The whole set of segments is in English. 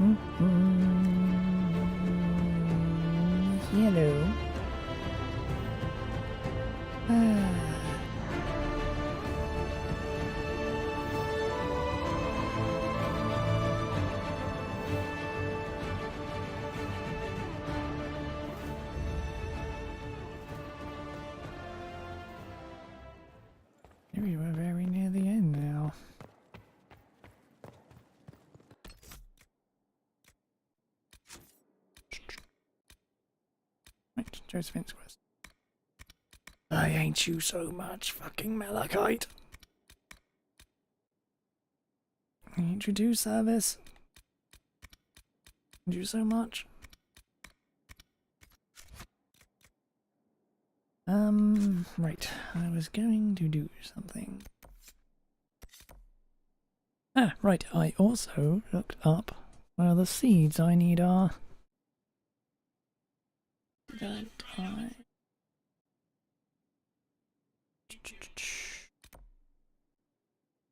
Hello. We were very near the end now. Right, Josephine's quest. I hate you so much, fucking Malachite. I hate you too, service. Hate you so much. Right, I was going to do something. Ah, right, I also looked up where the seeds I need are. Did I?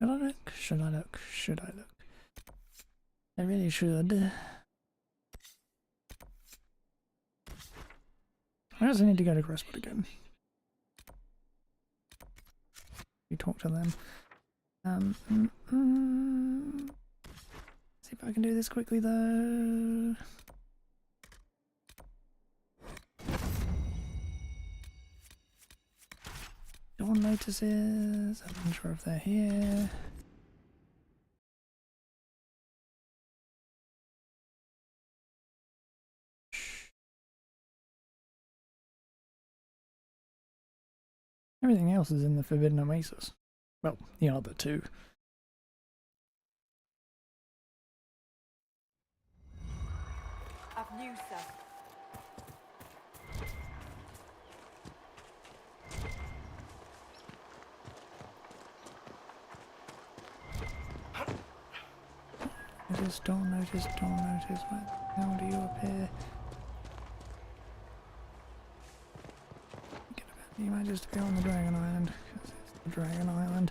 Should I look? Should I look? Should I look? I really should. I also need to go to Crestwood again. You talk to them. See if I can do this quickly though. Dawn notices. I'm not sure if they're here. Everything else is in the Forbidden Oasis. Well, the other two. I've news, sir. Notice, don't notice, don't notice. Where the hell do you appear? You might just be on the Dragon Island, because it's the Dragon Island.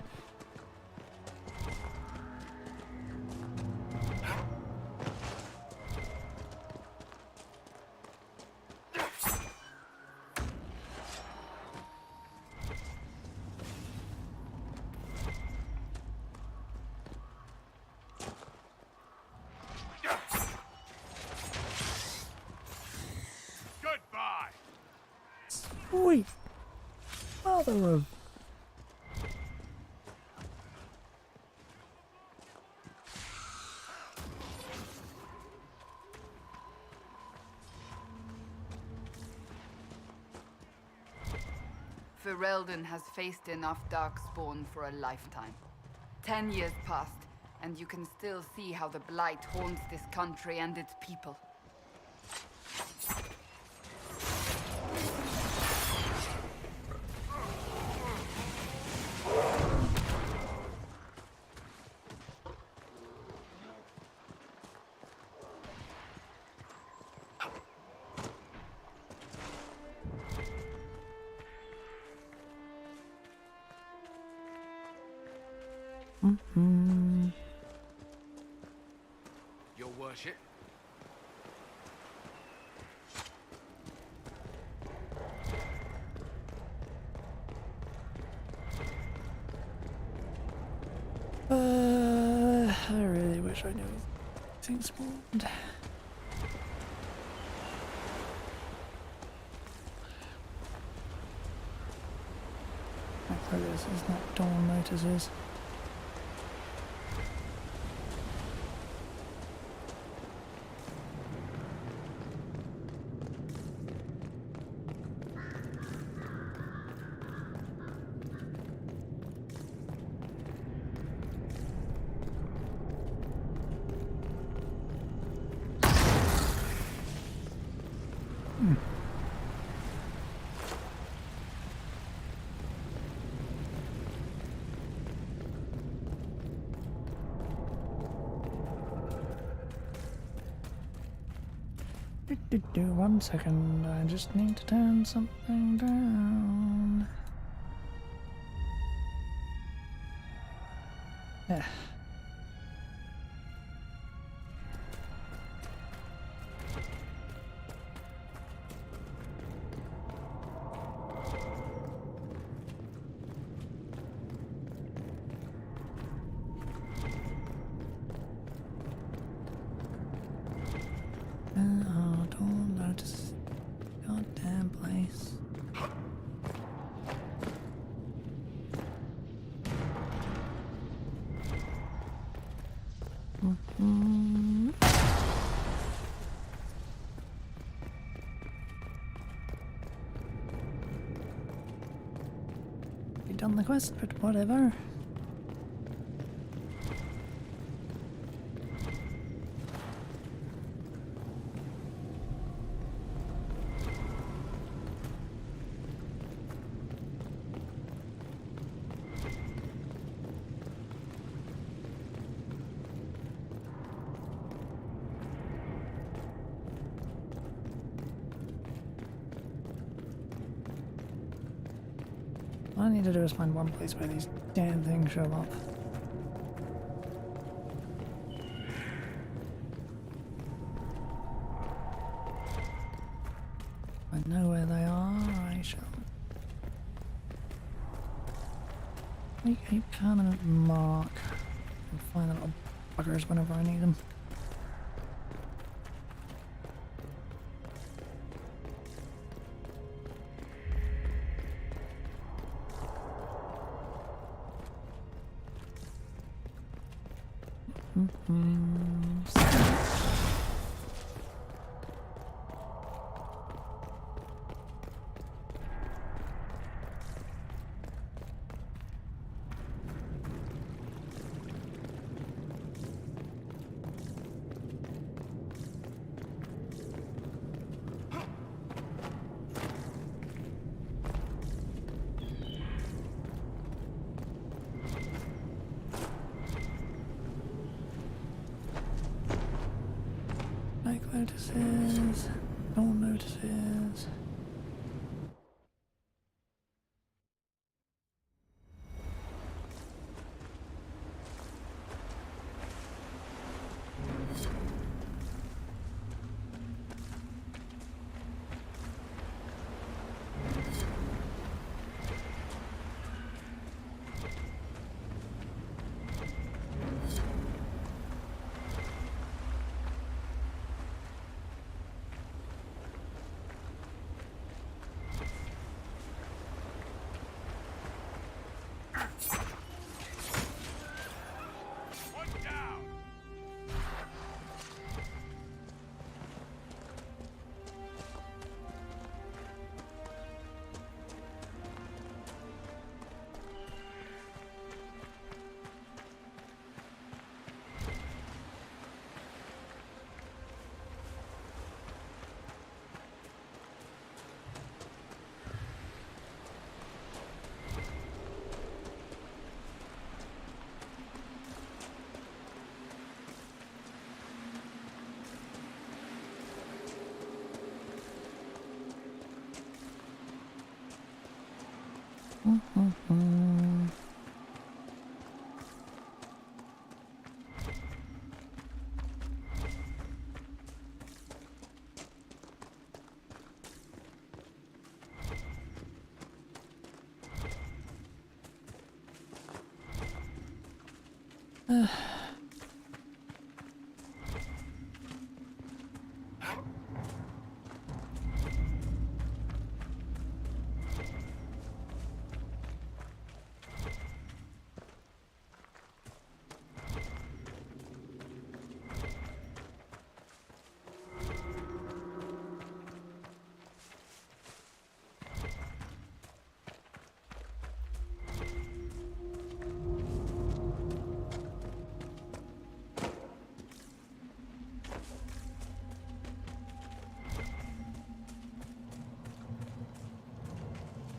Goodbye. Sweet mother of... Ferelden has faced enough darkspawn for a lifetime. 10 years passed, and you can still see how the Blight haunts this country and its people. Your worship. I really wish I knew things spawned. This is not Dawn notices. One second, I just need to turn something down. Yeah. done the quest, but whatever. All I need to do is find one place where these damn things show up. I know where they are, I shall make a permanent mark and find the little buggers whenever I need them. Like notices, all notices.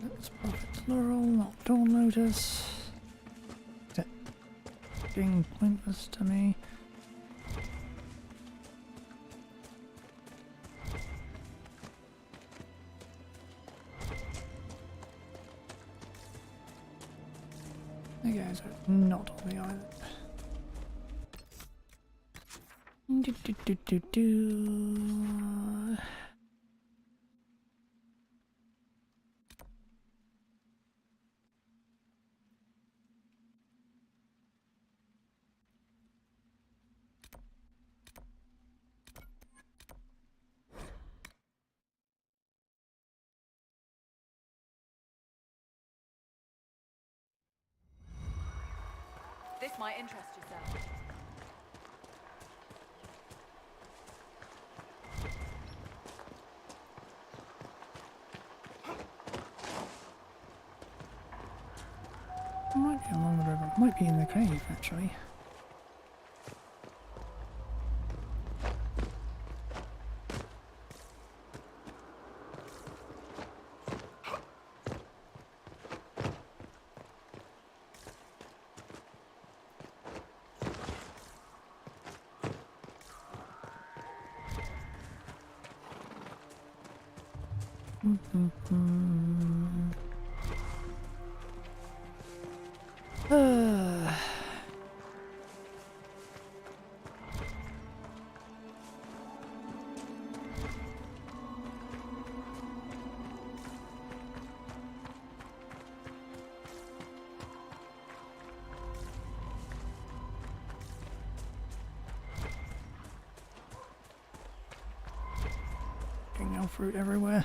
Let's profit Laurel, not Dawn Lotus. Is it being pointless to me? Okay, so it's not on the island. This might interest yourself. Might be along the river. Might be in the cave, actually. Fruit everywhere.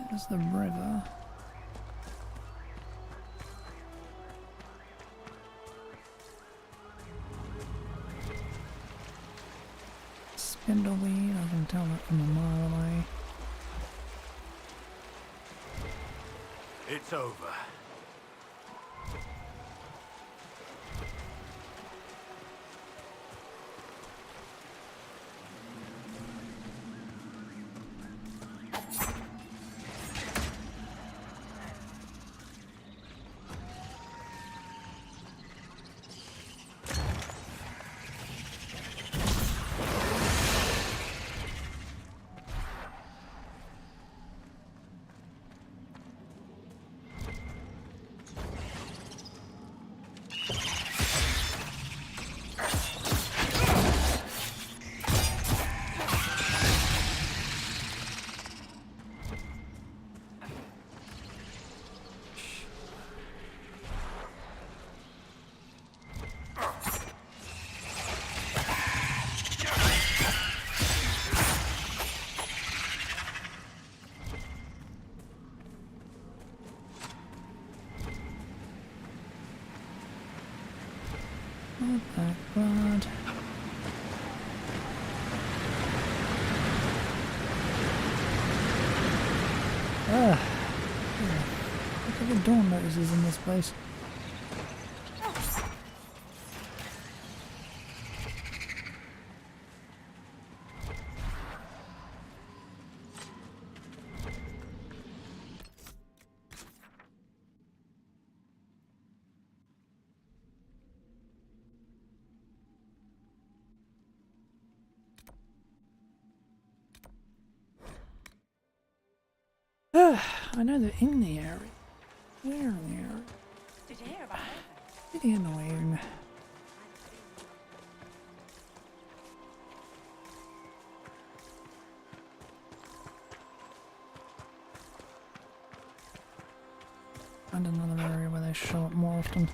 There's the river. Spindleweed, I can tell that from a mile away. It's over. Not that bad. Look at the dawn notices in this place. I know they're in the area. Where in the area? Did you hear about it? Pretty annoying. Find another area where they show up more often.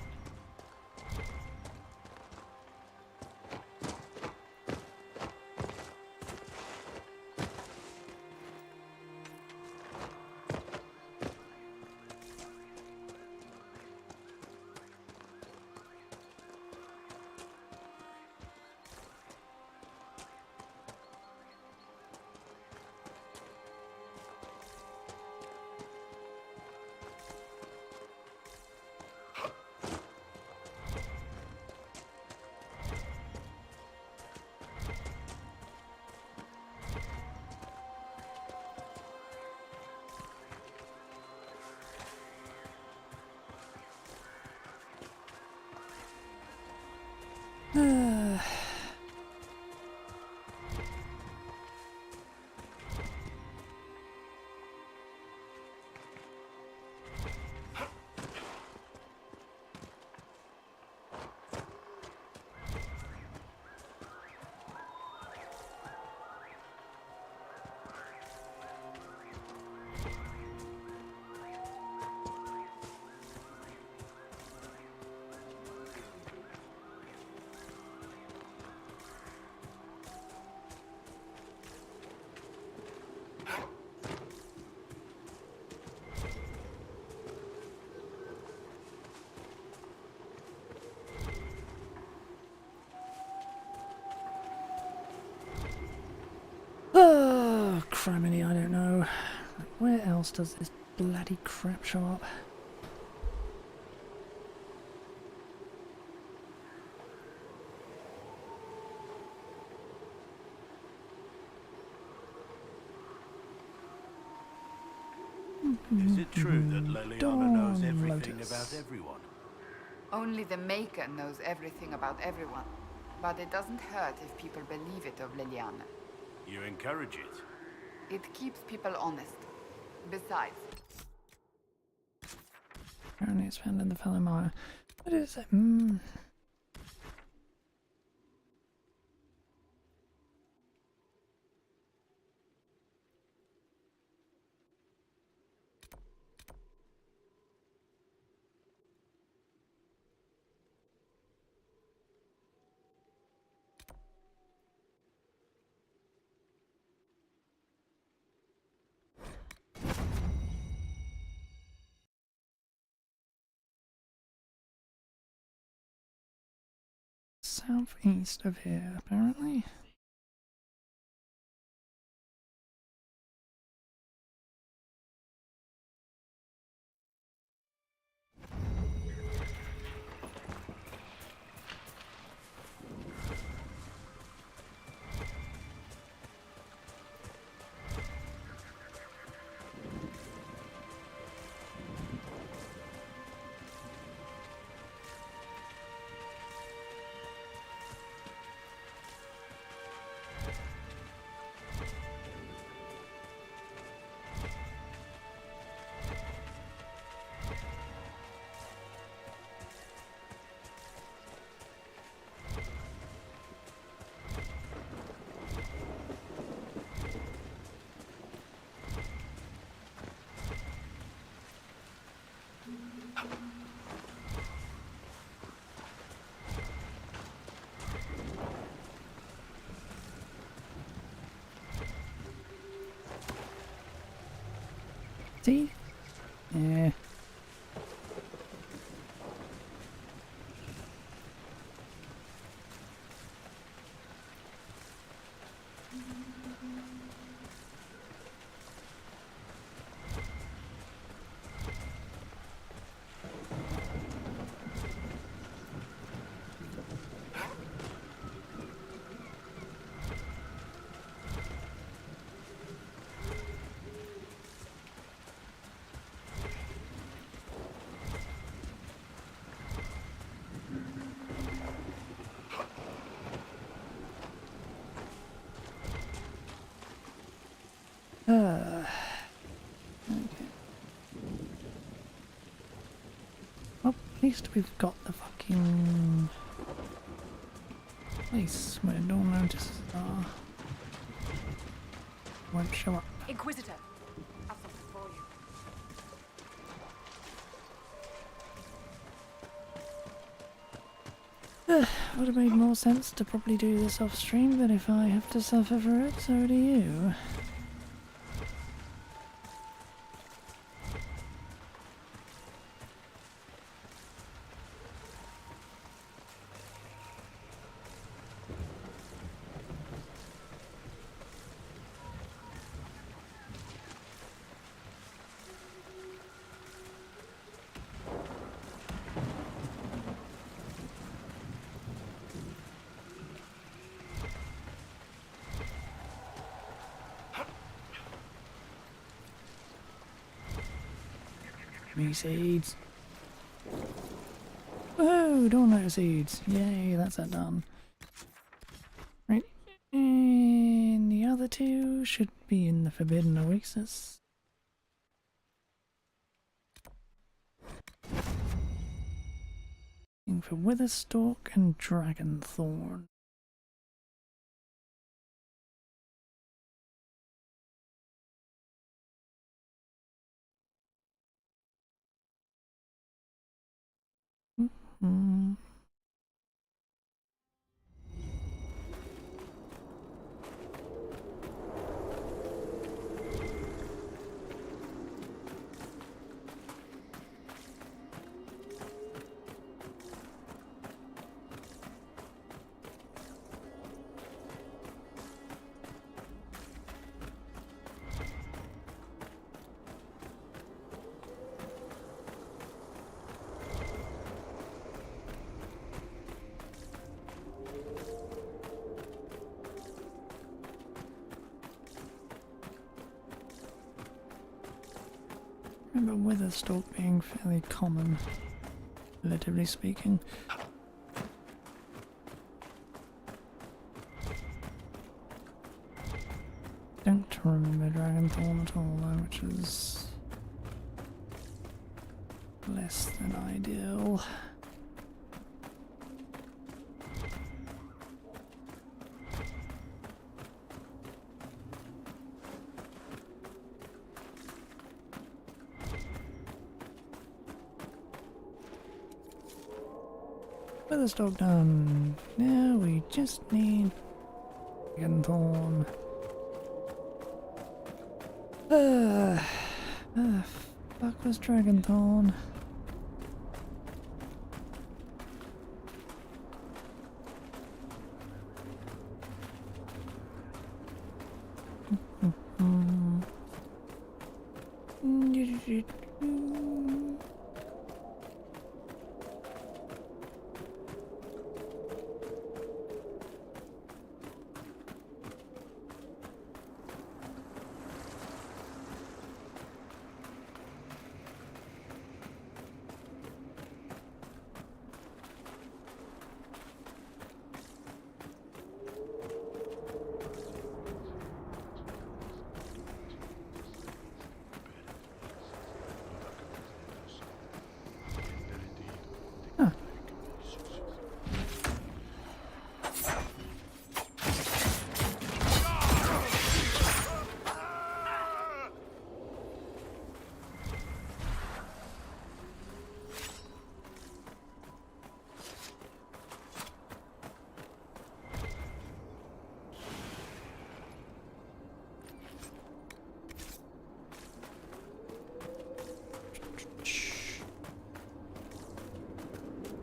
Oh, criminy, I don't know. Where else does this bloody crap show up? Is it true that Leliana knows everything Lotus. about everyone? Only the Maker knows everything about everyone. But it doesn't hurt if people believe it of Liliana. You encourage it? It keeps people honest. Besides, Apparently it's found in the fellow mire. What is it? Southeast of here, apparently. See? Yeah. Okay. Well, at least we've got the fucking place where no notices are. Won't show up. Inquisitor, I've something for you. Would have made more sense to probably do this off stream, but if I have to suffer for it, so do you. Me seeds. Woohoo! Dawn seeds. Yay, that's that done. Right. And the other two should be in the Forbidden Oasis. Looking for Witherstalk and Dragonthorn. Hmm. Remember Witherstalk being fairly common, relatively speaking. Don't remember Dragonthorn at all though, which is less than ideal. Witherstalk done. Now we just need Dragonthorn. Fuck was Dragonthorn?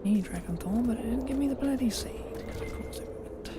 Need Dragonthorn, but it didn't give me the bloody seed. Of course it wouldn't.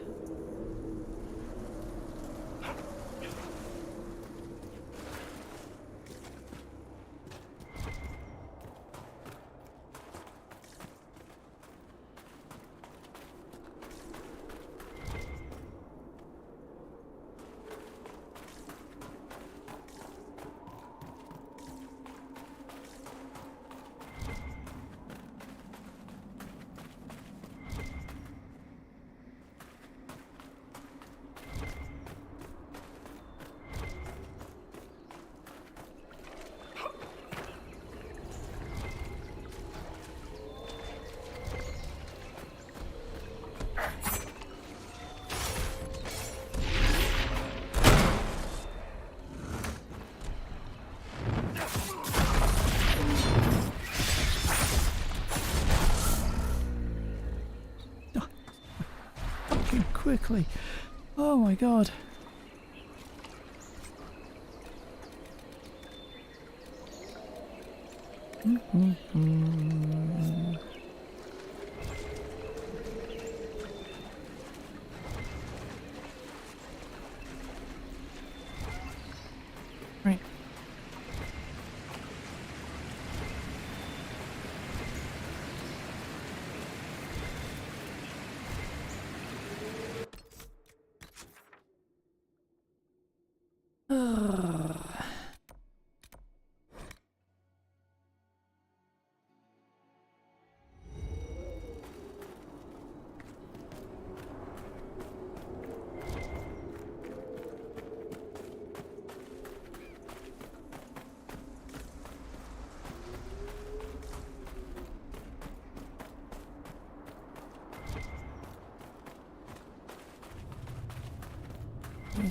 Quickly. Oh my god. Right.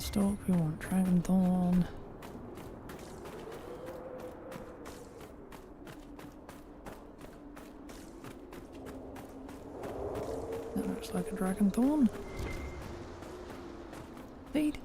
Stalk, we want Dragon Thorn. That looks like a Dragon Thorn. Seed.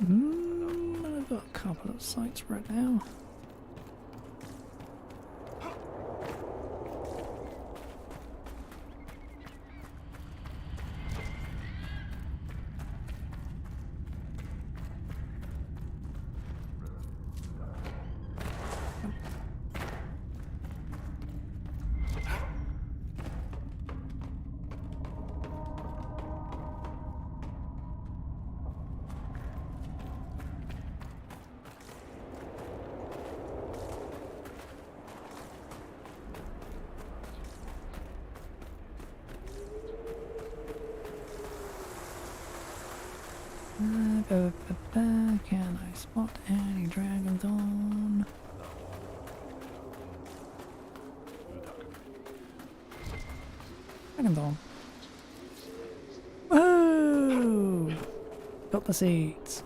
I've got a couple of sites right now. Can I spot any Dragon Thorn? Dragon Thorn. Whoa! Got the seeds.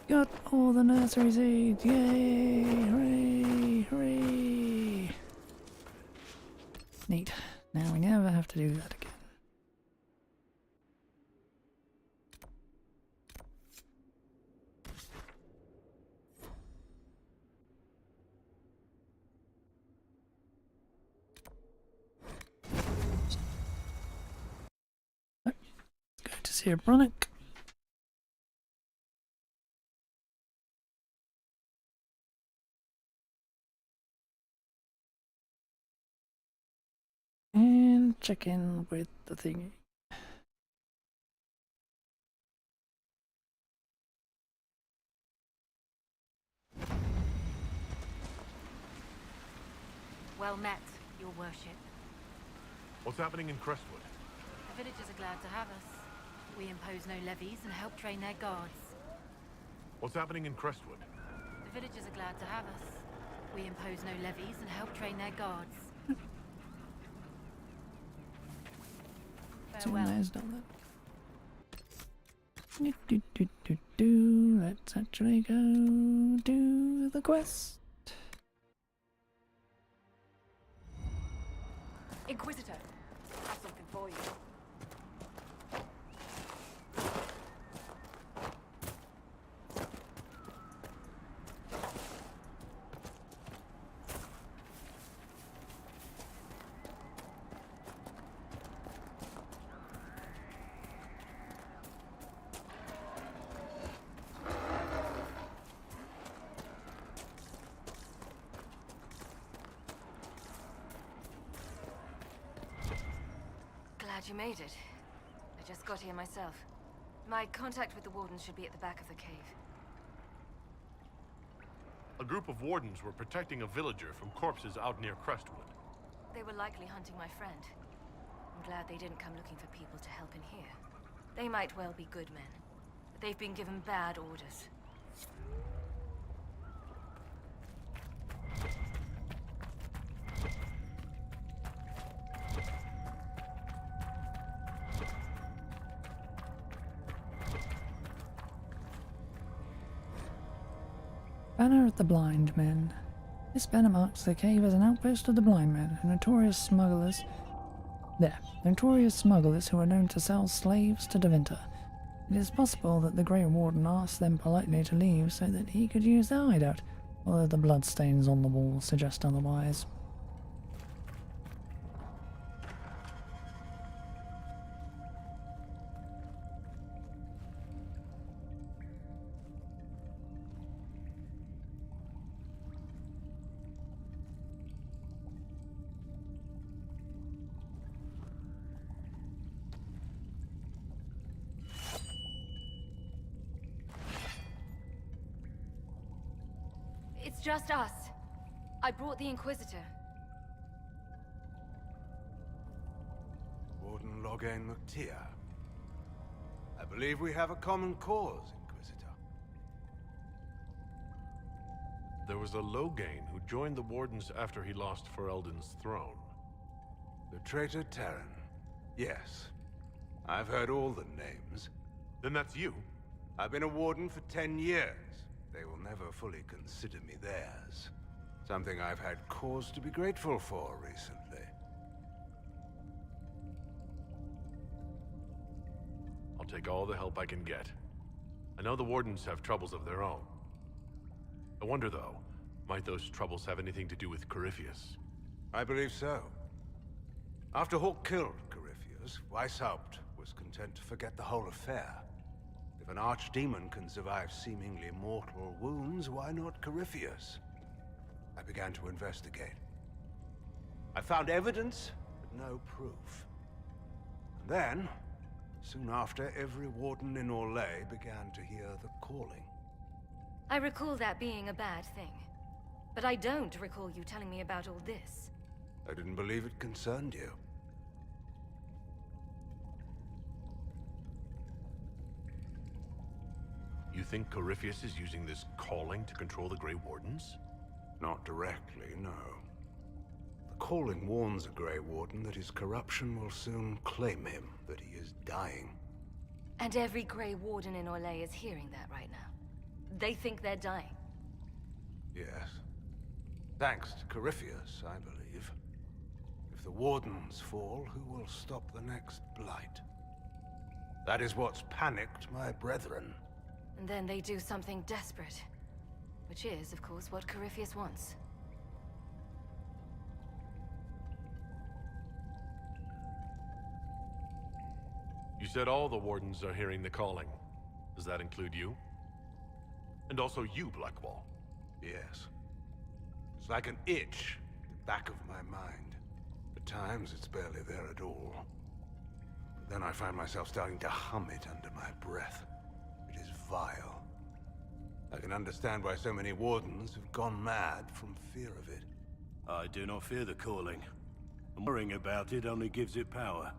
Got all the nursery seeds. Yay! Hooray! Hooray! Neat. Now we never have to do that again. Here, Bronick. And check in with the thingy. Well met, your worship. What's happening in Crestwood? The villagers are glad to have us. We impose no levies and help train their guards. What's happening in Crestwood? The villagers are glad to have us. We impose no levies and help train their guards. Someone Farewell. has done that. Let's actually go do the quest. Inquisitor, I have something for you. Glad you made it. I just got here myself. My contact with the wardens should be at the back of the cave. A group of wardens were protecting a villager from corpses out near Crestwood. They were likely hunting my friend. I'm glad they didn't come looking for people to help in here. They might well be good men, but they've been given bad orders. Banner of the Blind Men. This banner marks the cave as an outpost of the Blind Men, notorious smugglers. Notorious smugglers who are known to sell slaves to Devinter. It is possible that the Grey Warden asked them politely to leave so that he could use their hideout, although the bloodstains on the wall suggest otherwise. It's just us. I brought the Inquisitor. Warden Loghain McTeer. I believe we have a common cause, Inquisitor. There was a Loghain who joined the Wardens after he lost Ferelden's throne. The traitor Terran. Yes. I've heard all the names. Then that's you? I've been a Warden for 10 years. They will never fully consider me theirs. Something I've had cause to be grateful for recently. I'll take all the help I can get. I know the Wardens have troubles of their own. I wonder, though, might those troubles have anything to do with Corypheus? I believe so. After Hawk killed Corypheus, Weishaupt was content to forget the whole affair. If an archdemon can survive seemingly mortal wounds, why not Corypheus? I began to investigate. I found evidence, but no proof. And then, soon after, every warden in Orlais began to hear the calling. I recall that being a bad thing. But I don't recall you telling me about all this. I didn't believe it concerned you. You think Corypheus is using this calling to control the Grey Wardens? Not directly, no. The calling warns a Grey Warden that his corruption will soon claim him, that he is dying. And every Grey Warden in Orlais is hearing that right now. They think they're dying. Yes. Thanks to Corypheus, I believe. If the Wardens fall, who will stop the next blight? That is what's panicked my brethren. And then they do something desperate. Which is, of course, what Corypheus wants. You said all the Wardens are hearing the calling. Does that include you? And also you, Blackwall? Yes. It's like an itch at the back of my mind. At times, it's barely there at all. But then I find myself starting to hum it under my breath. It is vile. I can understand why so many Wardens have gone mad from fear of it. I do not fear the calling. And worrying about it only gives it power.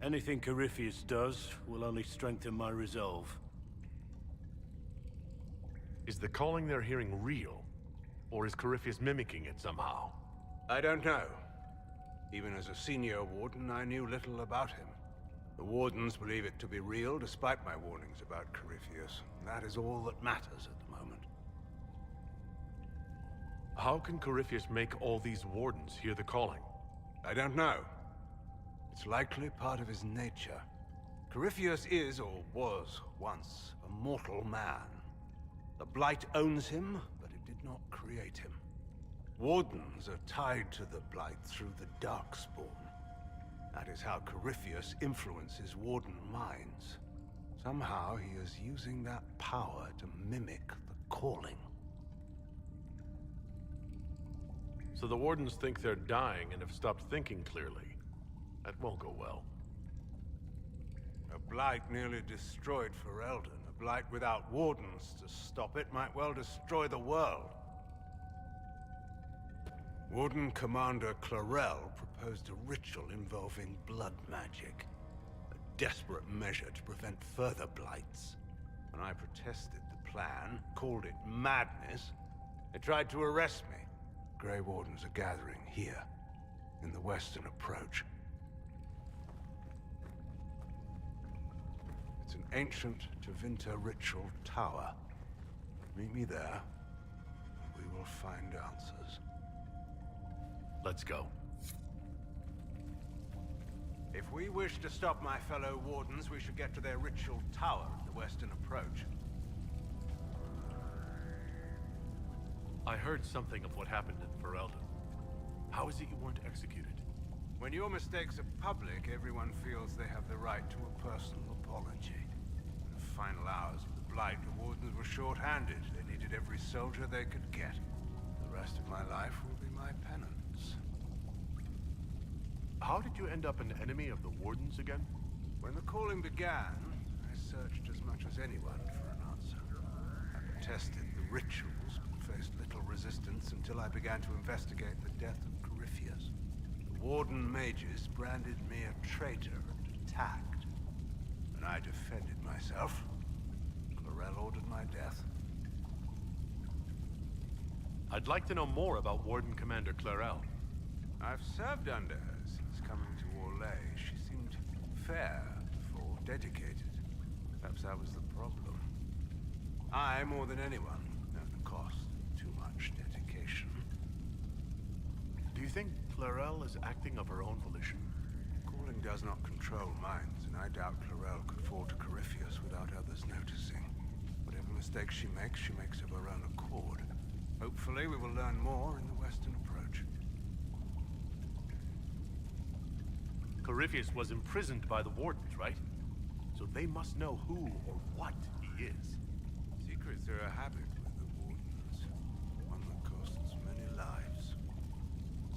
Anything Corypheus does will only strengthen my resolve. Is the calling they're hearing real? Or is Corypheus mimicking it somehow? I don't know. Even as a senior Warden, I knew little about him. The Wardens believe it to be real, despite my warnings about Corypheus. And that is all that matters at the moment. How can Corypheus make all these Wardens hear the calling? I don't know. It's likely part of his nature. Corypheus is, or was, once a mortal man. The Blight owns him, but it did not create him. Wardens are tied to the Blight through the Darkspawn. That is how Corypheus influences Warden minds. Somehow he is using that power to mimic the calling. So the Wardens think they're dying and have stopped thinking clearly. That won't go well. A Blight nearly destroyed Ferelden. A Blight without Wardens to stop it might well destroy the world. Warden Commander Clarel proposed a ritual involving blood magic. A desperate measure to prevent further blights. When I protested the plan, called it madness, they tried to arrest me. Grey Wardens are gathering here, in the western approach. It's an ancient Tevinter ritual tower. Meet me there, and we will find answers. Let's go. If we wish to stop my fellow Wardens, we should get to their ritual tower at the western approach. I heard something of what happened in Ferelden. How is it you weren't executed? When your mistakes are public, everyone feels they have the right to a personal apology. In the final hours of the Blight, the Wardens were short-handed. They needed every soldier they could get. The rest of my life will be my penance. How did you end up an enemy of the Wardens again? When the calling began, I searched as much as anyone for an answer. I protested the rituals, but faced little resistance until I began to investigate the death of Corypheus. The Warden mages branded me a traitor and attacked. When I defended myself, Clarel ordered my death. I'd like to know more about Warden Commander Clarel. I've served under her since coming to Orlais. She seemed fair, for dedicated. Perhaps that was the problem. I, more than anyone, know the cost of too much dedication. Do you think Clarel is acting of her own volition? Calling does not control minds, and I doubt Clarel could fall to Corypheus without others noticing. Whatever mistakes she makes of her own accord. Hopefully, we will learn more in the Western approach. Corypheus was imprisoned by the Wardens, right? So they must know who or what he is. Secrets are a habit with the Wardens. One that costs many lives.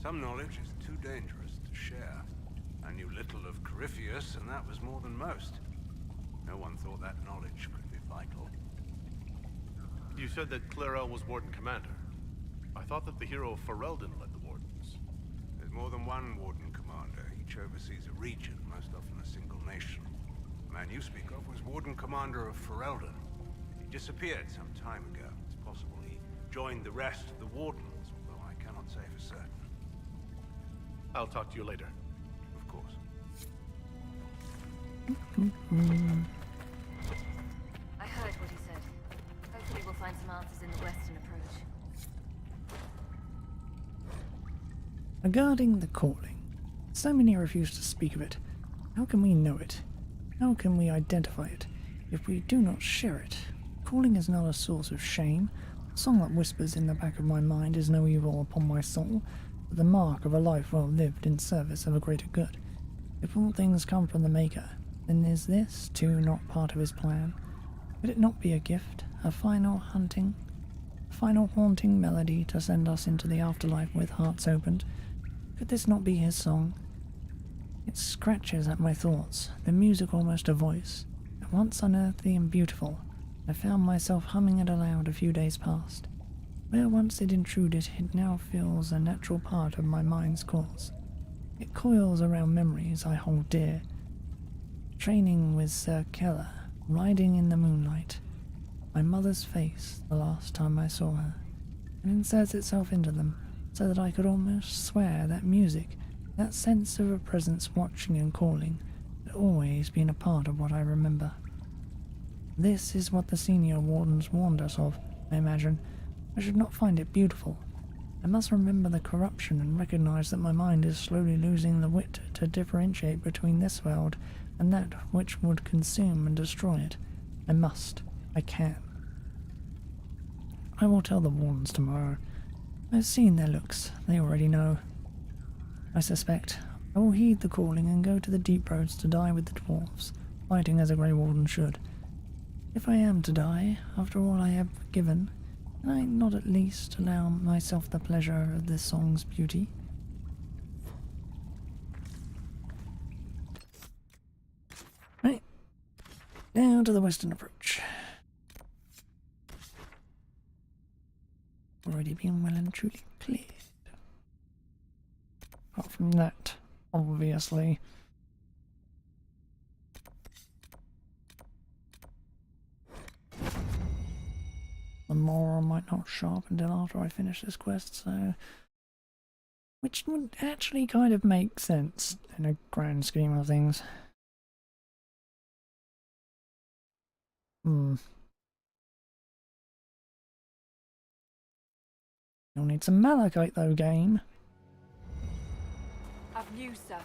Some knowledge is too dangerous to share. I knew little of Corypheus, and that was more than most. No one thought that knowledge could be vital. You said that Clarel was Warden Commander. I thought that the hero Ferelden led the Wardens. There's more than one Warden Commander. Each oversees a region, most often a single nation. The man you speak of was Warden Commander of Ferelden. He disappeared some time ago. It's possible he joined the rest of the Wardens, although I cannot say for certain. I'll talk to you later. Of course. I heard what he said. Hopefully we'll find some answers in the Western approach. Regarding the calling, so many refuse to speak of it. How can we know it? How can we identify it if we do not share it? Calling is not a source of shame. The song that whispers in the back of my mind is no evil upon my soul, but the mark of a life well lived in service of a greater good. If all things come from the Maker, then is this, too, not part of his plan? Could it not be a gift, a final haunting melody to send us into the afterlife with hearts opened? Could this not be his song? It scratches at my thoughts, the music almost a voice. At once unearthly and beautiful, I found myself humming it aloud a few days past. Where once it intruded, it now feels a natural part of my mind's course. It coils around memories I hold dear. Training with Sir Keller, riding in the moonlight. My mother's face, the last time I saw her, and inserts itself into them, so that I could almost swear that music, that sense of a presence watching and calling, had always been a part of what I remember. This is what the senior wardens warned us of, I imagine. I should not find it beautiful. I must remember the corruption and recognize that my mind is slowly losing the wit to differentiate between this world and that which would consume and destroy it. I must. I can. I will tell the wardens tomorrow. I've seen their looks. They already know. I suspect I will heed the calling and go to the deep roads to die with the dwarves, fighting as a Grey Warden should. If I am to die, after all I have given, can I not at least allow myself the pleasure of this song's beauty? Right. Now to the Western approach. Already been well and truly cleared. Apart from that, obviously. The moral might not show up until after I finish this quest, so... Which would actually kind of make sense in a grand scheme of things. You'll need some malachite though, game. Of news, sir.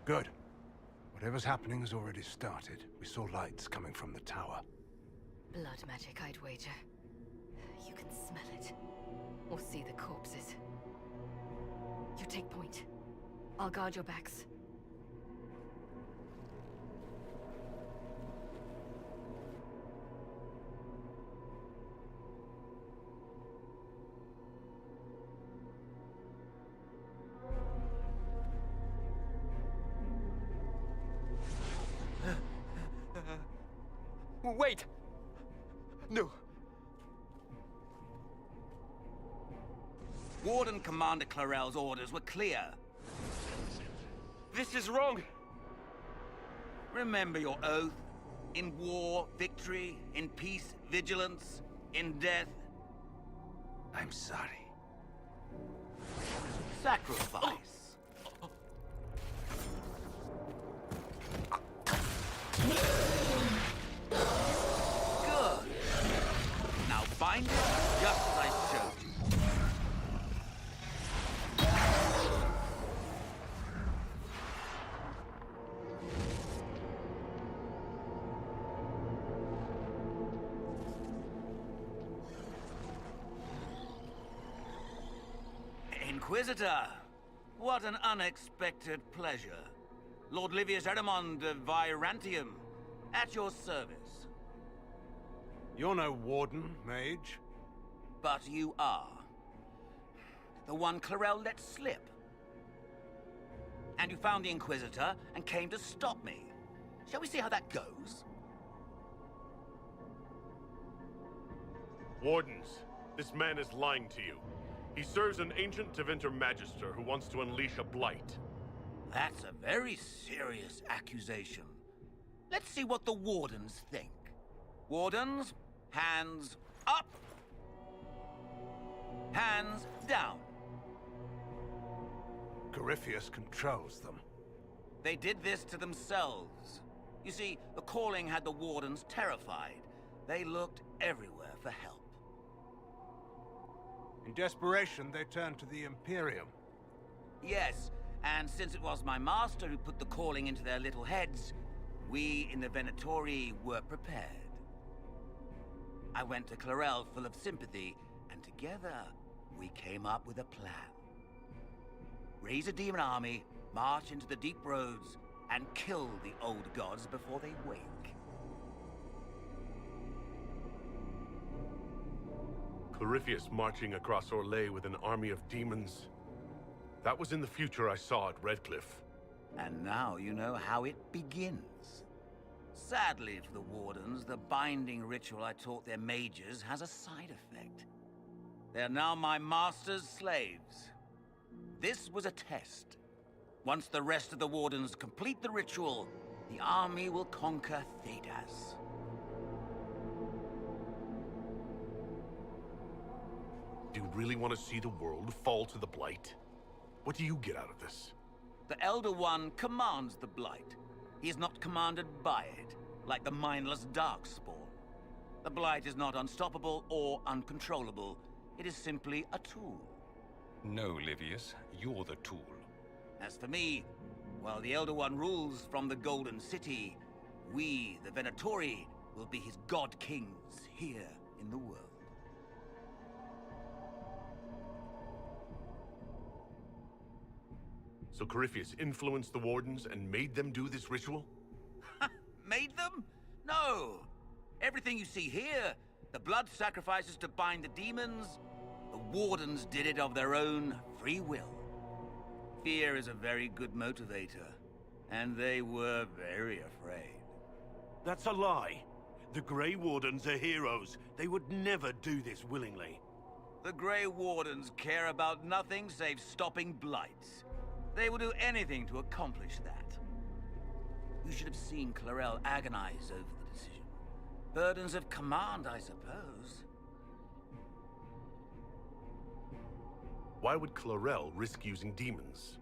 Good. Whatever's happening has already started. We saw lights coming from the tower. Blood magic, I'd wager. You can smell it. Or see the corpses. You take point. I'll guard your backs. Wait! No. Warden Commander Clarel's orders were clear. This is wrong! Remember your oath. In war, victory. In peace, vigilance. In death, I'm sorry. Sacrifice. Good. Now bind it just as I showed you. Inquisitor, what an unexpected pleasure. Lord Livius Eramond of Virantium, at your service. You're no warden, mage. But you are. The one Clarel let slip. And you found the Inquisitor and came to stop me. Shall we see how that goes? Wardens, this man is lying to you. He serves an ancient Tevinter Magister who wants to unleash a blight. That's a very serious accusation. Let's see what the Wardens think. Wardens, hands up. Hands down. Corypheus controls them. They did this to themselves. You see, the calling had the Wardens terrified. They looked everywhere for help. In desperation, they turned to the Imperium. Yes, and since it was my master who put the calling into their little heads, we in the Venatori were prepared. I went to Clarel full of sympathy, and together we came up with a plan. Raise a demon army, march into the deep roads, and kill the old gods before they wake. Corypheus marching across Orlais with an army of demons. That was in the future I saw at Redcliffe. And now you know how it begins. Sadly for the Wardens, the binding ritual I taught their mages has a side effect. They are now my master's slaves. This was a test. Once the rest of the Wardens complete the ritual, the army will conquer Thedas. Do you really want to see the world fall to the Blight? What do you get out of this? The Elder One commands the Blight. He is not commanded by it, like the mindless Darkspawn. The Blight is not unstoppable or uncontrollable. It is simply a tool. No, Livius, you're the tool. As for me, while the Elder One rules from the Golden City, we, the Venatori, will be his god kings here in the world. So Corypheus influenced the Wardens and made them do this ritual? Made them? No! Everything you see here, the blood sacrifices to bind the demons, the Wardens did it of their own free will. Fear is a very good motivator, and they were very afraid. That's a lie. The Grey Wardens are heroes. They would never do this willingly. The Grey Wardens care about nothing save stopping blights. They will do anything to accomplish that. You should have seen Clarel agonize over the decision. Burdens of command, I suppose. Why would Clarel risk using demons?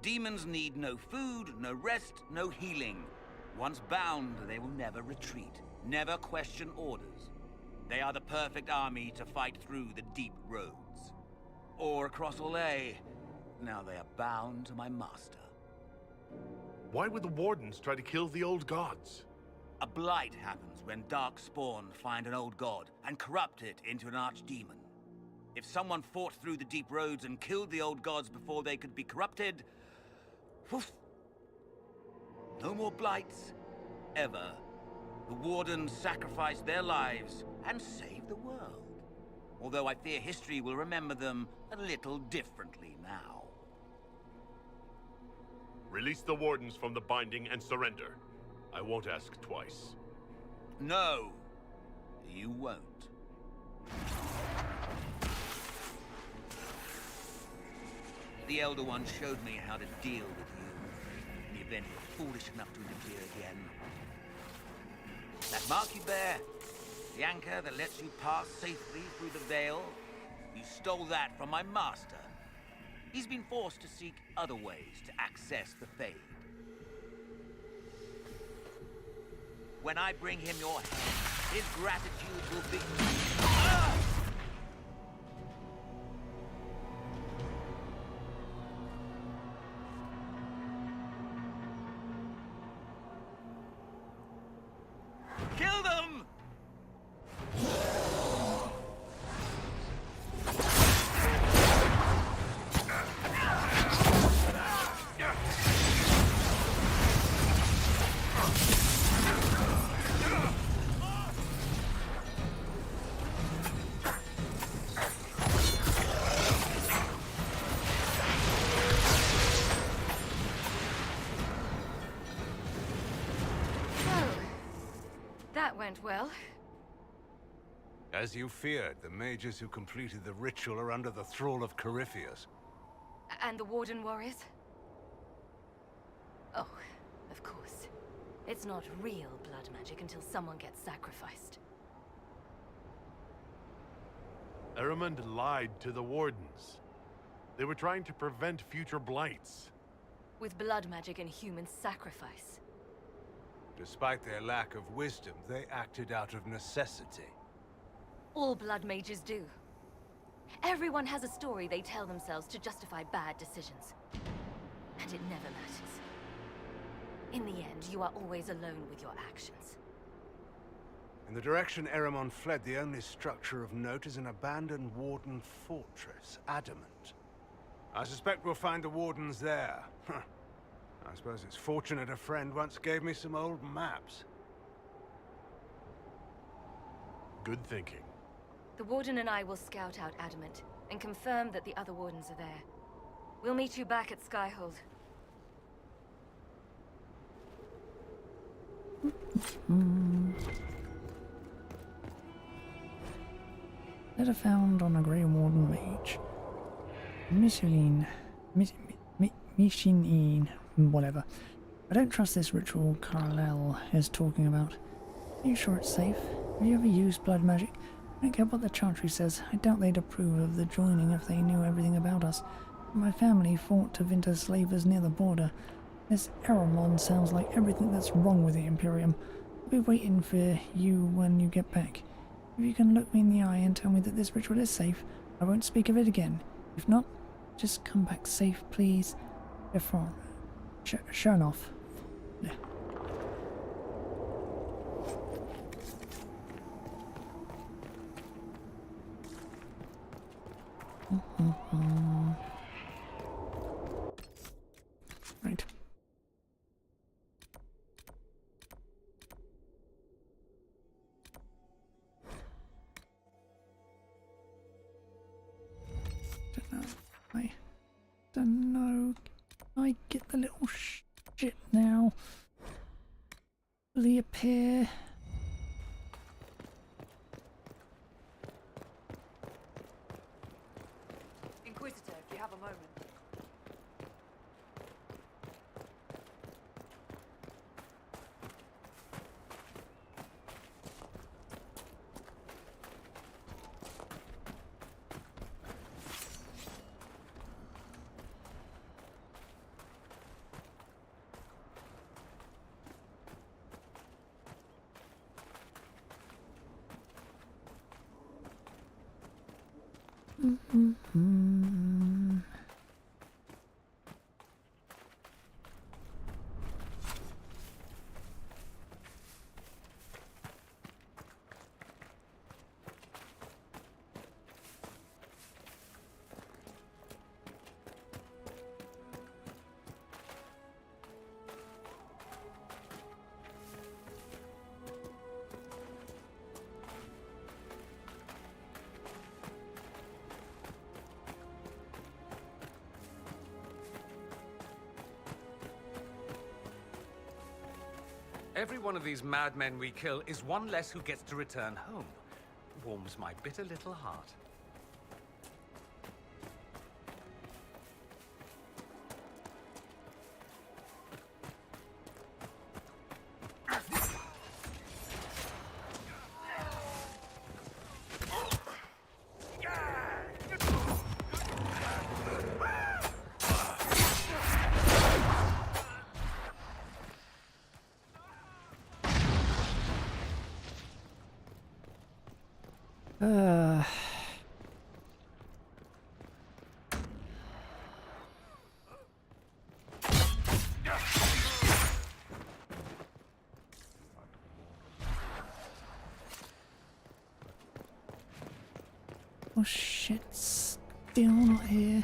Demons need no food, no rest, no healing. Once bound, they will never retreat, never question orders. They are the perfect army to fight through the deep roads. Or across Orlais. Now they are bound to my master. Why would the wardens try to kill the old gods? A blight happens when dark spawn find an old god and corrupt it into an archdemon. If someone fought through the deep roads and killed the old gods before they could be corrupted, woof, no more blights, ever. The wardens sacrificed their lives and saved the world. Although I fear history will remember them a little differently now. Release the wardens from the binding and surrender. I won't ask twice. No, you won't. The Elder One showed me how to deal with you in the event you're foolish enough to interfere again. That mark you bear, the anchor that lets you pass safely through the veil, you stole that from my master. He's been forced to seek other ways to access the Fade. When I bring him your head, his gratitude will be... Ah! Kill them! That went well. As you feared, the mages who completed the ritual are under the thrall of Corypheus. And the Warden warriors? Oh, of course. It's not real blood magic until someone gets sacrificed. Eramund lied to the wardens. They were trying to prevent future blights. With blood magic and human sacrifice. Despite their lack of wisdom, they acted out of necessity. All blood mages do. Everyone has a story they tell themselves to justify bad decisions. And it never matters. In the end, you are always alone with your actions. In the direction Eramon fled, the only structure of note is an abandoned Warden fortress, Adamant. I suspect we'll find the Wardens there. I suppose it's fortunate a friend once gave me some old maps. Good thinking. The Warden and I will scout out Adamant, and confirm that the other Wardens are there. We'll meet you back at Skyhold. Letter found on a Grey Warden mage. Michelin. Michelin. Whatever. I don't trust this ritual Carlel is talking about. Are you sure it's safe? Have you ever used blood magic? I don't care what the Chantry says. I doubt they'd approve of the joining if they knew everything about us. My family fought to winter slavers near the border. This Eramon sounds like everything that's wrong with the Imperium. I'll be waiting for you when you get back. If you can look me in the eye and tell me that this ritual is safe, I won't speak of it again. If not, just come back safe, please. Efron. Sure enough. Yeah. Right. Don't know. I get the little shit now. Will he appear? Inquisitor, if you have a moment. Every one of these madmen we kill is one less who gets to return home. Warms my bitter little heart. Oh shit, still not here.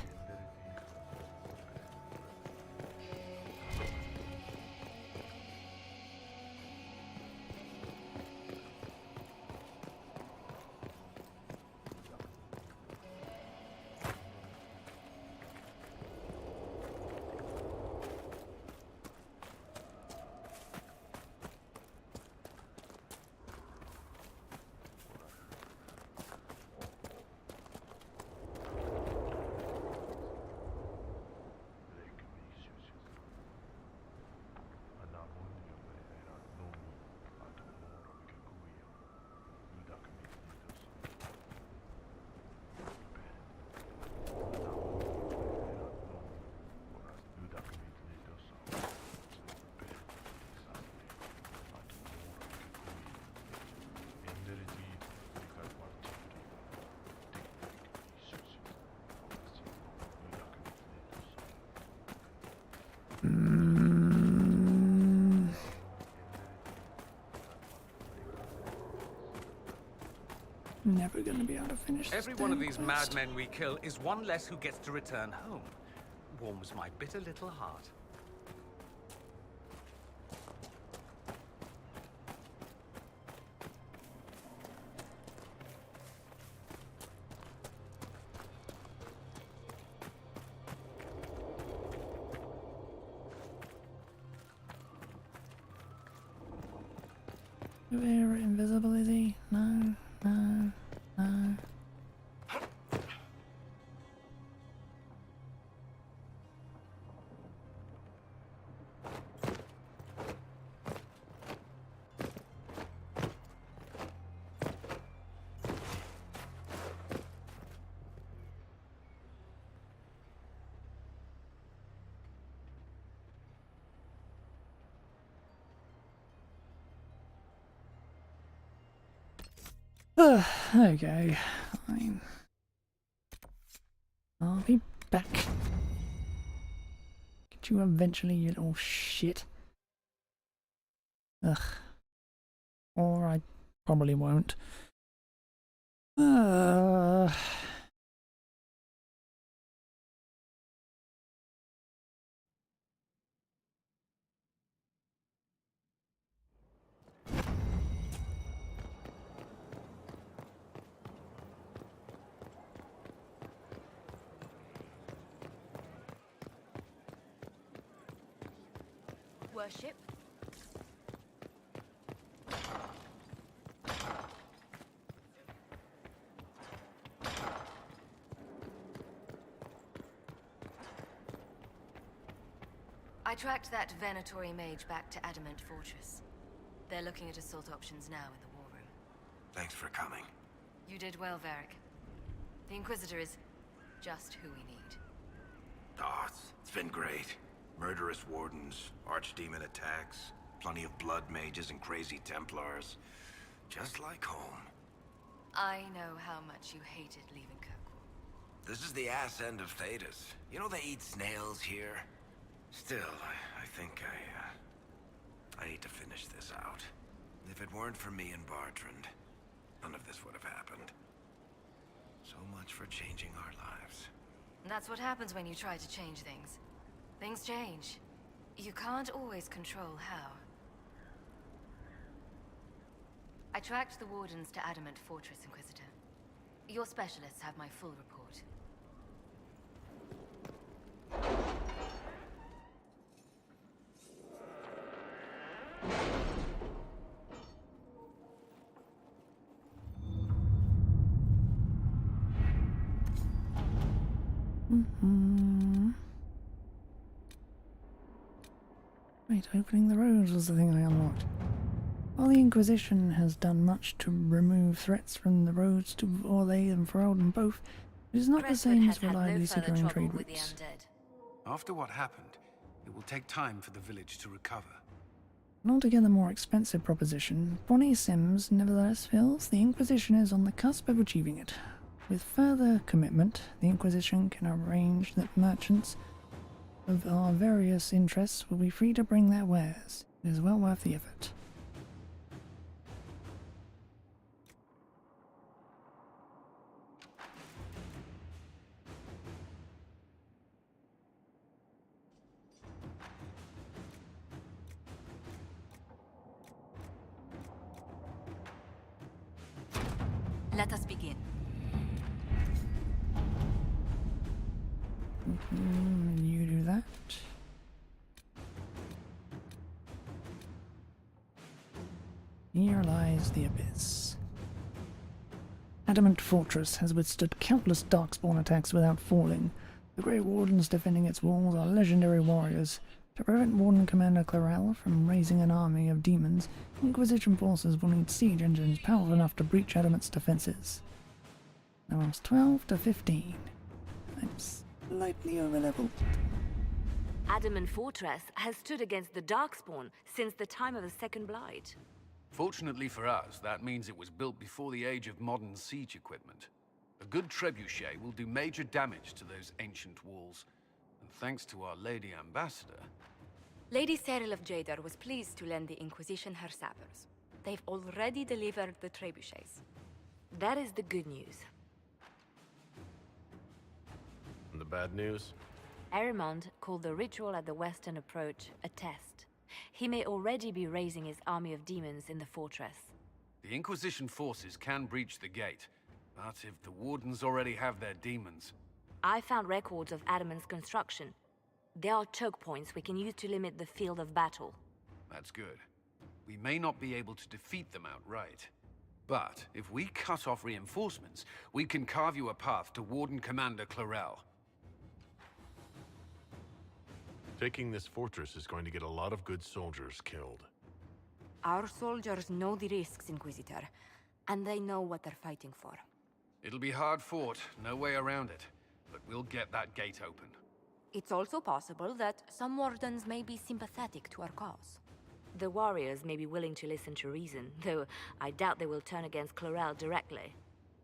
Never gonna be able to finish this Every one of damn these quest. madmen we kill is one less who gets to return home. Warms my bitter little heart. Where invisible is he? No, no, no. Okay, fine. I'll be back. Get you eventually, you little shit. Ugh. Or I probably won't. Worship. I tracked that Venatori mage back to Adamant Fortress. They're looking at assault options now in the war room. Thanks for coming. You did well, Varric. The Inquisitor is just who we need. Oh, it's been great. Murderous wardens, archdemon attacks, plenty of blood mages and crazy Templars. Just like home. I know how much you hated leaving Kirkwall. This is the ass end of Thedas. You know they eat snails here? Still, I think I need to finish this out. If it weren't for me and Bartrand, none of this would have happened. So much for changing our lives. That's what happens when you try to change things. Things change. You can't always control how. I tracked the wardens to Adamant Fortress, Inquisitor. Your specialists have my full report. Right, opening the roads was the thing I unlocked. While the Inquisition has done much to remove threats from the roads to Orlais and Ferelden both, it is not the same as reliably securing trade routes. After what happened, it will take time for the village to recover. An altogether more expensive proposition, Bonnie Sims nevertheless feels the Inquisition is on the cusp of achieving it. With further commitment, the Inquisition can arrange that merchants of our various interests will be free to bring their wares. It is well worth the effort. Let us begin. You do that. Here lies the abyss. Adamant Fortress has withstood countless darkspawn attacks without falling. The Grey Wardens defending its walls are legendary warriors. To prevent Warden Commander Clarel from raising an army of demons, Inquisition forces will need siege engines powerful enough to breach Adamant's defenses. Now it's 12 to 15. I'm slightly overleveled. Adamant Fortress has stood against the Darkspawn since the time of the Second Blight. Fortunately for us, that means it was built before the age of modern siege equipment. A good trebuchet will do major damage to those ancient walls. And thanks to our Lady Ambassador... Lady Cyril of Jadar was pleased to lend the Inquisition her sappers. They've already delivered the trebuchets. That is the good news. And the bad news? Arimond called the ritual at the western approach a test. He may already be raising his army of demons in the fortress. The Inquisition forces can breach the gate, but if the Wardens already have their demons... I found records of Adamant's construction. There are choke points we can use to limit the field of battle. That's good. We may not be able to defeat them outright. But if we cut off reinforcements, we can carve you a path to Warden Commander Clarel. Taking this fortress is going to get a lot of good soldiers killed. Our soldiers know the risks, Inquisitor, and they know what they're fighting for. It'll be hard fought, no way around it, but we'll get that gate open. It's also possible that some wardens may be sympathetic to our cause. The warriors may be willing to listen to reason, though I doubt they will turn against Clarel directly.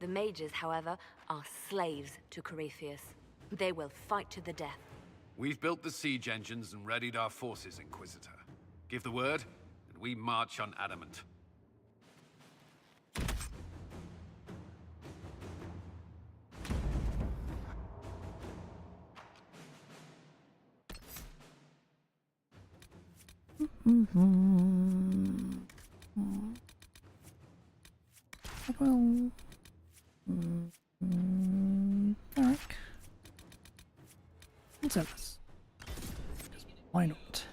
The mages, however, are slaves to Corypheus. They will fight to the death. We've built the siege engines and readied our forces, Inquisitor. Give the word, and we march on Adamant. Well, Eric. Let's have this. Why not?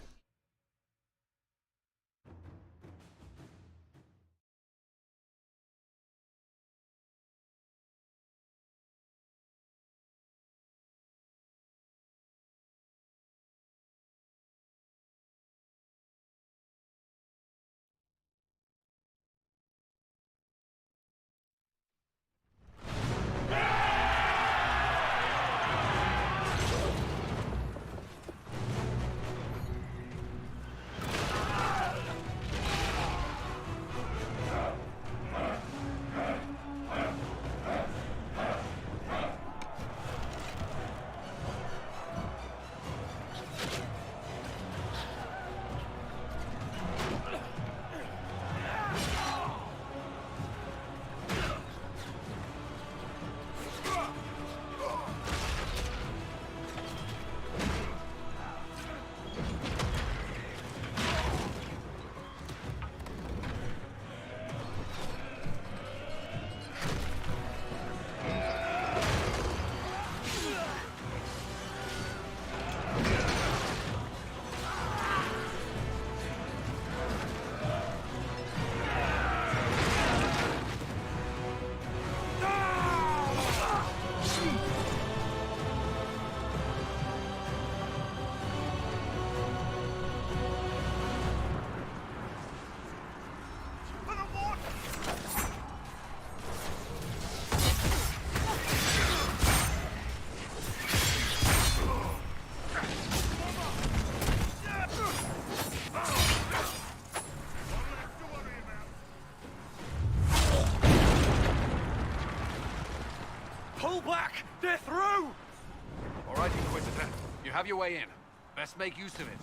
You have your way in. Best make use of it.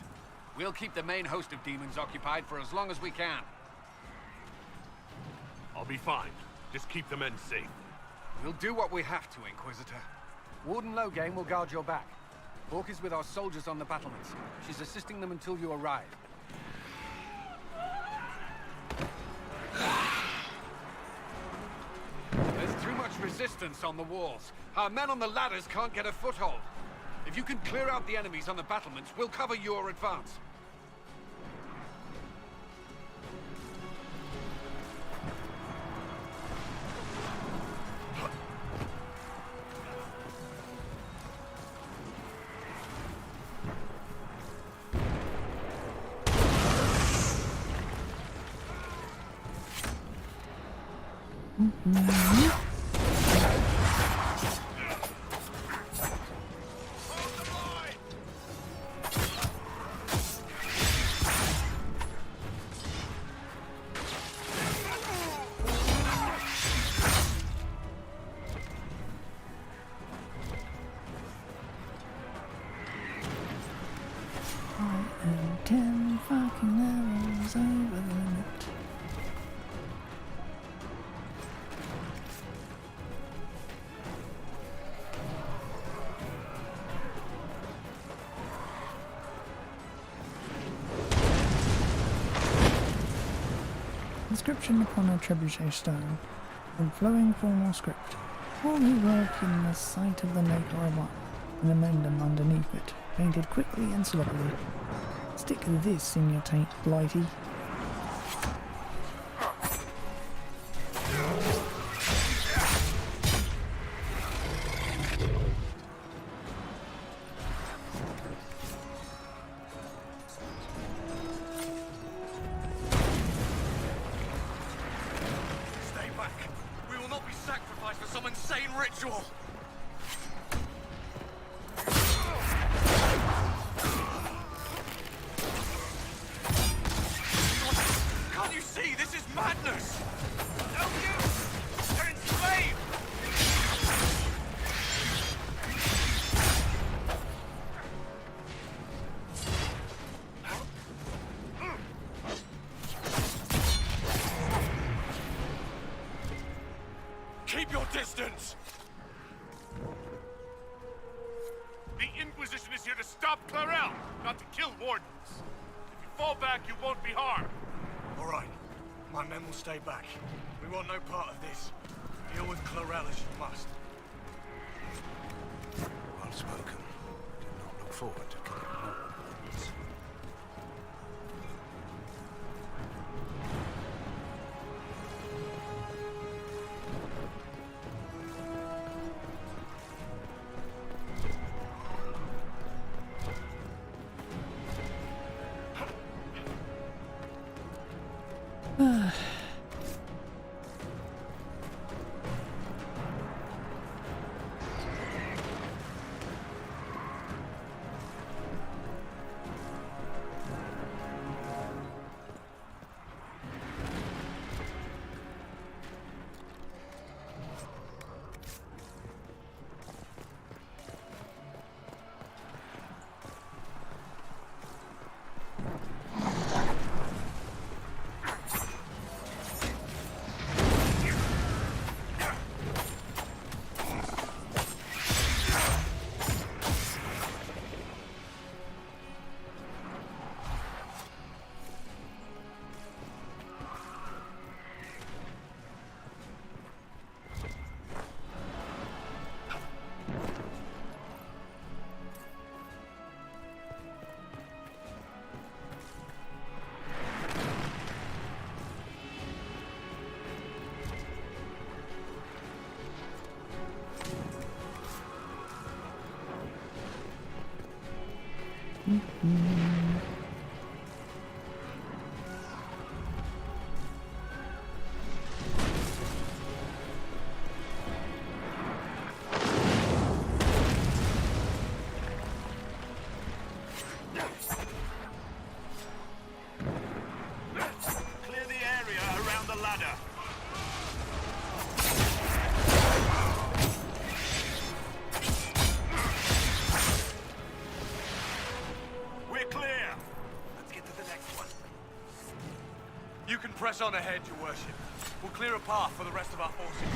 We'll keep the main host of demons occupied for as long as we can. I'll be fine. Just keep the men safe. We'll do what we have to, Inquisitor. Warden Loghain will guard your back. Hawk is with our soldiers on the battlements. She's assisting them until you arrive. There's too much resistance on the walls. Our men on the ladders can't get a foothold. If you can clear out the enemies on the battlements, we'll cover your advance. And 10 fucking levels over the limit. Inscription upon a trebuchet stone, in flowing formal script. All who walk in the sight of the Maker are one, and amend them underneath it, painted quickly and slowly. Stick this in your taint, Blighty. Stay back. We will not be sacrificed for some insane ritual. Can't you see? This is madness! No, you! They're enslaved! Keep your distance! The Inquisition is here to stop Clarel, not to kill wardens. If you fall back, you won't be harmed. All right. My men will stay back. We want no part of this. Deal with Clarel as you must. Well spoken. Did not look forward to killing more wardens. Clear the area around the ladder. Press on ahead, your worship. We'll clear a path for the rest of our forces.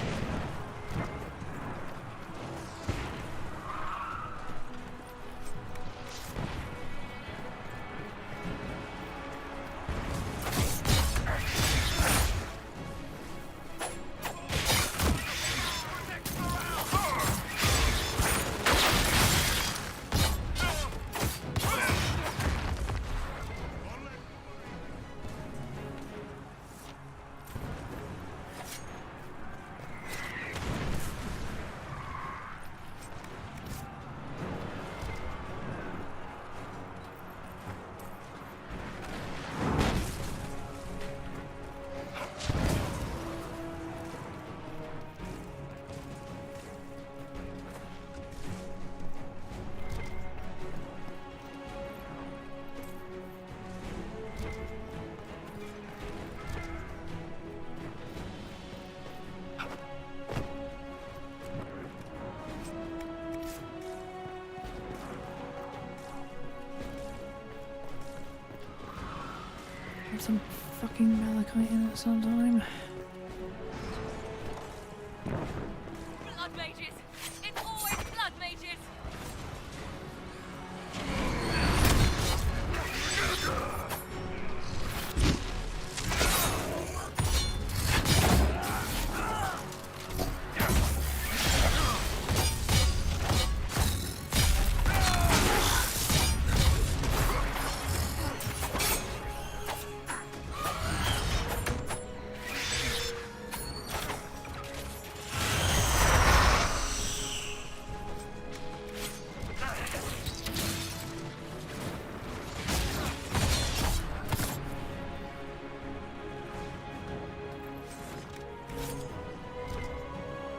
Some fucking malachite in it sometime. Blood mages! It's always blood mages!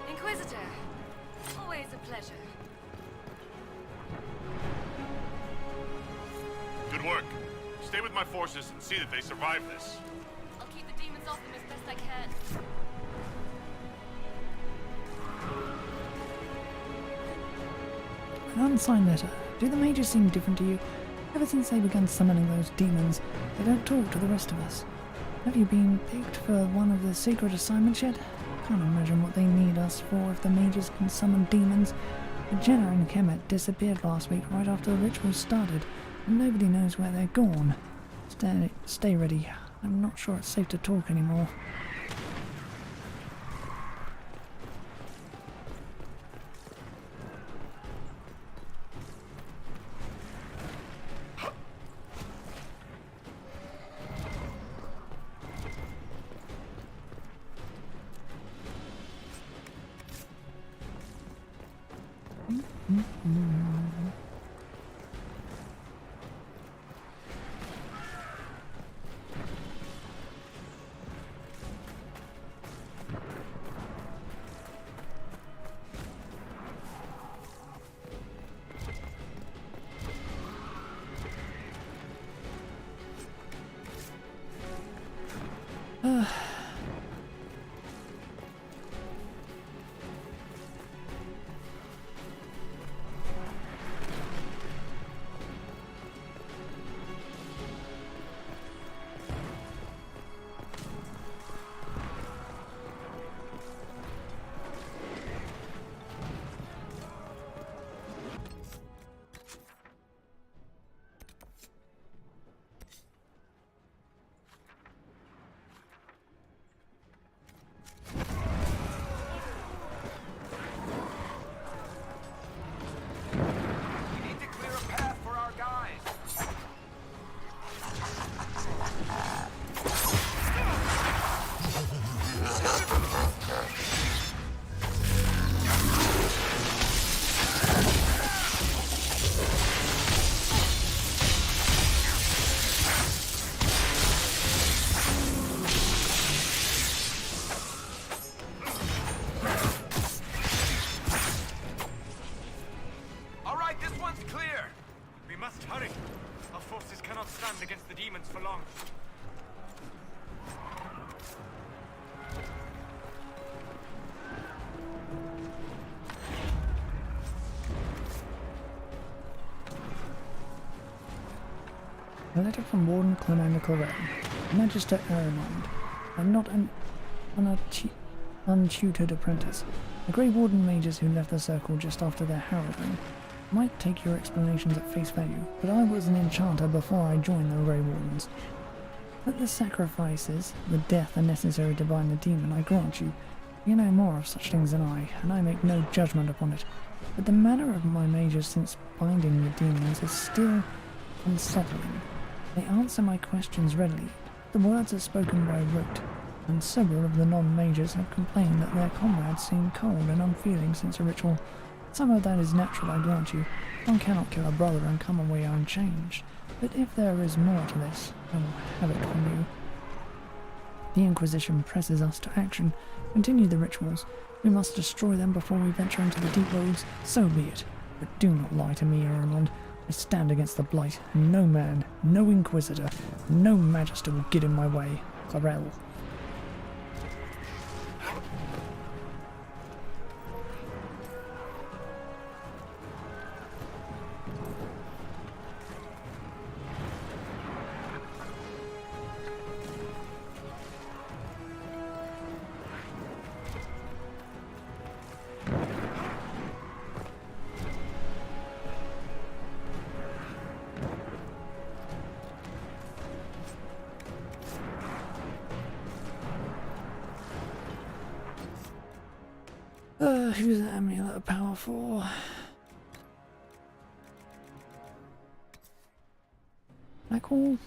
Inquisitor, always a pleasure. Good work. Stay with my forces and see that they survive this. I'll keep the demons off them as best I can. An unsigned letter. Do the mages seem different to you? Ever since they began summoning those demons, they don't talk to the rest of us. Have you been picked for one of the secret assignments yet? Can't imagine what they need us for if the mages can summon demons. The Jenna and Kemet disappeared last week right after the ritual started, and nobody knows where they're gone. Stay ready. I'm not sure it's safe to talk anymore. Against the demons for long. A letter from Warden Clement Corell. Magister Aramond. I'm not an untutored apprentice. The Grey Warden mages who left the circle just after their harrowing might take your explanations at face value, but I was an enchanter before I joined the Grey Wardens. That the sacrifices, the death are necessary to bind the demon, I grant you. You know more of such things than I, and I make no judgment upon it. But the manner of my mages since binding the demons is still unsettling. They answer my questions readily. The words are spoken by rote, and several of the non-mages have complained that their comrades seem cold and unfeeling since the ritual. Some of that is natural, I grant you. One cannot kill a brother and come away unchanged. But if there is more to this, I will have it from you. The Inquisition presses us to action. Continue the rituals. We must destroy them before we venture into the deep roads. So be it. But do not lie to me, Erland. I stand against the Blight. No man, no Inquisitor, no Magister will get in my way. Clarel. Who's that amulet of power for? Blackwall?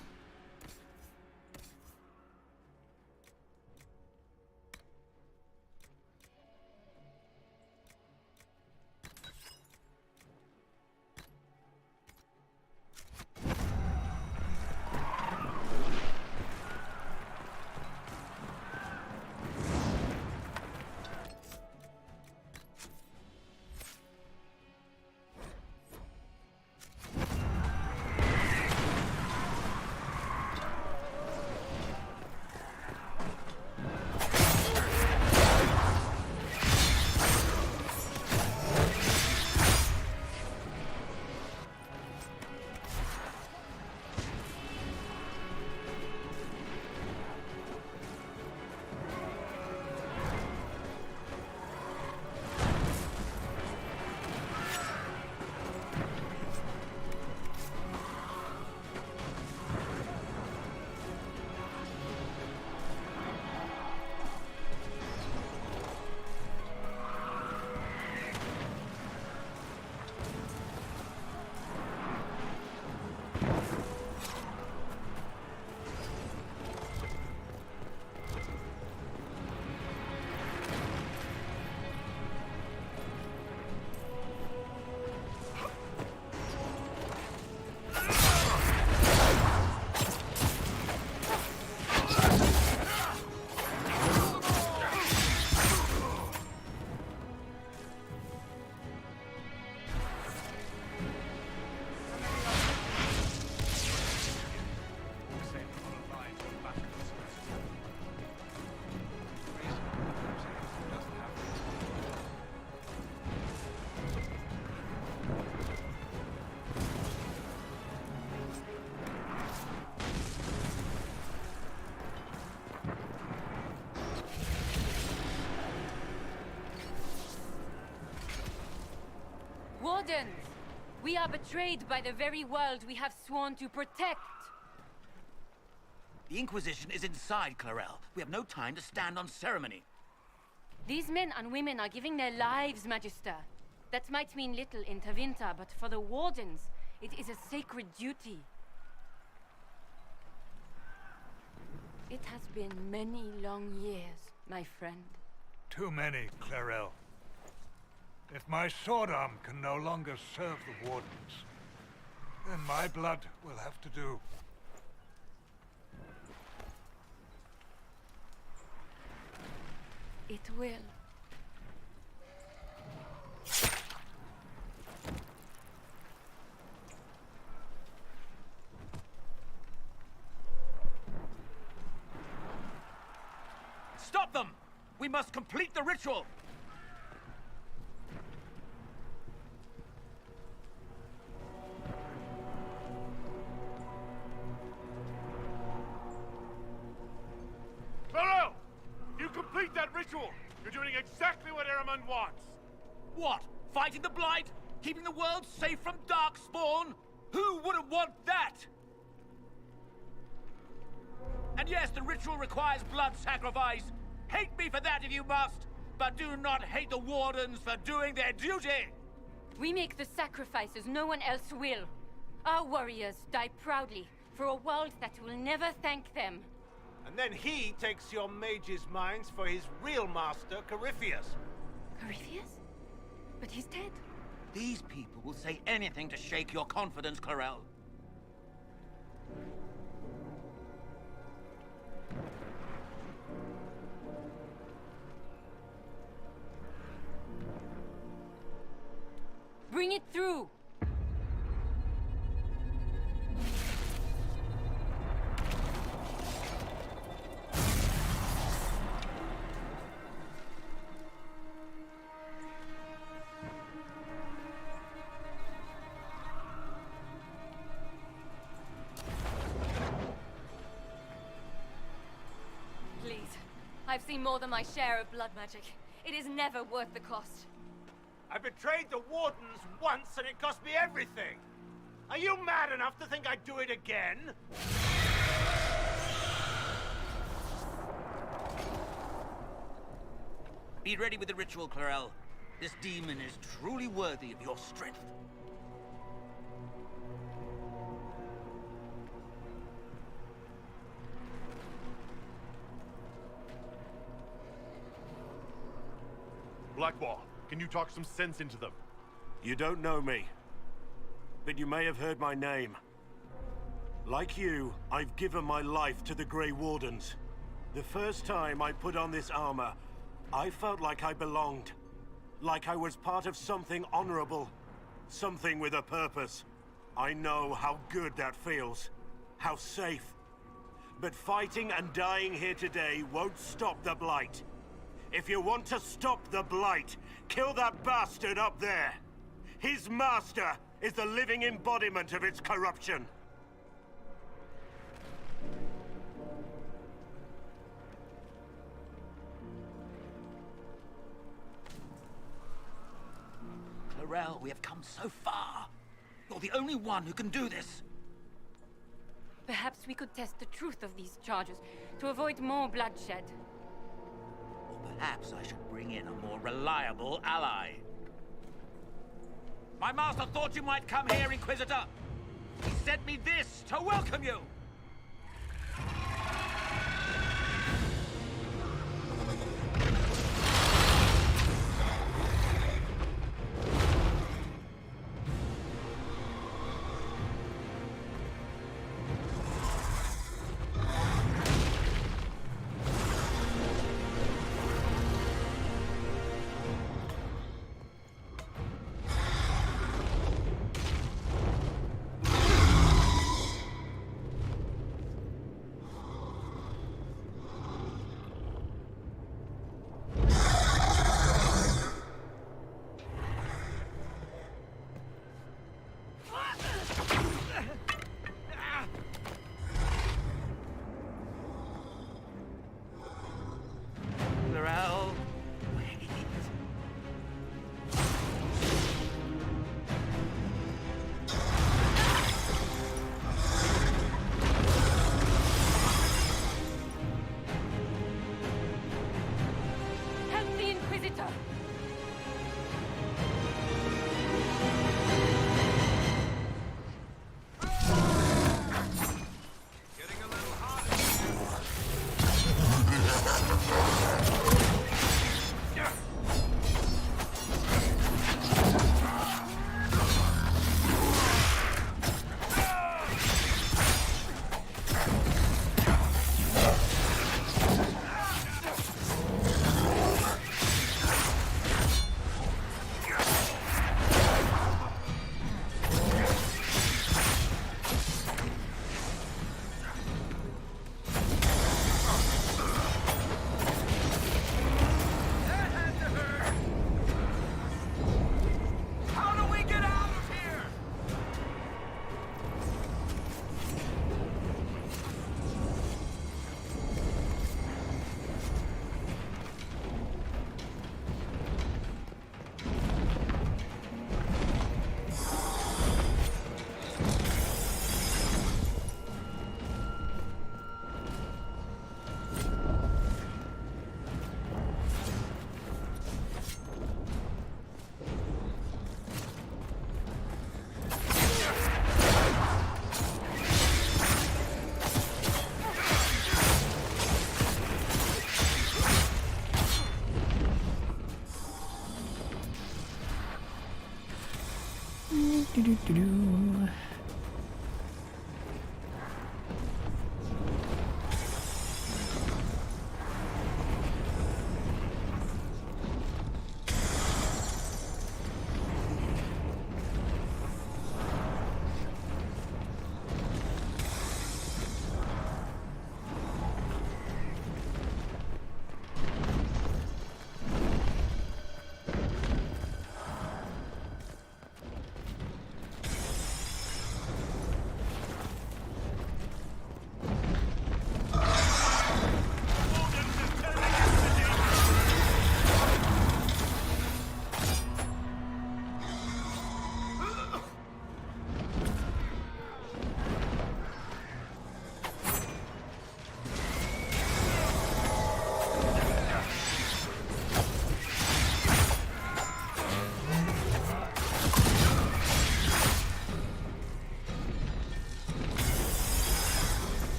Wardens! We are betrayed by the very world we have sworn to protect! The Inquisition is inside, Clarel. We have no time to stand on ceremony. These men and women are giving their lives, Magister. That might mean little in Tevinter, but for the Wardens, it is a sacred duty. It has been many long years, my friend. Too many, Clarel. If my sword arm can no longer serve the Wardens, then my blood will have to do. It will. Stop them! We must complete the ritual! Clara! doing exactly what Ehrman wants! What? Fighting the Blight? Keeping the world safe from Darkspawn? Who wouldn't want that? And yes, the ritual requires blood sacrifice. Hate me for that if you must, but do not hate the Wardens for doing their duty! We make the sacrifices no one else will. Our warriors die proudly for a world that will never thank them. And then he takes your mages' minds for his real master, Corypheus. Corypheus? But he's dead. These people will say anything to shake your confidence, Clarel. Bring it through! Please. I've seen more than my share of blood magic. It is never worth the cost. I betrayed the Wardens once and it cost me everything! Are you mad enough to think I'd do it again? Be ready with the ritual, Clarel. This demon is truly worthy of your strength. Blackball, can you talk some sense into them? You don't know me, but you may have heard my name. Like you, I've given my life to the Grey Wardens. The first time I put on this armor, I felt like I belonged. Like I was part of something honorable. Something with a purpose. I know how good that feels. How safe. But fighting and dying here today won't stop the Blight. If you want to stop the Blight, kill that bastard up there. His master is the living embodiment of its corruption. Clarel, we have come so far. You're the only one who can do this. Perhaps we could test the truth of these charges to avoid more bloodshed. Or perhaps I should bring in a more reliable ally. My master thought you might come here, Inquisitor. He sent me this to welcome you.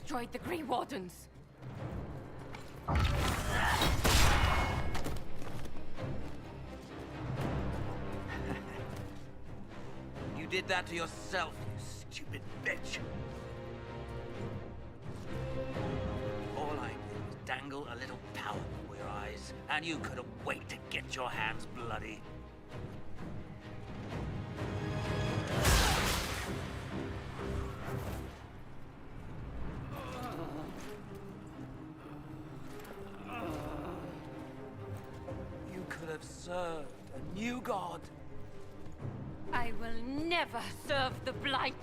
destroyed the Grey Wardens. You did that to yourself, you stupid bitch. All I did was dangle a little power before your eyes, and you couldn't wait to get your hands bloody. You could have served a new god. I will never serve the Blight!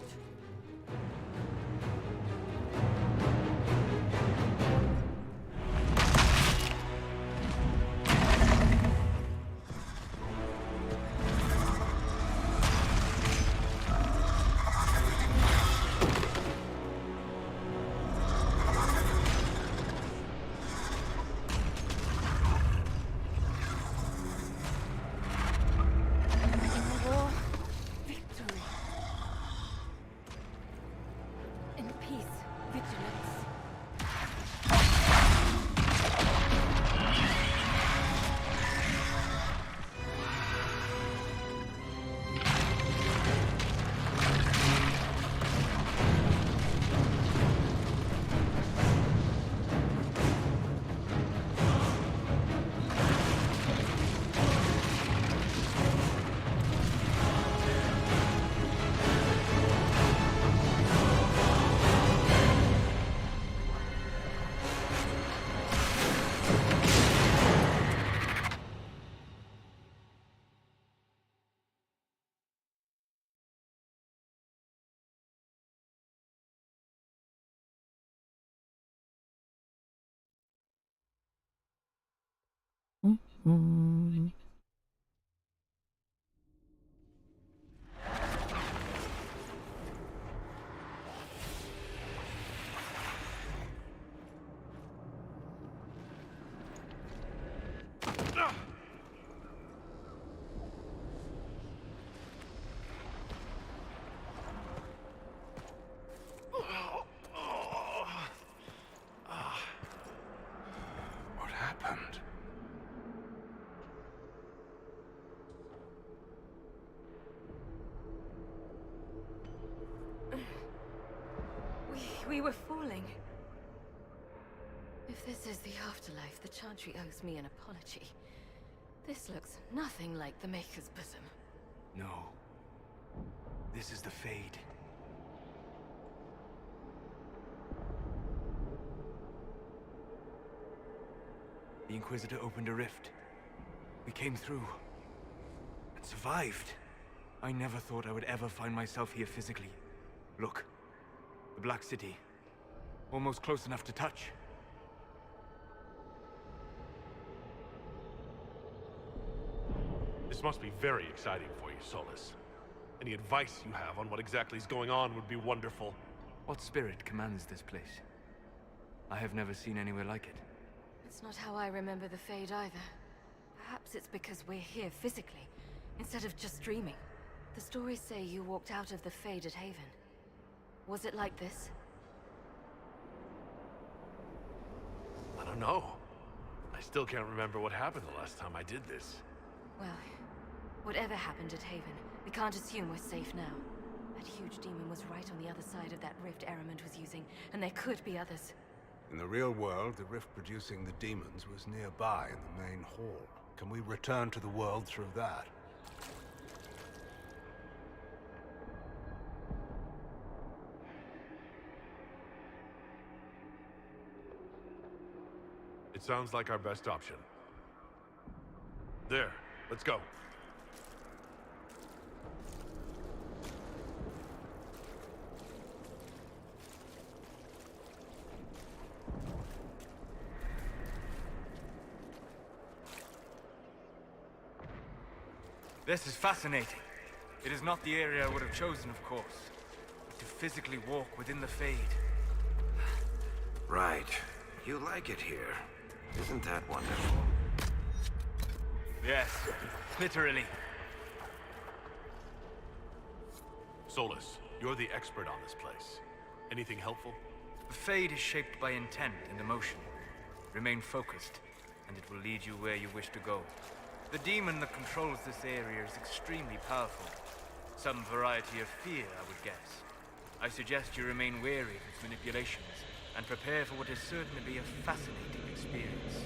Mm-hmm. What happened? We were falling. If this is the afterlife, the Chantry owes me an apology. This looks nothing like the Maker's bosom. No. This is the Fade. The Inquisitor opened a rift. We came through. And survived. I never thought I would ever find myself here physically. Look. The Black City. Almost close enough to touch. This must be very exciting for you, Solus. Any advice you have on what exactly is going on would be wonderful. What spirit commands this place? I have never seen anywhere like it. It's not how I remember the Fade either. Perhaps it's because we're here physically, instead of just dreaming. The stories say you walked out of the Fade at Haven. Was it like this? I don't know. I still can't remember what happened the last time I did this. Well, whatever happened at Haven, we can't assume we're safe now. That huge demon was right on the other side of that rift Eramond was using, and there could be others. In the real world, the rift producing the demons was nearby in the main hall. Can we return to the world through that? It sounds like our best option. There, let's go. This is fascinating. It is not the area I would have chosen, of course. But to physically walk within the Fade. Right. You like it here. Isn't that wonderful? Yes, literally. Solus, you're the expert on this place. Anything helpful? The Fade is shaped by intent and emotion. Remain focused, and it will lead you where you wish to go. The demon that controls this area is extremely powerful. Some variety of fear, I would guess. I suggest you remain wary of its manipulations, and prepare for what is certain to be a fascinating experience.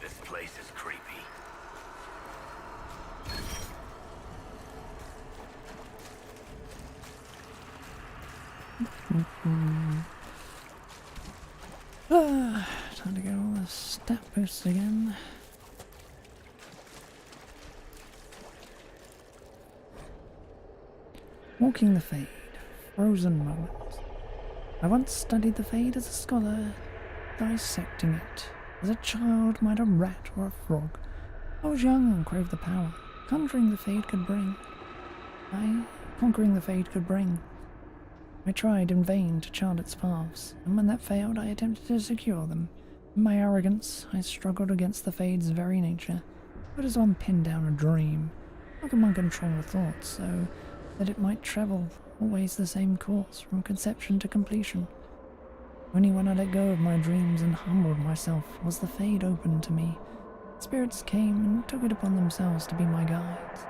This place is creepy. Time to get all the stat boosts again. Walking the Fade. Frozen moments. I once studied the Fade as a scholar, dissecting it. As a child might a rat or a frog. I was young and craved the power. Conquering the Fade could bring. I tried in vain to chart its paths, and when that failed I attempted to secure them. In my arrogance, I struggled against the Fade's very nature. How does one pin down a dream? How can one control a thought so that it might travel always the same course from conception to completion? Only when I let go of my dreams and humbled myself was the Fade opened to me. Spirits came and took it upon themselves to be my guides,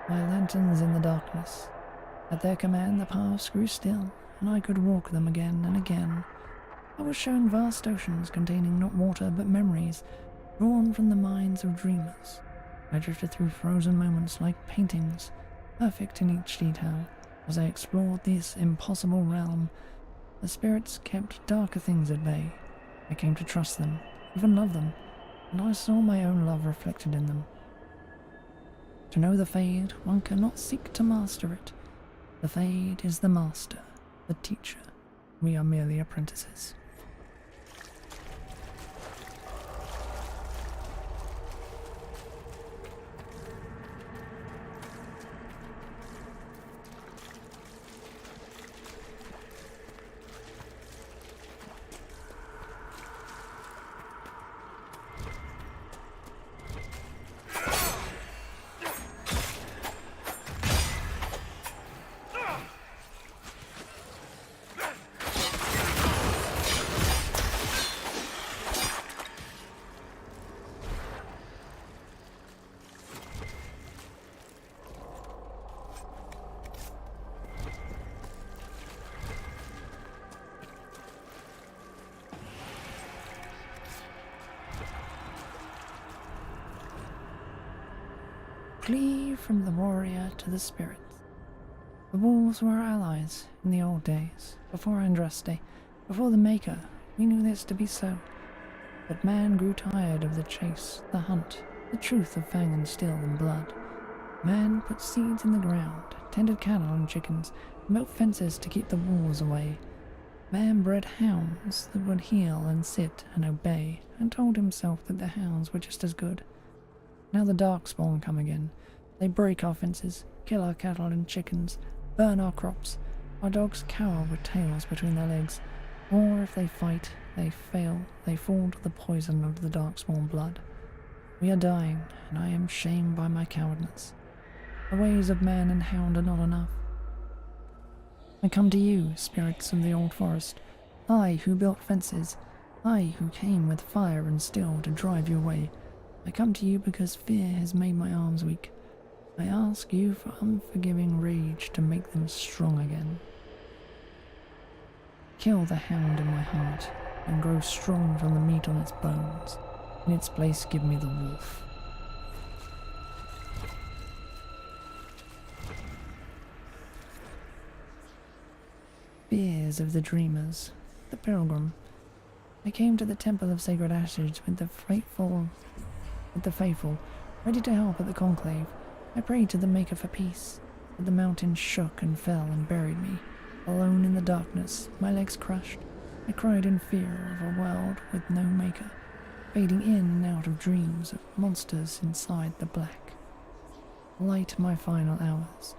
my lanterns in the darkness. At their command the paths grew still, and I could walk them again and again. I was shown vast oceans containing not water but memories, drawn from the minds of dreamers. I drifted through frozen moments like paintings, perfect in each detail. As I explored this impossible realm, the spirits kept darker things at bay. I came to trust them, even love them, and I saw my own love reflected in them. To know the Fade, one cannot seek to master it. The Fade is the master, the teacher. We are merely apprentices. Flee from the warrior to the spirits. The wolves were our allies in the old days, before Andraste, before the Maker. We knew this to be so. But man grew tired of the chase, the hunt, the truth of fang and steel and blood. Man put seeds in the ground, tended cattle and chickens, and built fences to keep the wolves away. Man bred hounds that would heel and sit and obey, and told himself that the hounds were just as good. Now the Darkspawn come again. They break our fences, kill our cattle and chickens, burn our crops. Our dogs cower with tails between their legs. Or if they fight, they fail, they fall to the poison of the Darkspawn blood. We are dying, and I am shamed by my cowardness. The ways of man and hound are not enough. I come to you, spirits of the old forest. I who built fences. I who came with fire and steel to drive you away. I come to you because fear has made my arms weak. I ask you for unforgiving rage to make them strong again. Kill the hound in my heart, and grow strong from the meat on its bones. In its place give me the wolf. fears of the dreamers, the pilgrim. I came to the Temple of Sacred Ashes with the faithful, ready to help at the conclave. I prayed to the Maker for peace, but the mountain shook and fell and buried me. Alone in the darkness, my legs crushed, I cried in fear of a world with no Maker, fading in and out of dreams of monsters inside the black. Light my final hours.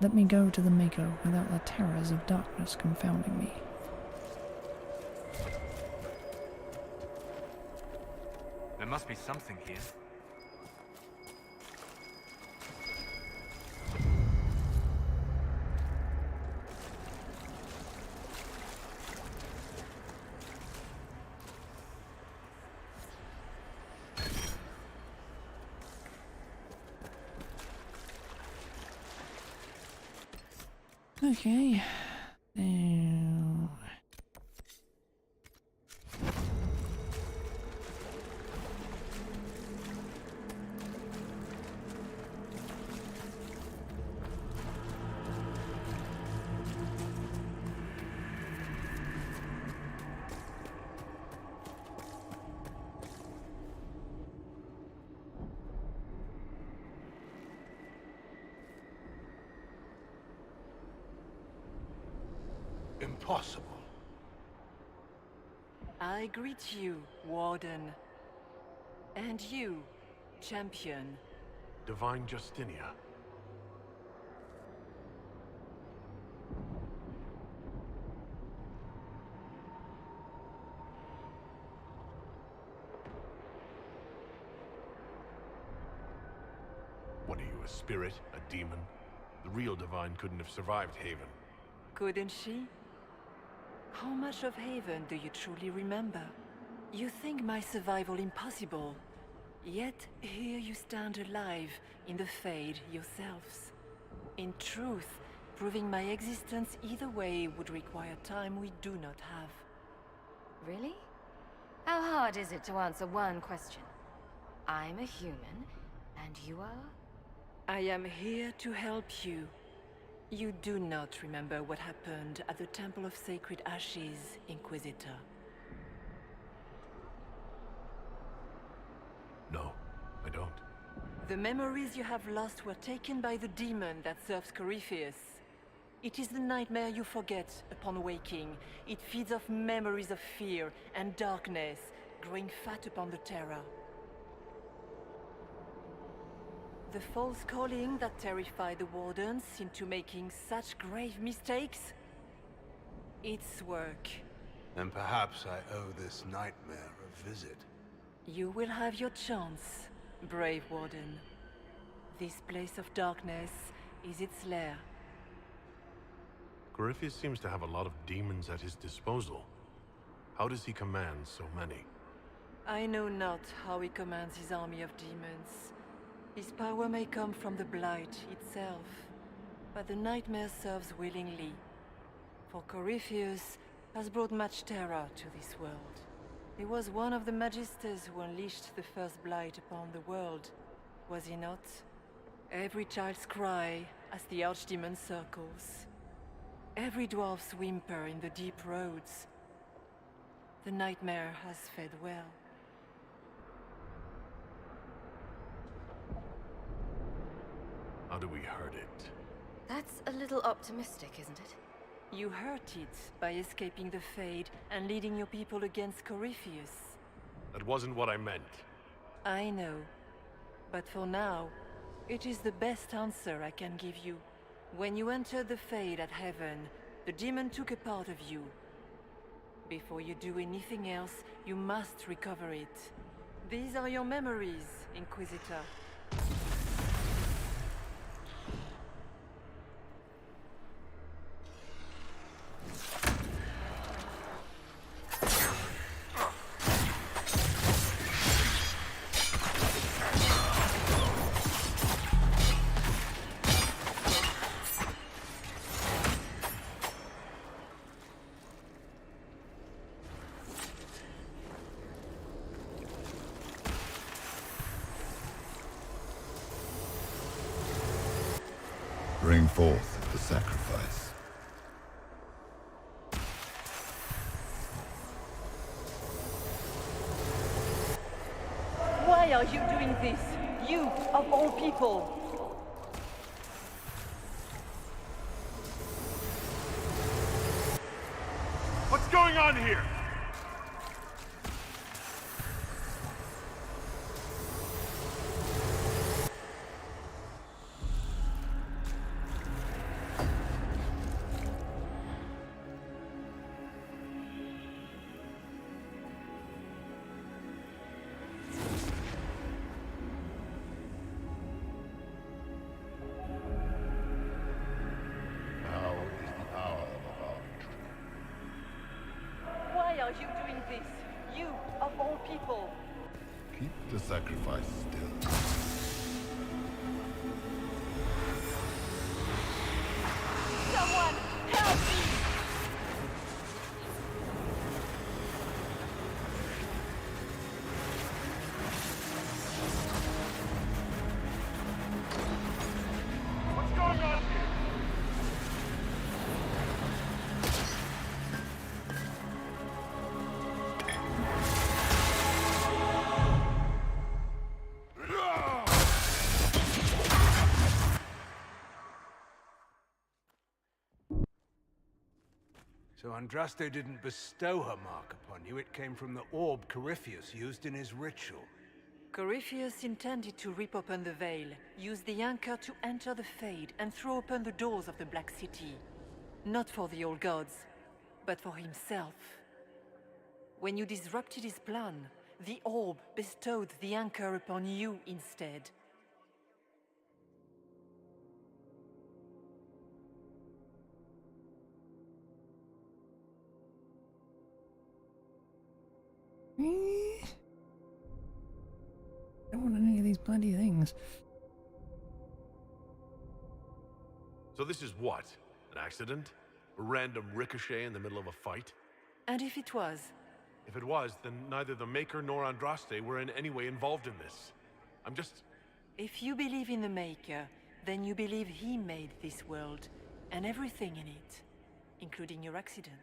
Let me go to the Maker without the terrors of darkness confounding me. There must be something here. Okay. Now... Impossible. I greet you, Warden. And you, Champion. Divine Justinia. What are you, a spirit? A demon? The real Divine couldn't have survived Haven. Couldn't she? How much of Haven do you truly remember? You think my survival impossible, yet here you stand alive in the Fade yourselves. In truth, proving my existence either way would require time we do not have. Really? How hard is it to answer one question? I'm a human, and you are? I am here to help you. You do not remember what happened at the Temple of Sacred Ashes, Inquisitor. No, I don't. The memories you have lost were taken by the demon that serves Corypheus. It is the nightmare you forget upon waking. It feeds off memories of fear and darkness, growing fat upon the terror. The false calling that terrified the wardens into making such grave mistakes? Its work. And perhaps I owe this nightmare a visit. You will have your chance, brave warden. This place of darkness is its lair. Corypheus seems to have a lot of demons at his disposal. How does he command so many? I know not how he commands his army of demons. His power may come from the Blight itself, but the nightmare serves willingly. For Corypheus has brought much terror to this world. He was one of the Magisters who unleashed the first Blight upon the world, was he not? Every child's cry as the Archdemon circles. Every dwarf's whimper in the deep roads. The nightmare has fed well. How do we hurt it? That's a little optimistic, isn't it? You hurt it by escaping the Fade and leading your people against Corypheus. That wasn't what I meant. I know. But for now, it is the best answer I can give you. When you entered the Fade at Heaven, the demon took a part of you. Before you do anything else, you must recover it. These are your memories, Inquisitor. Bring forth the sacrifice. are you doing this? You, of all people! What's going on here? Why are you doing this? You, of all people! Keep the sacrifice still. Someone, help me! What's going on here? So Andraste didn't bestow her mark upon you, it came from the orb Corypheus used in his ritual. Corypheus intended to rip open the veil, use the anchor to enter the Fade, and throw open the doors of the Black City. Not for the old gods, but for himself. When you disrupted his plan, the orb bestowed the anchor upon you instead. I don't want any of these bloody things. So this is what? An accident? A random ricochet in the middle of a fight? And if it was? If it was, then neither the Maker nor Andraste were in any way involved in this. I'm just... If you believe in the Maker, then you believe he made this world, and everything in it, including your accident.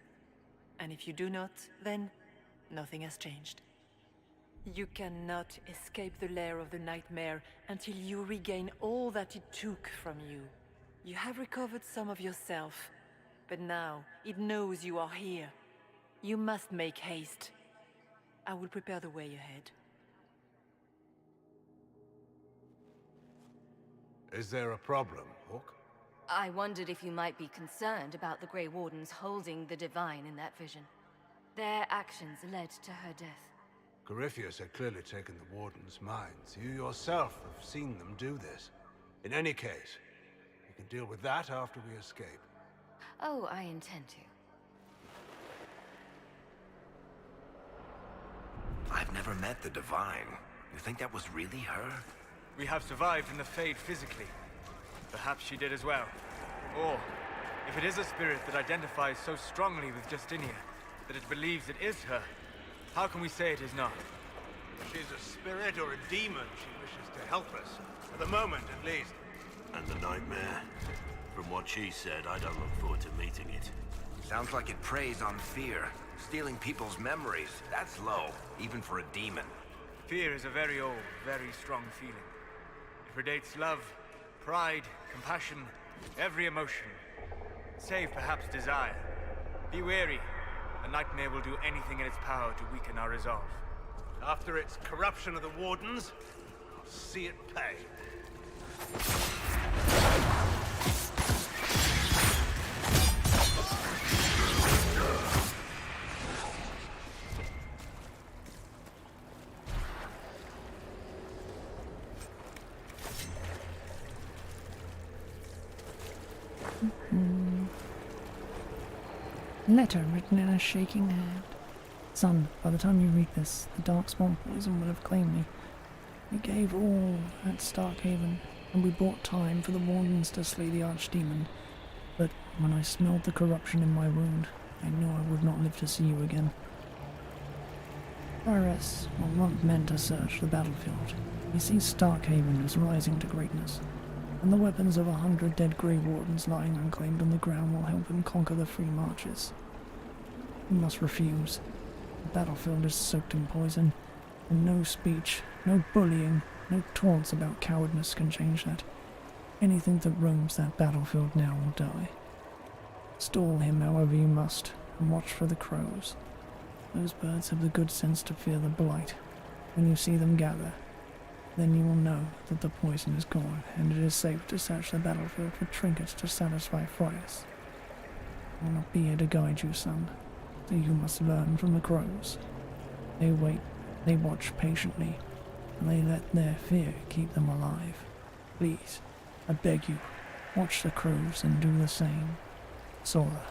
And if you do not, then nothing has changed. You cannot escape the lair of the nightmare until you regain all that it took from you. You have recovered some of yourself, but now it knows you are here. You must make haste. I will prepare the way ahead. Is there a problem, Hawk? I wondered if you might be concerned about the Grey Wardens holding the Divine in that vision. Their actions led to her death. Corypheus had clearly taken the Warden's minds. You yourself have seen them do this. In any case, we can deal with that after we escape. Oh, I intend to. I've never met the Divine. You think that was really her? We have survived in the Fade physically. Perhaps she did as well. Or, if it is a spirit that identifies so strongly with Justinia, that it believes it is her, how can we say it is not? If she's a spirit or a demon, she wishes to help us. For the moment, at least. And the nightmare? From what she said, I don't look forward to meeting it. Sounds like it preys on fear. Stealing people's memories. That's low, even for a demon. Fear is a very old, very strong feeling. It predates love, pride, compassion, every emotion. Save perhaps desire. Be wary. The nightmare will do anything in its power to weaken our resolve. After its corruption of the Wardens, I'll see it pay. Letter written in a shaking hand. Son, by the time you read this, the Darkspawn poison will have claimed me. We gave all at Starkhaven, and we bought time for the Wardens to slay the Archdemon. But when I smelled the corruption in my wound, I knew I would not live to see you again. Varys will want men to search the battlefield. He sees Starkhaven as rising to greatness, and the weapons of 100 dead Grey Wardens lying unclaimed on the ground will help him conquer the Free Marches. He must refuse. The battlefield is soaked in poison, and no speech, No bullying, no taunts about cowardness can change that. Anything that roams that battlefield now will die. Stall him however you must, and watch for the crows. Those birds have the good sense to fear the blight. When you see them gather, then you will know that the poison is gone, and it is safe to search the battlefield for trinkets to satisfy friars. I will not be here to guide you, son, so you must learn from the crows. They wait, they watch patiently, and they let their fear keep them alive. Please, I beg you, watch the crows and do the same. Sora.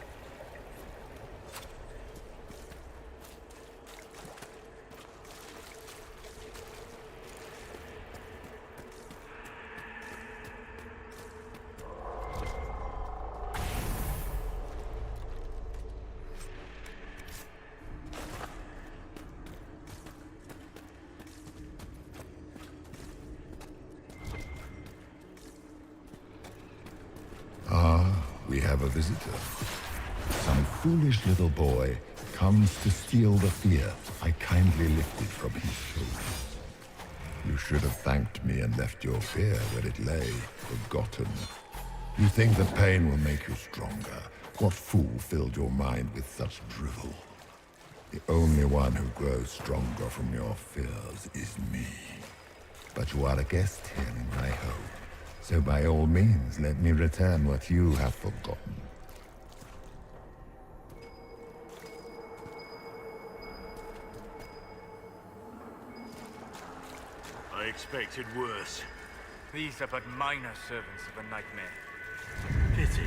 We have a visitor. Some foolish little boy comes to steal the fear I kindly lifted from his shoulders. You should have thanked me and left your fear where it lay, forgotten. You think the pain will make you stronger. What fool filled your mind with such drivel? The only one who grows stronger from your fears is me. But you are a guest here in my home. So by all means, let me return what you have forgotten. I expected worse. These are but minor servants of a nightmare. Pity.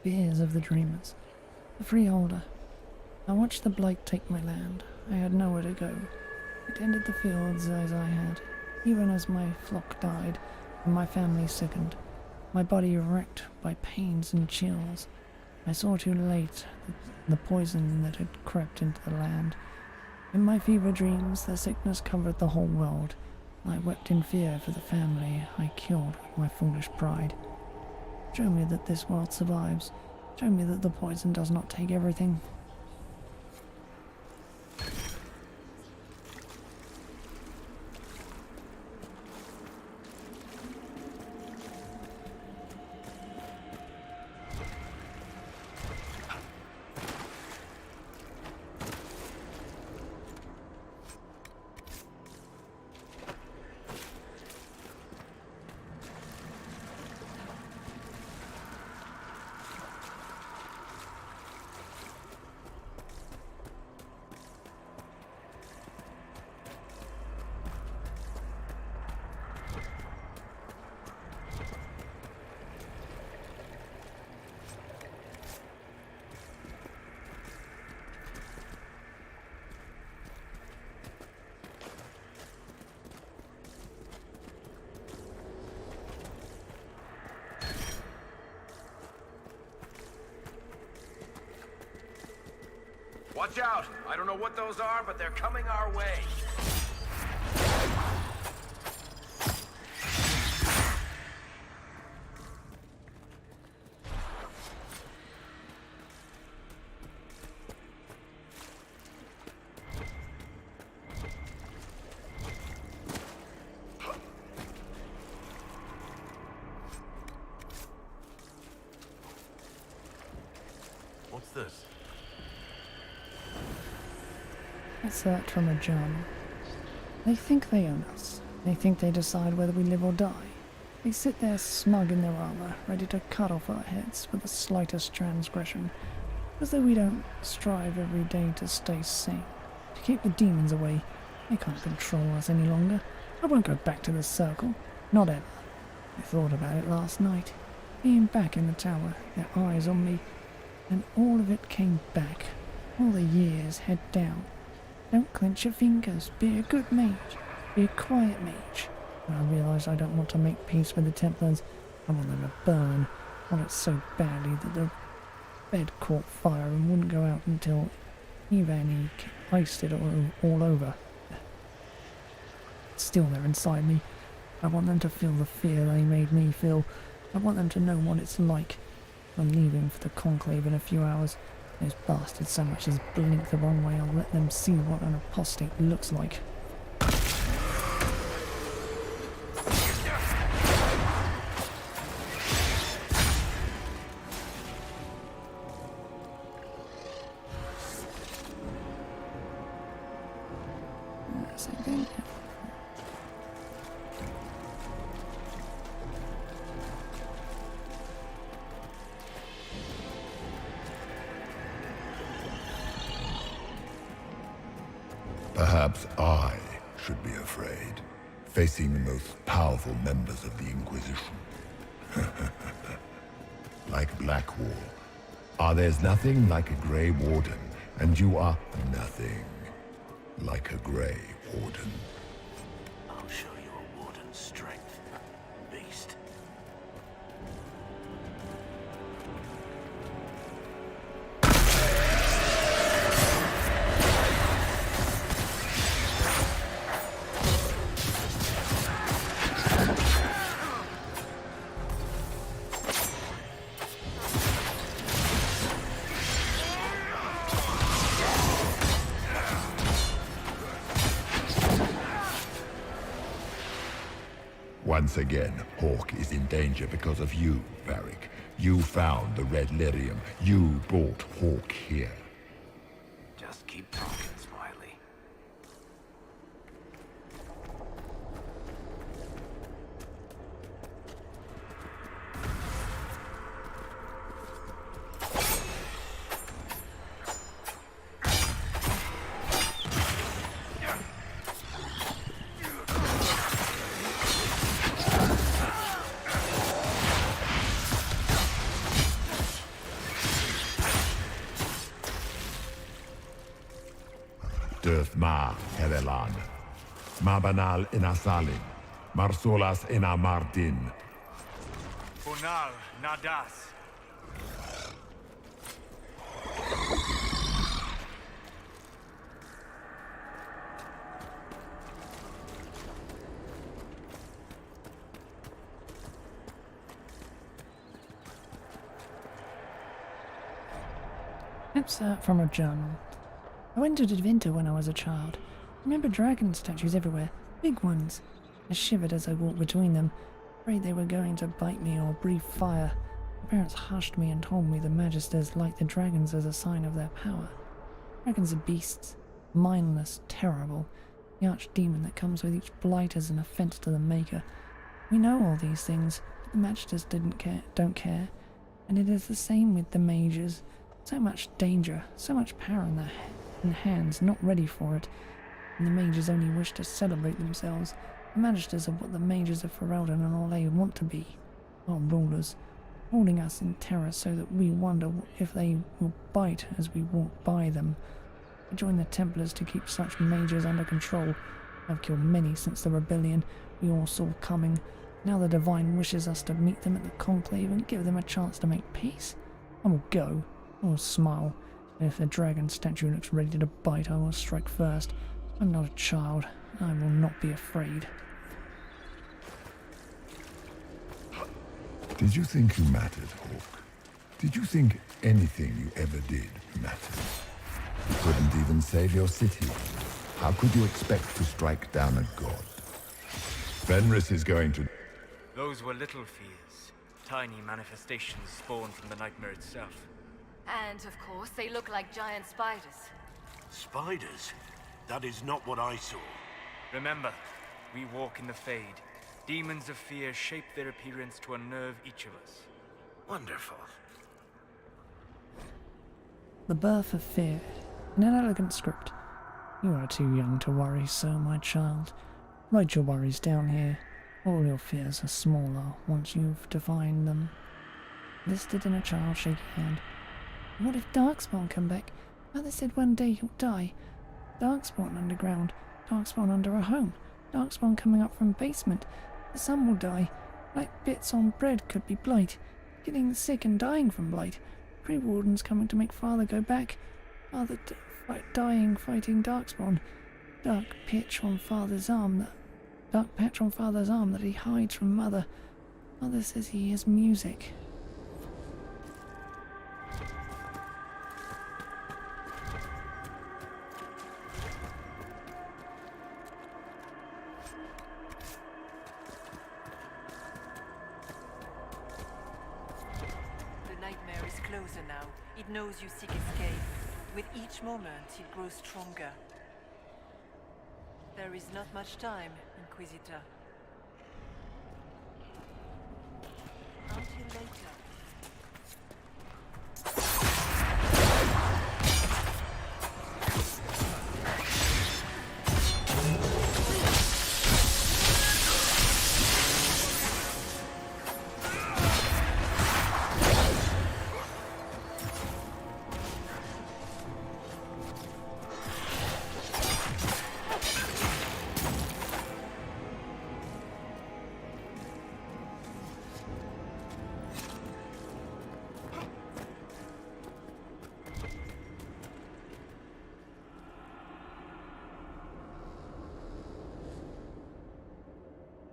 Fears of the dreamers. The freeholder. I watched the blight take my land. I had nowhere to go. I tended the fields as I had, even as my flock died and my family sickened, my body wrecked by pains and chills. I saw too late the poison that had crept into the land. In my fever dreams, the sickness covered the whole world. I wept in fear for the family I killed with my foolish pride. Show me that this world survives. Show me that the poison does not take everything. Watch out! I don't know what those are, but they're coming our way. What's this? What's that from a journal? They think they own us. They think they decide whether we live or die. They sit there smug in their armor, ready to cut off our heads for the slightest transgression, as though we don't strive every day to stay sane, to keep the demons away. They can't control us any longer. I won't go back to the circle. Not ever. I thought about it last night. Being back in the tower, their eyes on me, and all of it came back. All the years, head down. Don't clench your fingers. Be a good mage. Be a quiet mage. And I realise I don't want to make peace with the Templars. I want them to burn. I want it so badly that the bed caught fire and wouldn't go out until Ivan iced it all over. Still they're inside me. I want them to feel the fear they made me feel. I want them to know what it's like. I'm leaving for the Conclave in a few hours. Those bastards so much as blink the wrong way, I'll let them see what an apostate looks like. Perhaps I should be afraid, facing the most powerful members of the Inquisition. Like Blackwall. There's nothing like a Grey Warden, and you are nothing like a Grey Warden. I'll show you a warden's strength, beast. Once again, Hawk is in danger because of you, Varric. You found the Red Lyrium. You brought Hawk here. Just keep talking, Smiley. Döth ma, Herelan. Ma banal inasalin. Marsolas ina Mardin. Bonal, Nadas. Excerpt from a journal. I went to Deventer when I was a child. I remember dragon statues everywhere, big ones. I shivered as I walked between them, afraid they were going to bite me or breathe fire. My parents hushed me and told me the Magisters liked the dragons as a sign of their power. Dragons are beasts, mindless, terrible, the archdemon that comes with each blight as an offense to the Maker. We know all these things, but the Magisters don't care, and it is the same with the mages. So much danger, so much power in hands not ready for it, and the mages only wish to celebrate themselves. The Magisters are what the mages of Ferelden and all they want to be, our rulers, holding us in terror so that we wonder if they will bite as we walk by them. I joined the Templars to keep such mages under control. I've killed many since the rebellion we all saw coming. Now the Divine wishes us to meet them at the Conclave and give them a chance to make peace. I will go. I will smile, and if the dragon statue looks ready to bite, I will strike first. I'm not a child, and I will not be afraid. Did you think you mattered, Hawk? Did you think anything you ever did mattered? You couldn't even save your city. How could you expect to strike down a god? Fenris is going to... Those were little fears. Tiny manifestations spawned from the nightmare itself. And, of course, they look like giant spiders. Spiders? That is not what I saw. Remember, we walk in the Fade. Demons of fear shape their appearance to unnerve each of us. Wonderful. The Birth of Fear, in an elegant script. You are too young to worry so, my child. Write your worries down here. All your fears are smaller once you've defined them. Listed in a child's shaky hand. What if Darkspawn come back? Mother said one day he'll die. Darkspawn underground. Darkspawn under a home. Darkspawn coming up from basement. The sun will die. Like bits on bread could be blight. Getting sick and dying from blight. Grey wardens coming to make father go back. Father dying fighting Darkspawn. Dark patch on father's arm that he hides from mother. Mother says he hears music. The nightmare is closer now. It knows you seek escape. With each moment, it grows stronger. There is not much time, Inquisitor. Until later.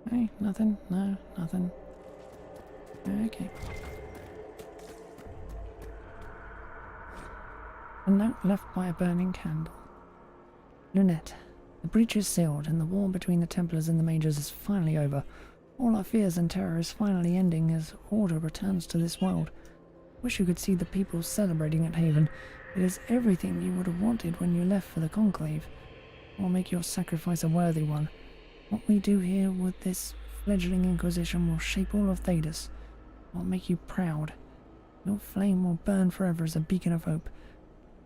Hey, nothing? No, nothing. Okay. A note left by a burning candle. Lunette, the breach is sealed and the war between the Templars and the Mages is finally over. All our fears and terror is finally ending as order returns to this world. Wish you could see the people celebrating at Haven. It is everything you would have wanted when you left for the Conclave. Or make your sacrifice a worthy one. What we do here with this fledgling Inquisition will shape all of Thedas. It will make you proud. Your flame will burn forever as a beacon of hope.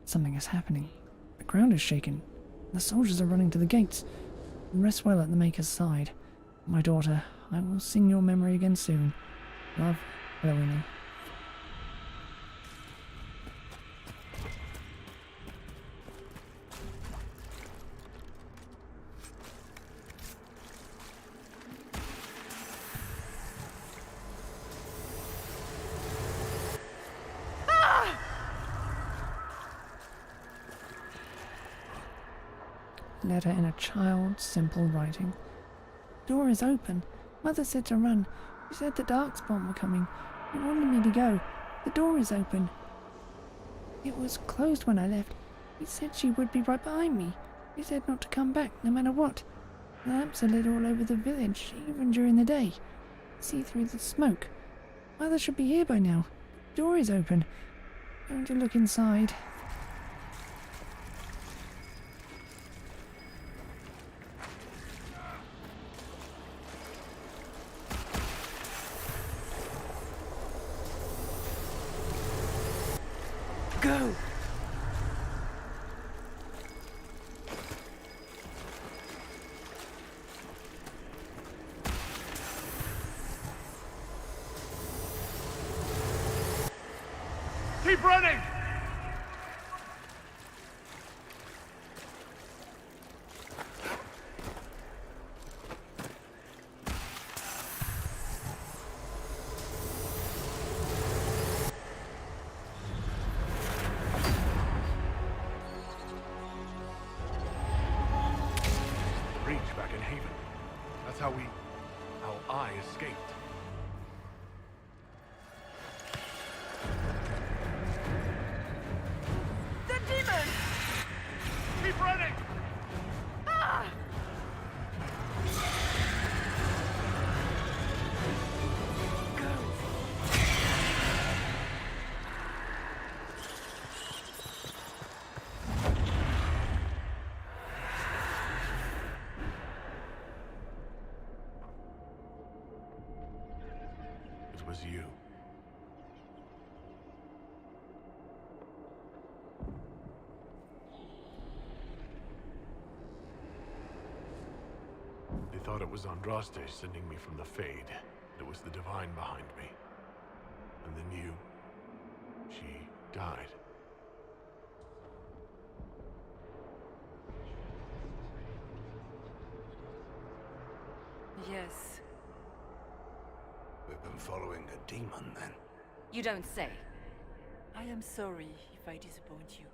Something is happening. The ground is shaking. The soldiers are running to the gates. Rest well at the Maker's side. My daughter, I will sing your memory again soon. Love, Rowena. Letter in a child's simple writing. Door is open. Mother said to run. She said the Darkspawn were coming. She wanted me to go. The door is open. It was closed when I left. She said she would be right behind me. She said not to come back, no matter what. The lamps are lit all over the village, even during the day. See through the smoke. Mother should be here by now. The door is open. Going to look inside. Go! Keep running! Back in Haven. That's how I escaped. The demon! Keep running! Ah! It was you. They thought it was Andraste sending me from the Fade. It was the Divine behind me. And then you. She died. Yes. We've been following a demon, then. You don't say. I am sorry if I disappoint you.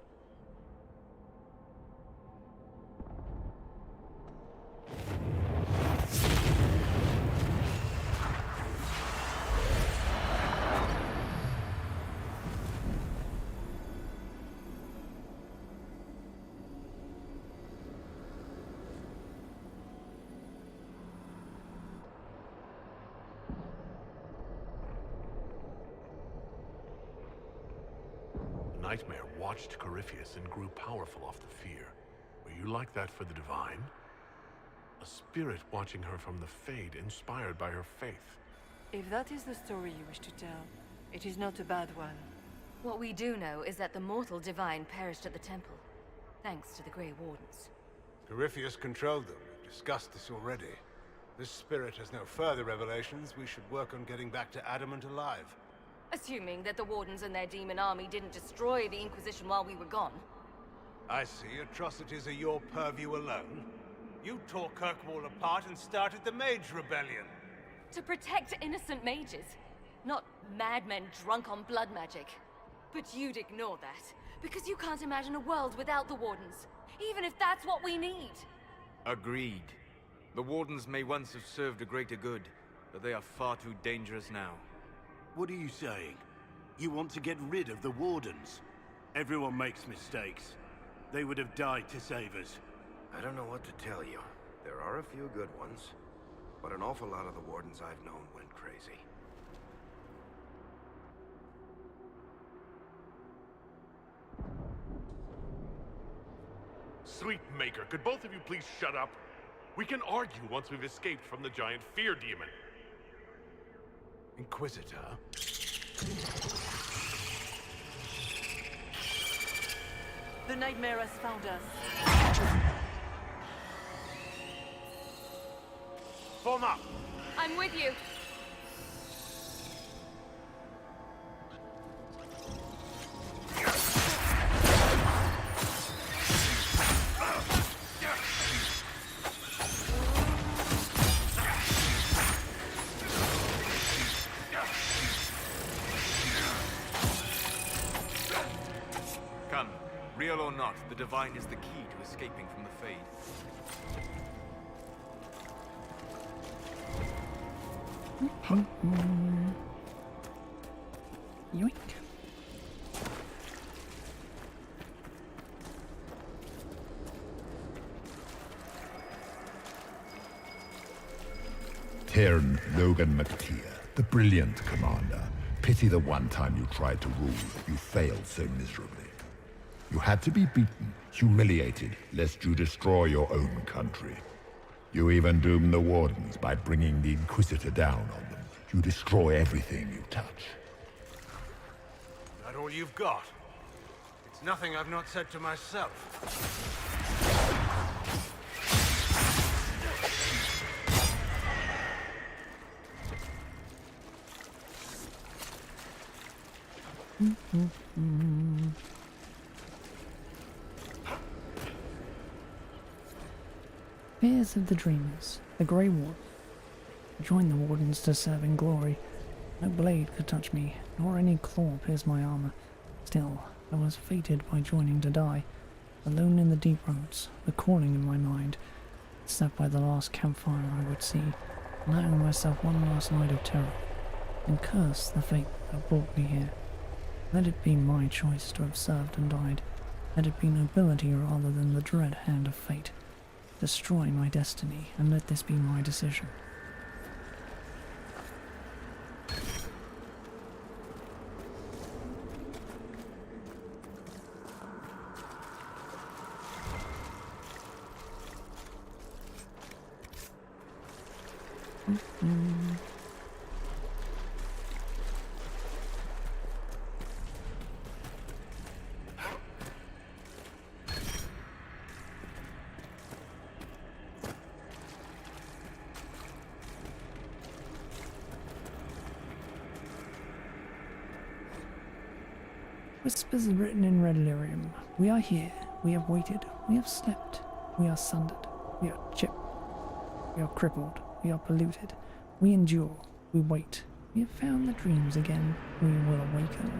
The Nightmare watched Corypheus and grew powerful off the fear. Were you like that for the Divine? A spirit watching her from the Fade, inspired by her faith. If that is the story you wish to tell, it is not a bad one. What we do know is that the mortal Divine perished at the temple, thanks to the Grey Wardens. Corypheus controlled them. We've discussed this already. This spirit has no further revelations. We should work on getting back to Adamant alive. Assuming that the Wardens and their demon army didn't destroy the Inquisition while we were gone. I see. Atrocities are your purview alone. You tore Kirkwall apart and started the Mage Rebellion. To protect innocent mages, not madmen drunk on blood magic. But you'd ignore that, because you can't imagine a world without the Wardens, even if that's what we need. Agreed. The Wardens may once have served a greater good, but they are far too dangerous now. What are you saying? You want to get rid of the Wardens? Everyone makes mistakes. They would have died to save us. I don't know what to tell you. There are a few good ones, but an awful lot of the Wardens I've known went crazy. Sweet Maker, could both of you please shut up? We can argue once we've escaped from the giant fear demon. Inquisitor? The Nightmare has found us. Form up! I'm with you. Come, real or not, the Divine is the key to escaping from the Fade. Yoink. Tyrn Logan McTeer, the brilliant commander. Pity the one time you tried to rule, you failed so miserably. You had to be beaten, humiliated, lest you destroy your own country. You even doomed the Wardens by bringing the Inquisitor down on them. You destroy everything you touch. That all you've got? It's nothing I've not said to myself. Fears of the Dreamers, the Grey Warden. Join the Wardens to serve in glory. No blade could touch me, nor any claw pierce my armor. Still, I was fated by joining to die. Alone in the deep roads, the calling in my mind. Set by the last campfire I would see, allowing myself one last night of terror, and curse the fate that brought me here. Let it be my choice to have served and died. Let it be nobility rather than the dread hand of fate. Destroy my destiny, and let this be my decision. Whispers written in red lyrium. We are here. We have waited. We have slept. We are sundered. We are chipped. We are crippled. We we are polluted. We endure. We wait. We have found the dreams again. We will awaken.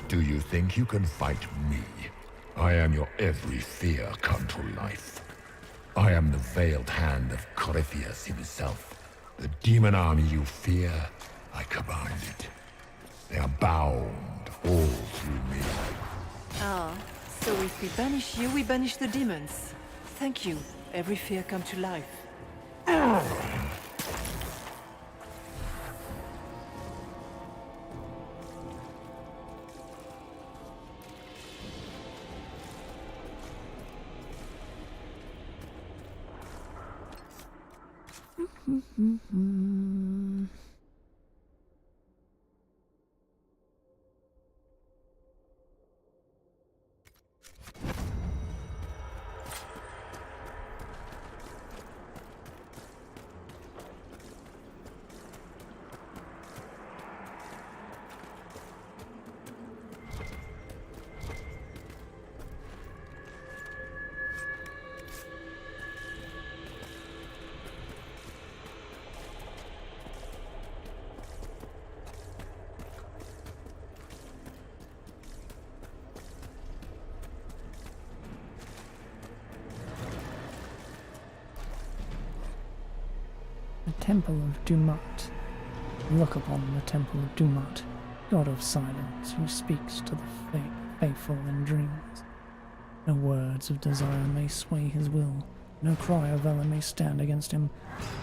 Do you think you can fight me? I am your every fear come to life. I am the veiled hand of Corypheus himself. The demon army you fear, I command it. They are bound all through me. Ah, so if we banish you, we banish the demons. Thank you. Every fear come to life. The Temple of Dumat. Look upon the Temple of Dumat, God of silence, who speaks to the faithful in dreams. No words of desire may sway his will, no cry of valor may stand against him,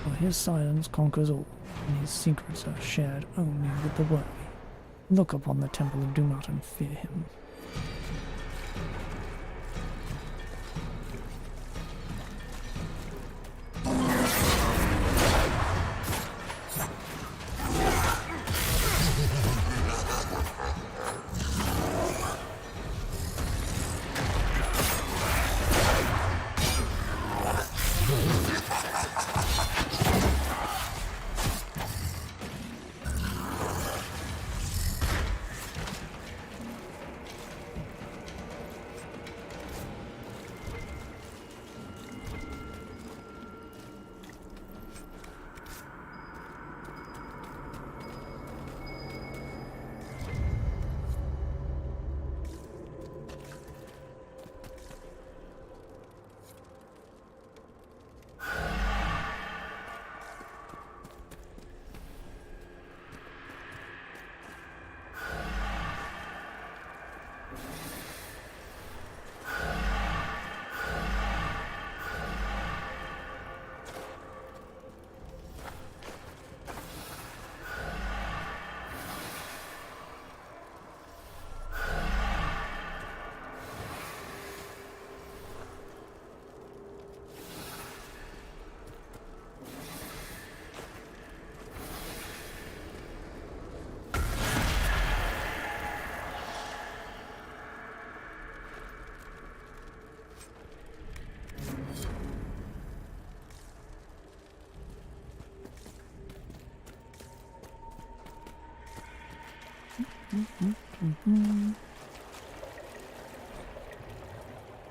for his silence conquers all, and his secrets are shared only with the worthy. Look upon the Temple of Dumat and fear him.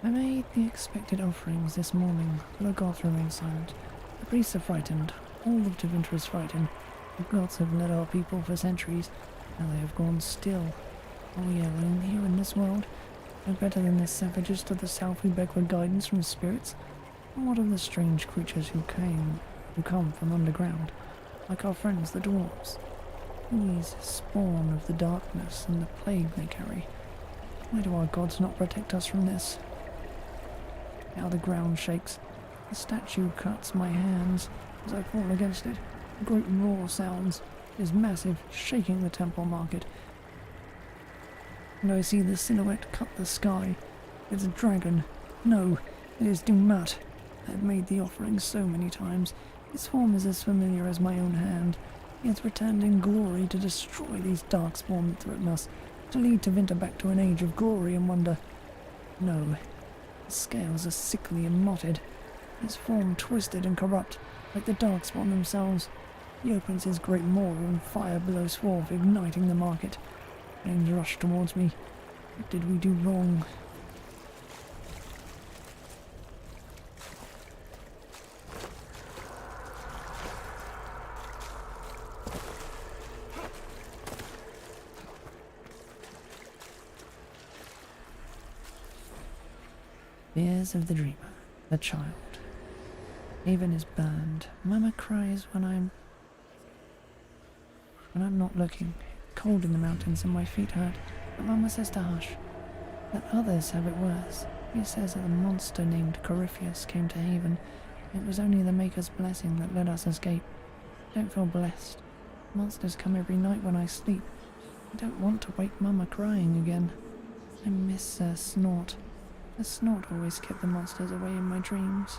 I made the expected offerings this morning, but the gods remain silent. The priests are frightened. All of Tevinter is frightened. The gods have led our people for centuries. Now they have gone still. Are we alone here in this world? No better than the savages to the south who beg for guidance from spirits? And what of the strange creatures who come from underground, like our friends the dwarves? These spawn of the darkness and the plague they carry. Why do our gods not protect us from this? How the ground shakes. The statue cuts my hands as I fall against it. A great roar sounds. It is massive, shaking the temple market. And I see the silhouette cut the sky. It's a dragon. No, it is Dumat. I have made the offering so many times. Its form is as familiar as my own hand. He has returned in glory to destroy these darkspawn that threaten us, to lead Tevinter back to an age of glory and wonder. No, his scales are sickly and mottled, his form twisted and corrupt, like the darkspawn themselves. He opens his great maw and fire blows forth, igniting the market. Flames rush towards me. What did we do wrong? Fears of the dreamer, the child. Haven is burned. Mama cries when I'm not looking. Cold in the mountains and my feet hurt. But Mama says to hush. That others have it worse. She says that a monster named Corypheus came to Haven. It was only the Maker's blessing that let us escape. I don't feel blessed. Monsters come every night when I sleep. I don't want to wake Mama crying again. I miss her snort. Her snort always kept the monsters away in my dreams.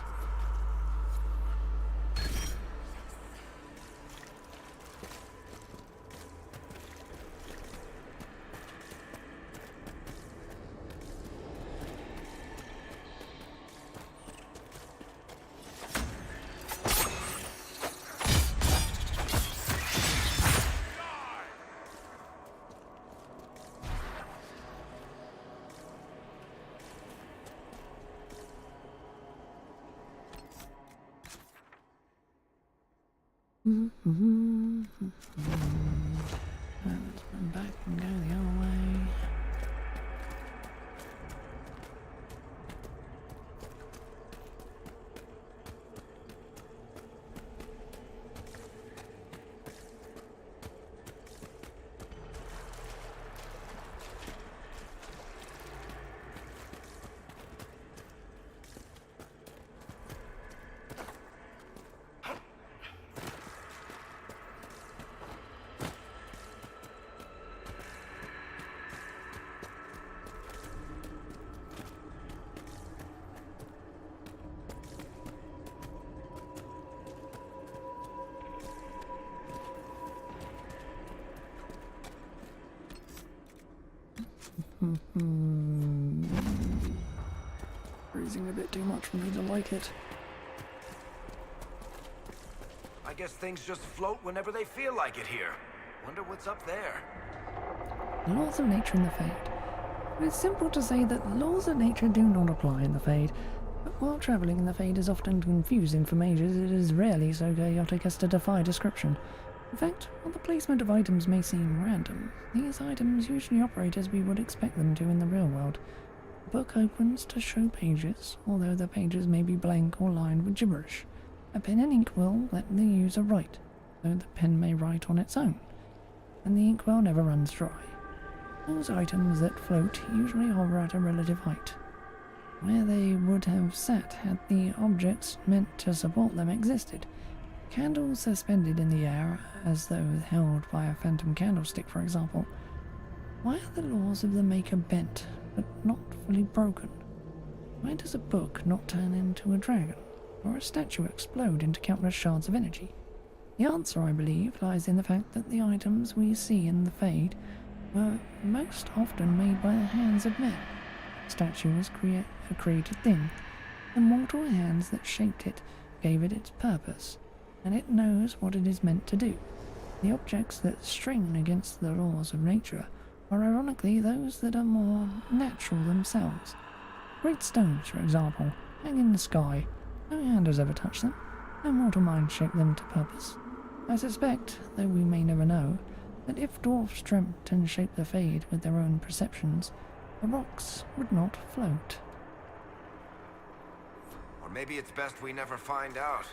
Let's run back and go the other way. Freezing a bit too much for me to like it. I guess things just float whenever they feel like it here. Wonder what's up there. Laws of nature in the Fade. It's simple to say that the laws of nature do not apply in the Fade, but while travelling in the Fade is often confusing for mages, it is rarely so chaotic as to defy description. In fact, while the placement of items may seem random, these items usually operate as we would expect them to in the real world. The book opens to show pages, although the pages may be blank or lined with gibberish. A pen and ink will let the user write, though the pen may write on its own, and the inkwell never runs dry. Those items that float usually hover at a relative height, where they would have sat had the objects meant to support them existed. Candles suspended in the air, as though held by a phantom candlestick, for example. Why are the laws of the Maker bent, but not fully broken? Why does a book not turn into a dragon, or a statue explode into countless shards of energy? The answer, I believe, lies in the fact that the items we see in the Fade were most often made by the hands of men. The statue was a created thing. The mortal hands that shaped it gave it its purpose, and it knows what it is meant to do. The objects that strain against the laws of nature are ironically those that are more natural themselves. Great stones, for example, hang in the sky. No hand has ever touched them. No mortal mind shaped them to purpose. I suspect, though we may never know, that if dwarfs dreamt and shaped the Fade with their own perceptions, the rocks would not float. Or maybe it's best we never find out.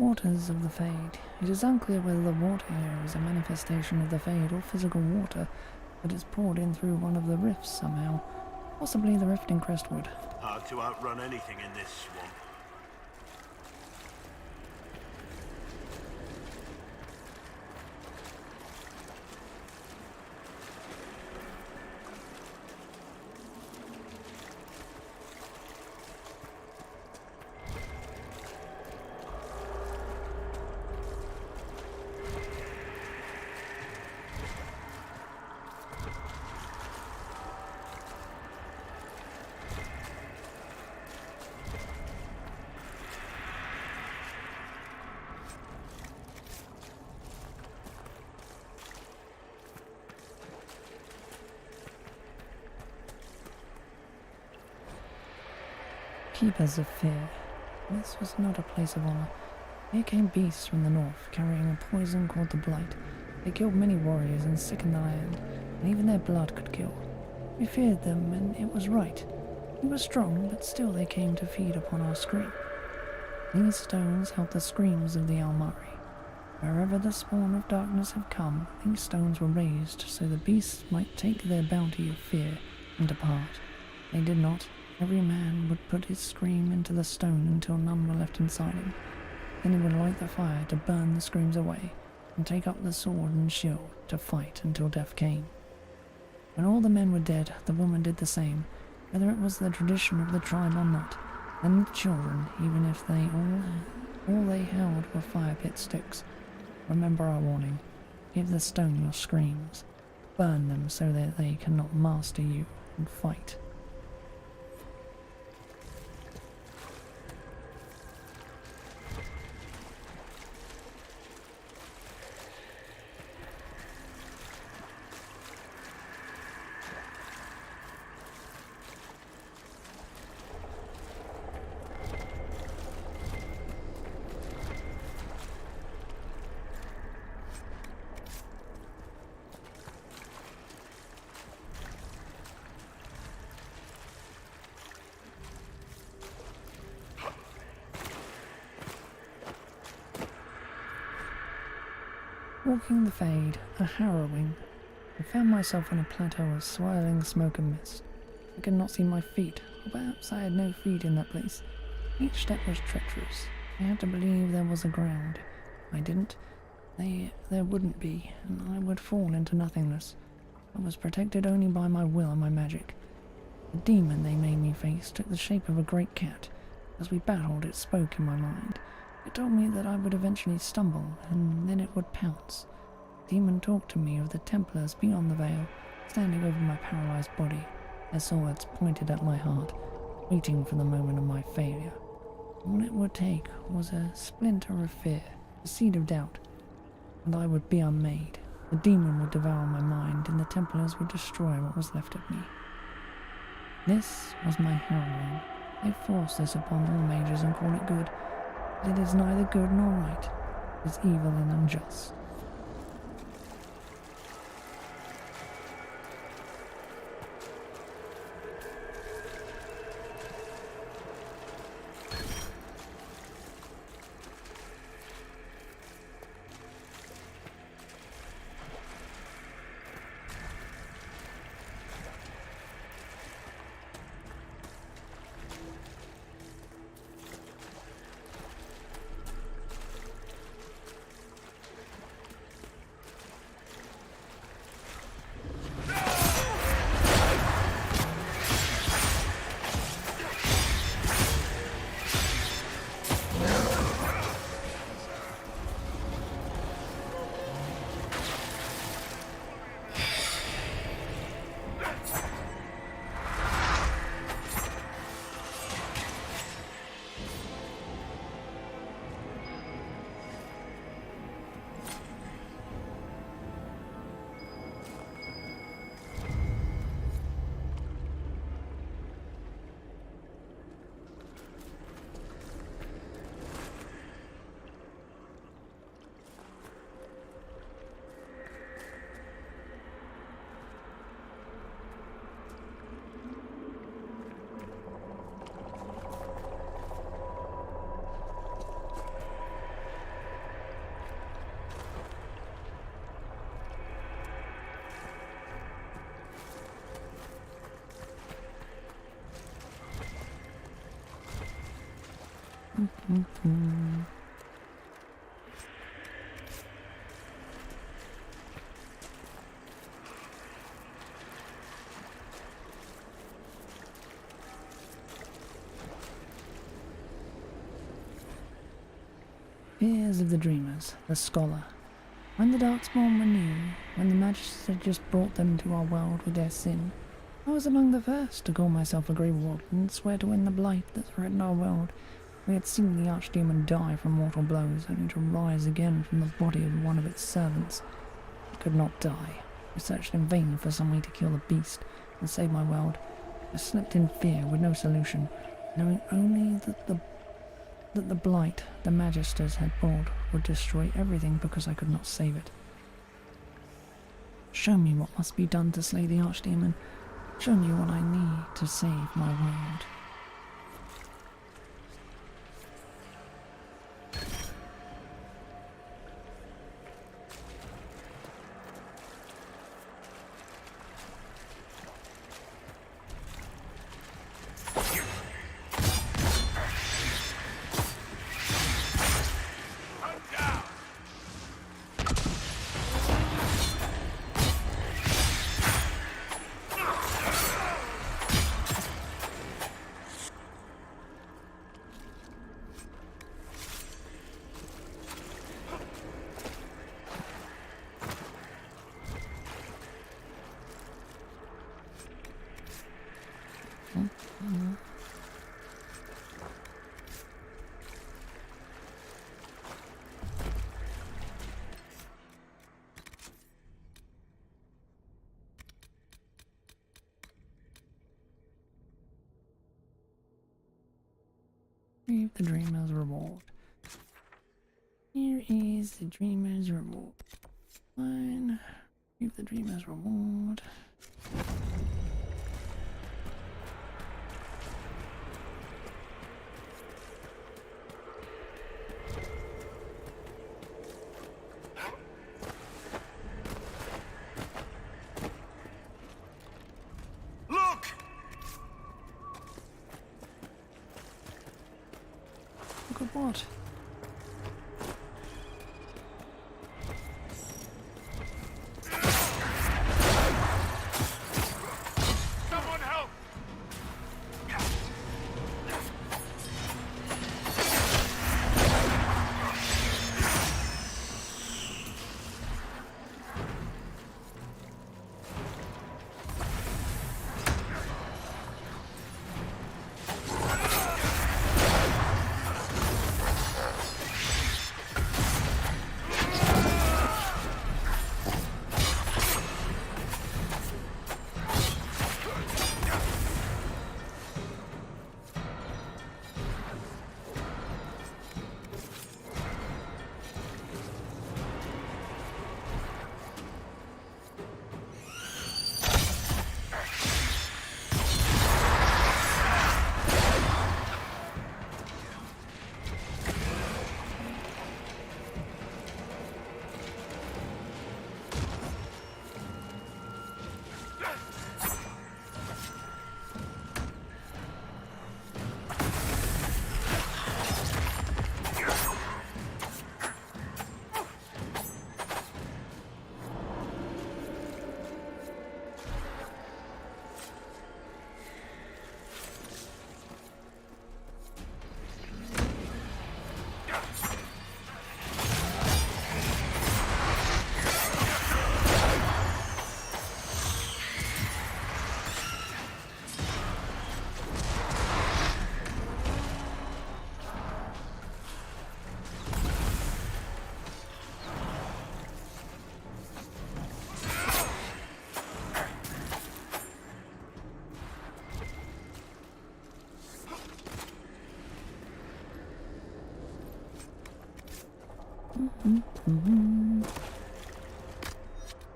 Waters of the Fade. It is unclear whether the water here is a manifestation of the Fade or physical water that is poured in through one of the rifts somehow. Possibly the rift in Crestwood. Hard to outrun anything in this swamp. Keepers of Fear. This was not a place of honor. Here came beasts from the north, carrying a poison called the Blight. They killed many warriors and sickened the land, and even their blood could kill. We feared them, and it was right. We were strong, but still they came to feed upon our scream. These stones held the screams of the Almari. Wherever the spawn of darkness had come, these stones were raised so the beasts might take their bounty of fear and depart. They did not. Every man would put his scream into the stone until none were left inside him. Then he would light the fire to burn the screams away, and take up the sword and shield to fight until death came. When all the men were dead, the woman did the same, whether it was the tradition of the tribe or not. And the children, even if they all they held were fire pit sticks. Remember our warning. Give the stone your screams. Burn them so that they cannot master you and fight. Walking the Fade, a harrowing. I found myself on a plateau of swirling smoke and mist. I could not see my feet, or perhaps I had no feet in that place. Each step was treacherous. I had to believe there was a ground. I didn't. There wouldn't be, and I would fall into nothingness. I was protected only by my will and my magic. The demon they made me face took the shape of a great cat. As we battled, it spoke in my mind. It told me that I would eventually stumble, and then it would pounce. The demon talked to me of the Templars beyond the veil, standing over my paralyzed body, their swords pointed at my heart, waiting for the moment of my failure. All it would take was a splinter of fear, a seed of doubt, and I would be unmade. The demon would devour my mind, and the Templars would destroy what was left of me. This was my harrowing. They force this upon all mages and call it good. It is neither good nor right. It is evil and unjust. Fears of the Dreamers, the Scholar. When the Darkspawn were new, when the Magists had just brought them to our world with their sin, I was among the first to call myself a Grey Warden and swear to end the blight that threatened our world. We had seen the Archdemon die from mortal blows, only to rise again from the body of one of its servants. It could not die. I searched in vain for some way to kill the beast and save my world. I slept in fear with no solution, knowing only that the blight the Magisters had brought would destroy everything because I could not save it. Show me what must be done to slay the Archdemon. Show me what I need to save my world. Reap the Dreamer's reward. Here is the Dreamer's reward. Fine. Reap the Dreamer's reward. Look at what? Someone help!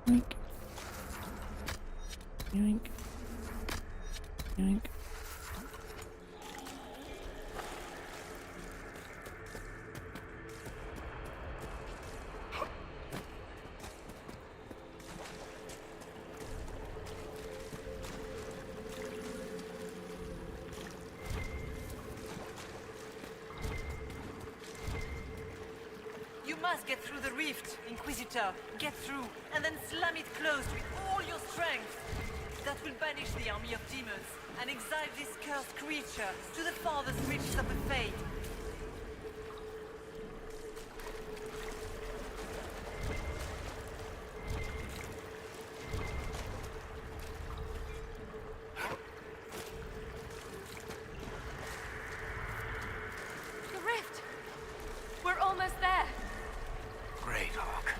Yoink. Yoink. Yoink. get through the rift, Inquisitor. Get through, and then slam it closed with all your strength. That will banish the army of demons, and exile this cursed creature to the farthest reaches of the Fade. The rift! We're almost there! Great, Hawk.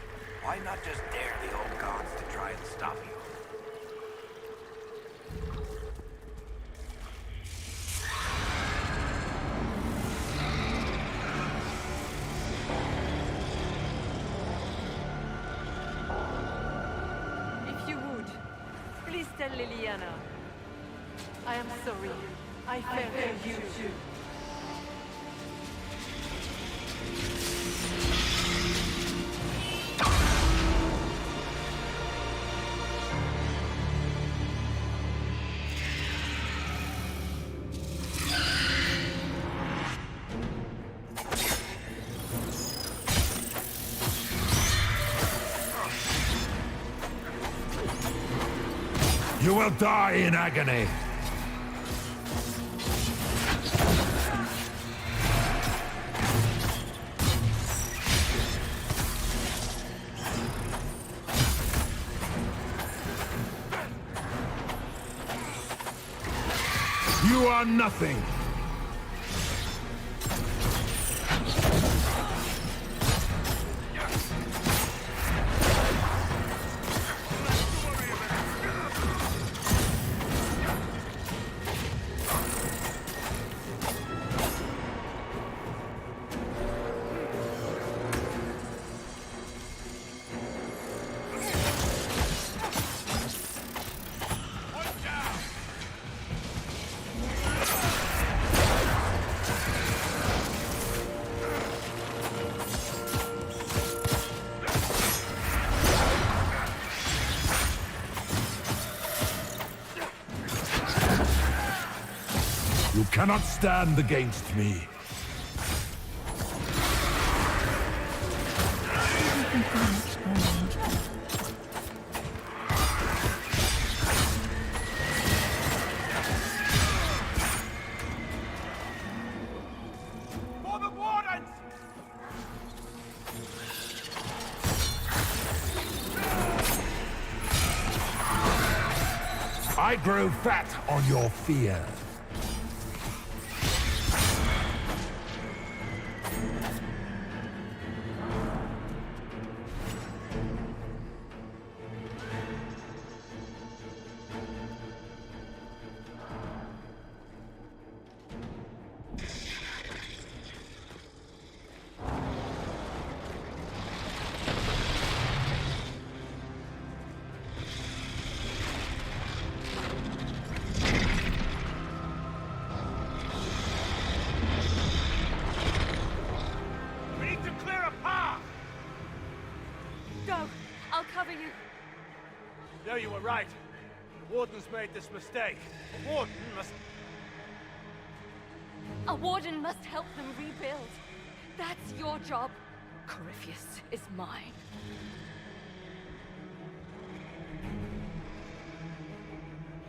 Why not just dare the old gods to try and stop you? If you would, please tell Liliana. I am sorry. I failed you too. You will die in agony. You are nothing. You cannot stand against me. For the wardens! I grow fat on your fear. We need to clear a path! Go! I'll cover you. No, you were right. The Wardens made this mistake. A Warden must... A warden must help them rebuild. That's your job. Corypheus is mine.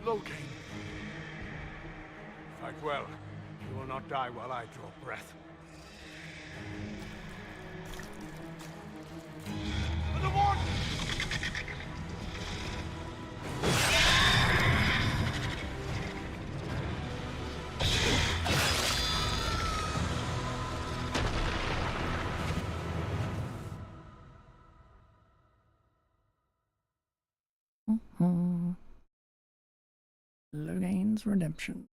Locaine. Fight well. You will not die while I draw breath. For the Warden! Loghain's Redemption.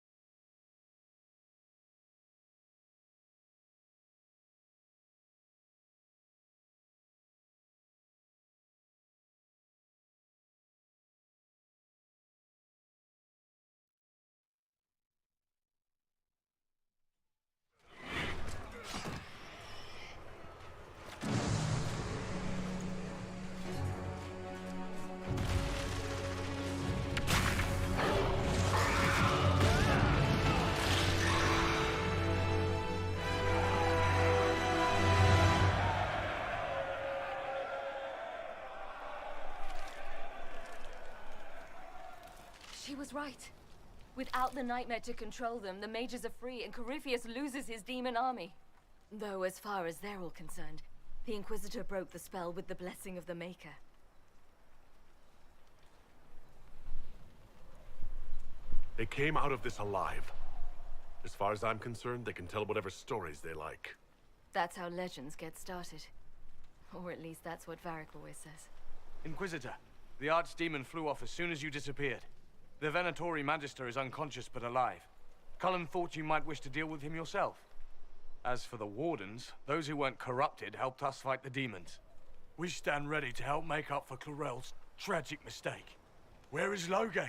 was right. Without the nightmare to control them, the mages are free and Corypheus loses his demon army. Though as far as they're all concerned, the Inquisitor broke the spell with the blessing of the Maker. They came out of this alive. As far as I'm concerned, they can tell whatever stories they like. That's how legends get started. Or at least that's what Varric always says. Inquisitor, the Archdemon flew off as soon as you disappeared. The Venatori Magister is unconscious but alive. Cullen thought you might wish to deal with him yourself. As for the wardens, those who weren't corrupted helped us fight the demons. We stand ready to help make up for Clarel's tragic mistake. Where is Loghain?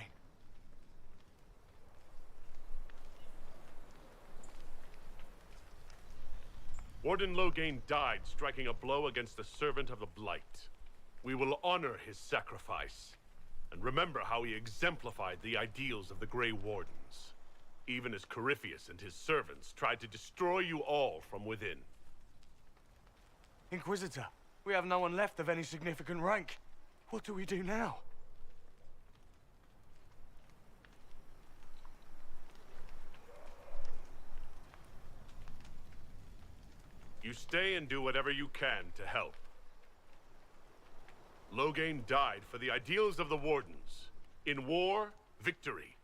Warden Loghain died striking a blow against the servant of the Blight. We will honor his sacrifice, and remember how he exemplified the ideals of the Grey Wardens, even as Corypheus and his servants tried to destroy you all from within. Inquisitor, we have no one left of any significant rank. What do we do now? You stay and do whatever you can to help. Loghain died for the ideals of the Wardens. In war, victory.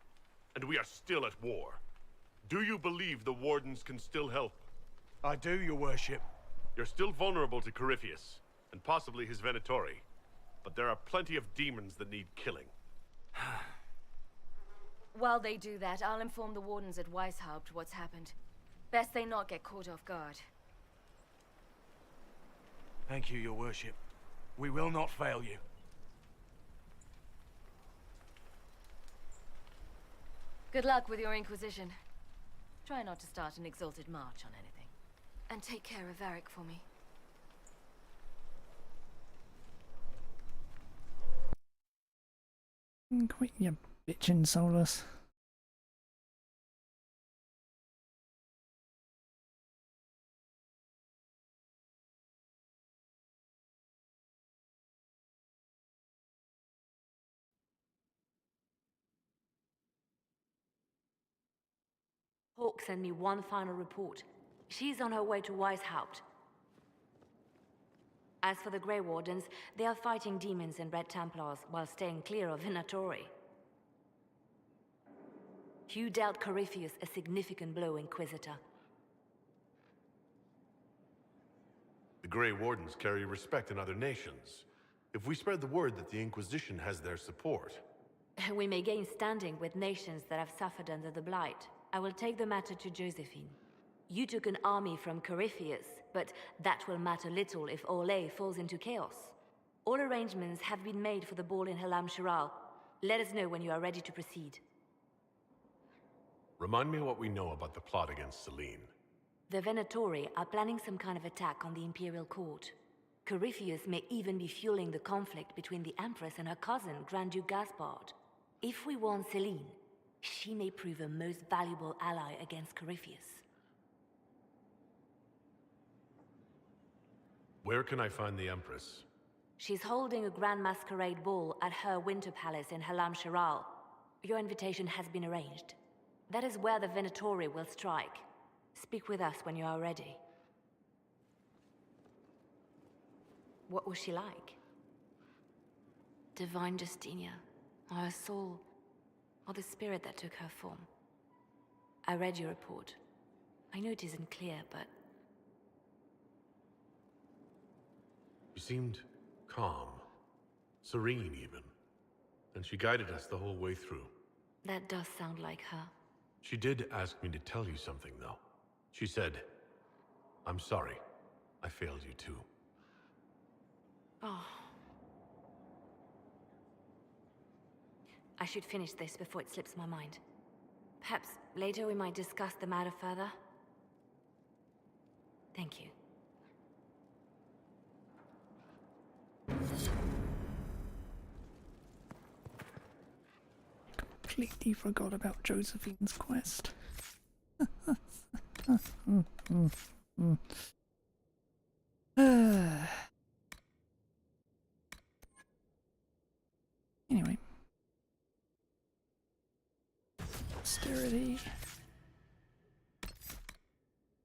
And we are still at war. Do you believe the Wardens can still help? I do, your worship. You're still vulnerable to Corypheus, and possibly his Venatori. But there are plenty of demons that need killing. While they do that, I'll inform the Wardens at Weishaupt what's happened. Best they not get caught off guard. Thank you, your worship. We will not fail you. Good luck with your Inquisition. Try not to start an exalted march on anything. And take care of Varric for me. Quit your bitchin', Solus. Hawk sent me one final report. She's on her way to Weishaupt. As for the Grey Wardens, they are fighting demons and Red Templars while staying clear of Venatori. You dealt Corypheus a significant blow, Inquisitor. The Grey Wardens carry respect in other nations. If we spread the word that the Inquisition has their support... We may gain standing with nations that have suffered under the Blight. I will take the matter to Josephine. You took an army from Corypheus, but that will matter little if Orlais falls into chaos. All arrangements have been made for the ball in Halam Shiral. Let us know when you are ready to proceed. Remind me what we know about the plot against Selene. The Venatori are planning some kind of attack on the Imperial Court. Corypheus may even be fueling the conflict between the Empress and her cousin, Grand Duke Gaspard. If we warn Selene, she may prove a most valuable ally against Corypheus. Where can I find the Empress? She's holding a grand masquerade ball at her winter palace in Halam Shiral. Your invitation has been arranged. That is where the Venatori will strike. Speak with us when you are ready. What was she like? Divine Justinia, or her soul, or the spirit that took her form. I read your report. I know it isn't clear, but... She seemed calm, serene even, and she guided us the whole way through. That does sound like her. She did ask me to tell you something, though. She said, "I'm sorry. I failed you too." Oh. I should finish this before it slips my mind. Perhaps later we might discuss the matter further. Thank you. Completely forgot about Josephine's quest. Anyway. Dexterity.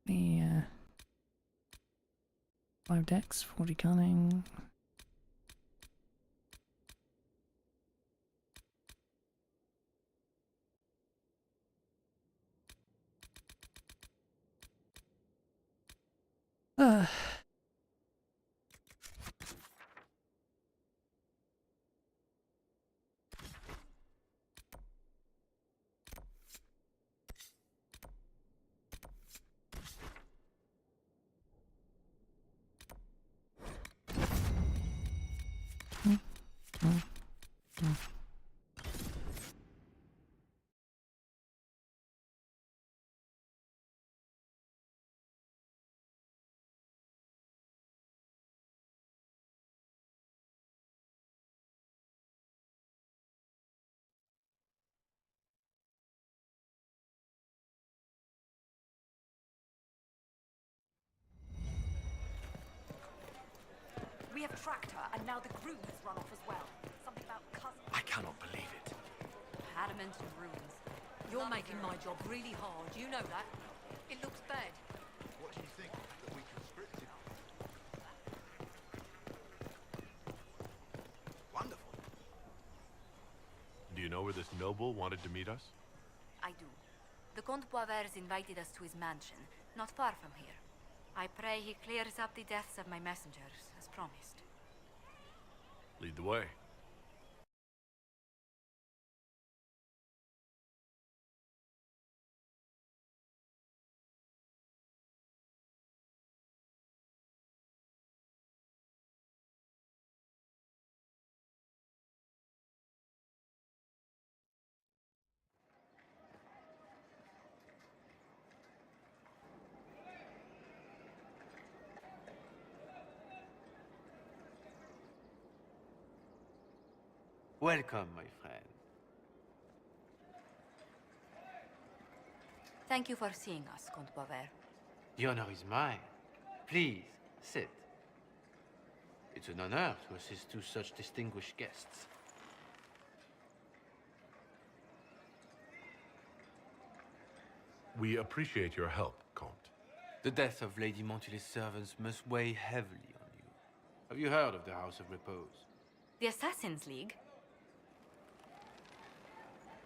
The 5 dex, 40 cunning. Uh. We have tracked her, and now the groom has run off as well. Something about cousin. I cannot believe it. Adamant and ruins. You're making my job really hard. You know that. It looks bad. What do you think? That we conscripted? Wonderful. Do you know where this noble wanted to meet us? I do. The Comte Boisvert invited us to his mansion, not far from here. I pray he clears up the deaths of my messengers, as promised. Lead the way. Welcome, my friend. Thank you for seeing us, Comte Boisvert. The honor is mine. Please, sit. It's an honor to assist two such distinguished guests. We appreciate your help, Comte. The death of Lady Montily's servants must weigh heavily on you. Have you heard of the House of Repose? The Assassin's League?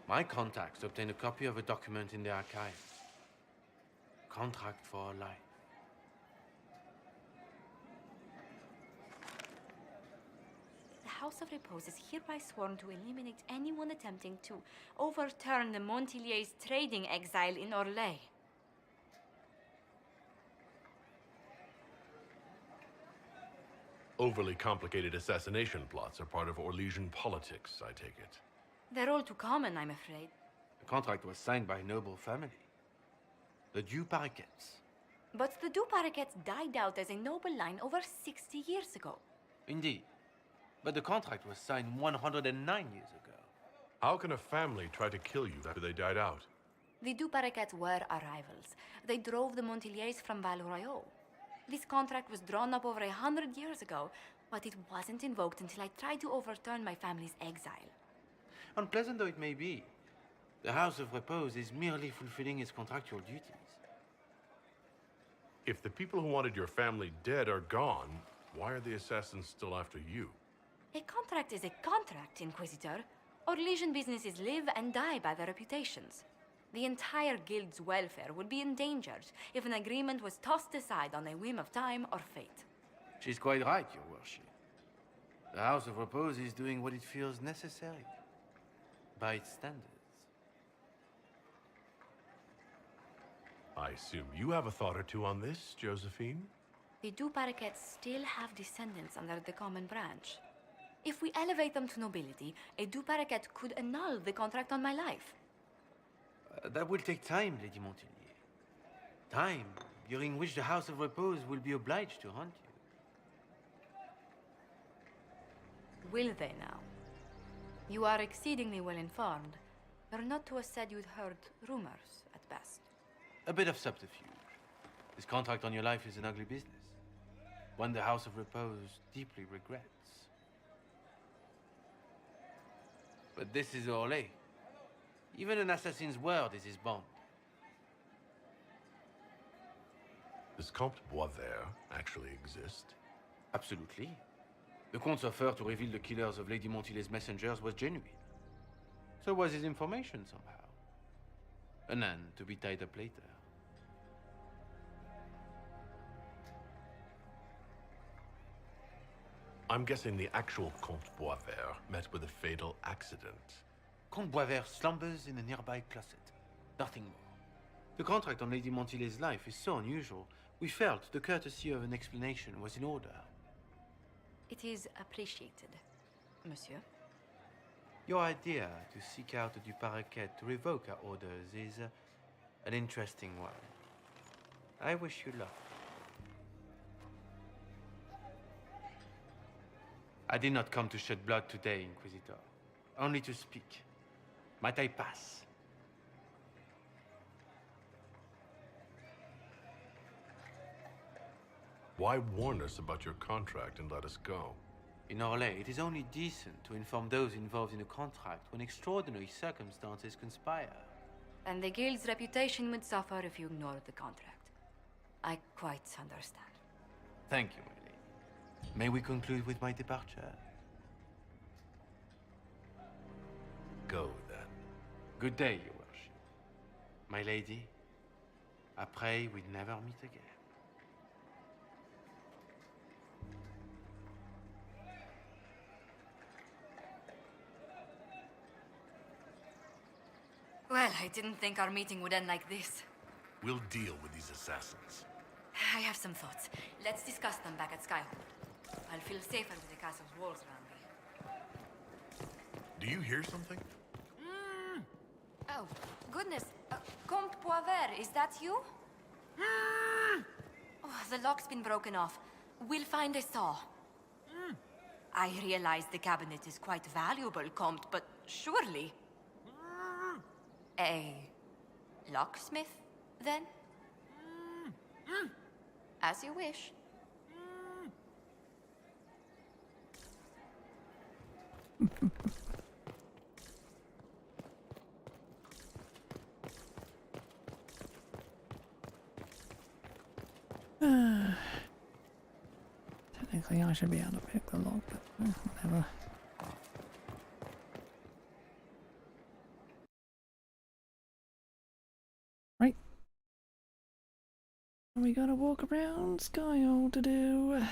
My contacts obtained a copy of a document in the archives. Contract for a life. The House of Repose is hereby sworn to eliminate anyone attempting to overturn the Montiliers' trading exile in Orlais. Overly complicated assassination plots are part of Orlesian politics, I take it. They're all too common, I'm afraid. The contract was signed by a noble family. The Du Paraquets. But the Du Paraquets died out as a noble line over 60 years ago. Indeed. But the contract was signed 109 years ago. How can a family try to kill you after they died out? The Du Paraquets were our rivals. They drove the Montiliers from Val Royaux. This contract was drawn up over 100 years ago, but it wasn't invoked until I tried to overturn my family's exile. Unpleasant though it may be, the House of Repose is merely fulfilling its contractual duties. If the people who wanted your family dead are gone, why are the assassins still after you? A contract is a contract, Inquisitor. Orlesian businesses live and die by their reputations. The entire guild's welfare would be endangered if an agreement was tossed aside on a whim of time or fate. She's quite right, Your Worship. The House of Repose is doing what it feels necessary, by its standards. I assume you have a thought or two on this, Josephine? The Du Paraquets still have descendants under the common branch. If we elevate them to nobility, a Du Paraquet could annul the contract on my life. That will take time, Lady Montilyet. Time during which the House of Repose will be obliged to hunt you. Will they now? You are exceedingly well informed. You're not too said you'd heard rumors, at best. A bit of subterfuge. This contract on your life is an ugly business. One the House of Repose deeply regrets. But this is Orlais. Even an assassin's word is his bond. Does Comte Boisvert actually exist? Absolutely. The Comte's offer to reveal the killers of Lady Montilet's messengers was genuine. So was his information somehow. An end to be tied up later. I'm guessing the actual Comte Boisvert met with a fatal accident. Comte Boisvert slumbers in a nearby closet. Nothing more. The contract on Lady Montilet's life is so unusual, we felt the courtesy of an explanation was in order. It is appreciated, monsieur. Your idea to seek out Du Paraquet to revoke our orders is an interesting one. I wish you luck. I did not come to shed blood today, Inquisitor. Only to speak. Might I pass? Why warn us about your contract and let us go? In Orlais, it is only decent to inform those involved in a contract when extraordinary circumstances conspire. And the guild's reputation would suffer if you ignored the contract. I quite understand. Thank you, my lady. May we conclude with my departure? Go, then. Good day, your worship. My lady, I pray we never meet again. Well, I didn't think our meeting would end like this. We'll deal with these assassins. I have some thoughts. Let's discuss them back at Skyhold. I'll feel safer with the castle's walls around me. Do you hear something? Oh, goodness. Comte Boisvert, is that you? Oh, the lock's been broken off. We'll find a saw. I realize the cabinet is quite valuable, Comte, but surely... A locksmith, then? As you wish. Technically, I should be able to pick the lock, but whatever. Right. We gotta walk around Skyhold to do.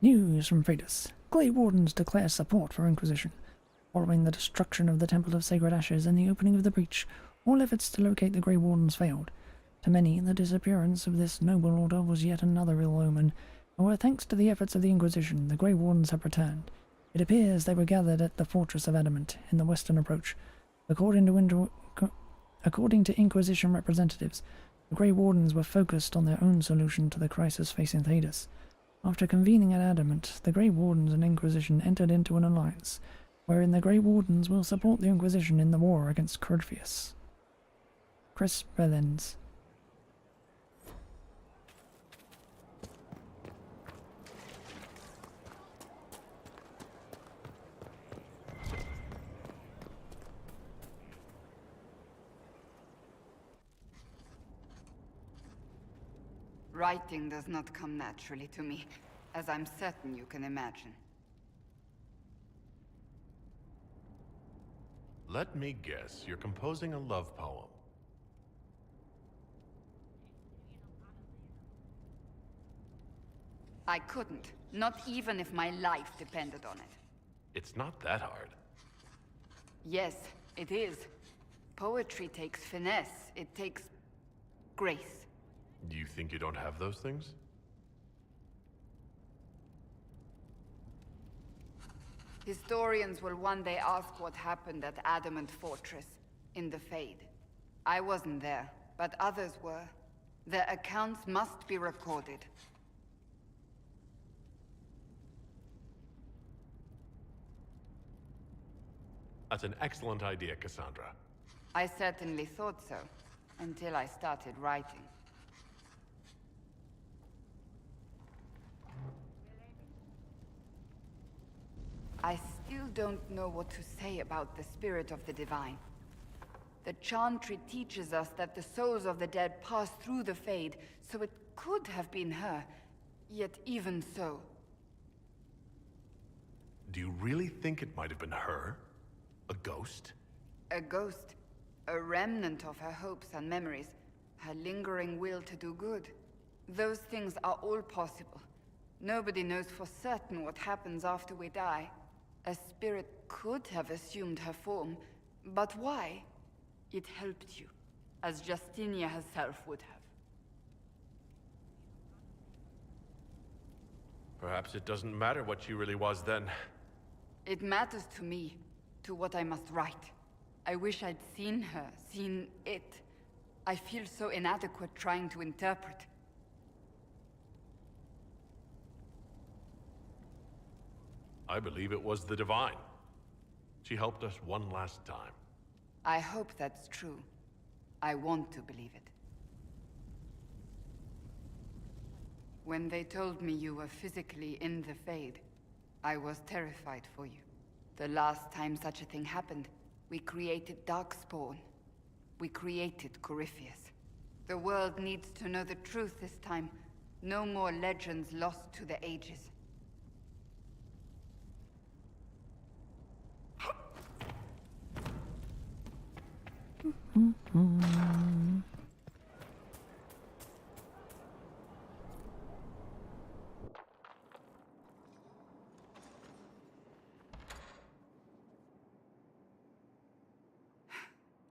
News from Freitas. Grey Wardens declare support for Inquisition. Following the destruction of the Temple of Sacred Ashes and the opening of the breach, all efforts to locate the Grey Wardens failed. To many, the disappearance of this noble order was yet another ill omen. However, thanks to the efforts of the Inquisition, the Grey Wardens have returned. It appears they were gathered at the Fortress of Adamant in the western approach. According to Inquisition representatives, the Grey Wardens were focused on their own solution to the crisis facing Thedas. After convening at Adamant, the Grey Wardens and Inquisition entered into an alliance, wherein the Grey Wardens will support the Inquisition in the war against Corypheus. Chris Bellens. Writing does not come naturally to me, as I'm certain you can imagine. Let me guess, you're composing a love poem. I couldn't, not even if my life depended on it. It's not that hard. Yes, it is. Poetry takes finesse, it takes grace. Do you think you don't have those things? Historians will one day ask what happened at Adamant Fortress, in the Fade. I wasn't there, but others were. Their accounts must be recorded. That's an excellent idea, Cassandra. I certainly thought so, until I started writing. I still don't know what to say about the spirit of the divine. The Chantry teaches us that the souls of the dead pass through the Fade, so it could have been her. Yet even so... Do you really think it might have been her? A ghost? A ghost. A remnant of her hopes and memories. Her lingering will to do good. Those things are all possible. Nobody knows for certain what happens after we die. A spirit could have assumed her form, but why? It helped you, as Justinia herself would have. Perhaps it doesn't matter what she really was then. It matters to me, to what I must write. I wish I'd seen her, seen it. I feel so inadequate trying to interpret. I believe it was the Divine. She helped us one last time. I hope that's true. I want to believe it. When they told me you were physically in the Fade, I was terrified for you. The last time such a thing happened, we created Darkspawn. We created Corypheus. The world needs to know the truth this time. No more legends lost to the ages.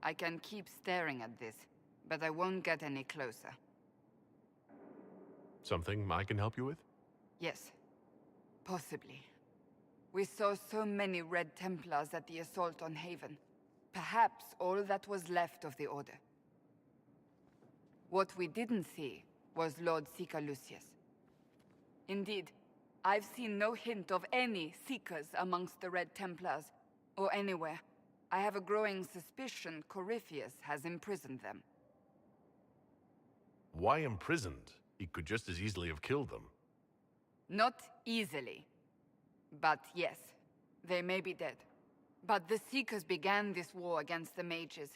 I can keep staring at this, but I won't get any closer. Something I can help you with? Yes. Possibly. We saw so many Red Templars at the assault on Haven. Perhaps all that was left of the Order. What we didn't see was Lord Seeker Lucius. Indeed, I've seen no hint of any Seekers amongst the Red Templars, or anywhere. I have a growing suspicion Corypheus has imprisoned them. Why imprisoned? He could just as easily have killed them. Not easily. But yes, they may be dead. But the Seekers began this war against the mages.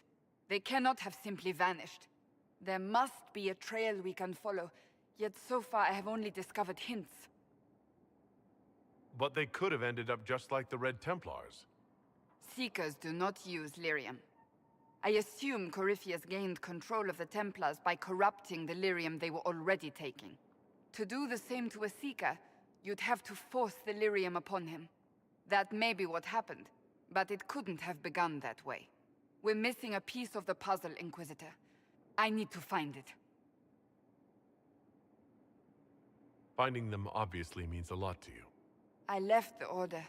They cannot have simply vanished. There must be a trail we can follow, yet so far I have only discovered hints. But they could have ended up just like the Red Templars. Seekers do not use lyrium. I assume Corypheus gained control of the Templars by corrupting the lyrium they were already taking. To do the same to a Seeker, you'd have to force the lyrium upon him. That may be what happened, but it couldn't have begun that way. We're missing a piece of the puzzle, Inquisitor. I need to find it. Finding them obviously means a lot to you. I left the Order,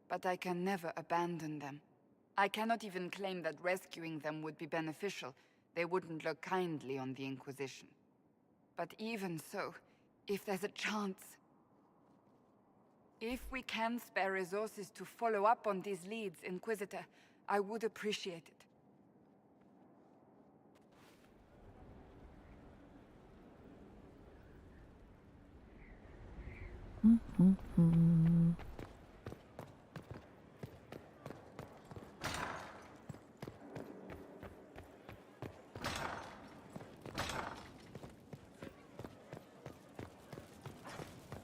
but I can never abandon them. I cannot even claim that rescuing them would be beneficial. They wouldn't look kindly on the Inquisition. But even so, if there's a chance... If we can spare resources to follow up on these leads, Inquisitor, I would appreciate it.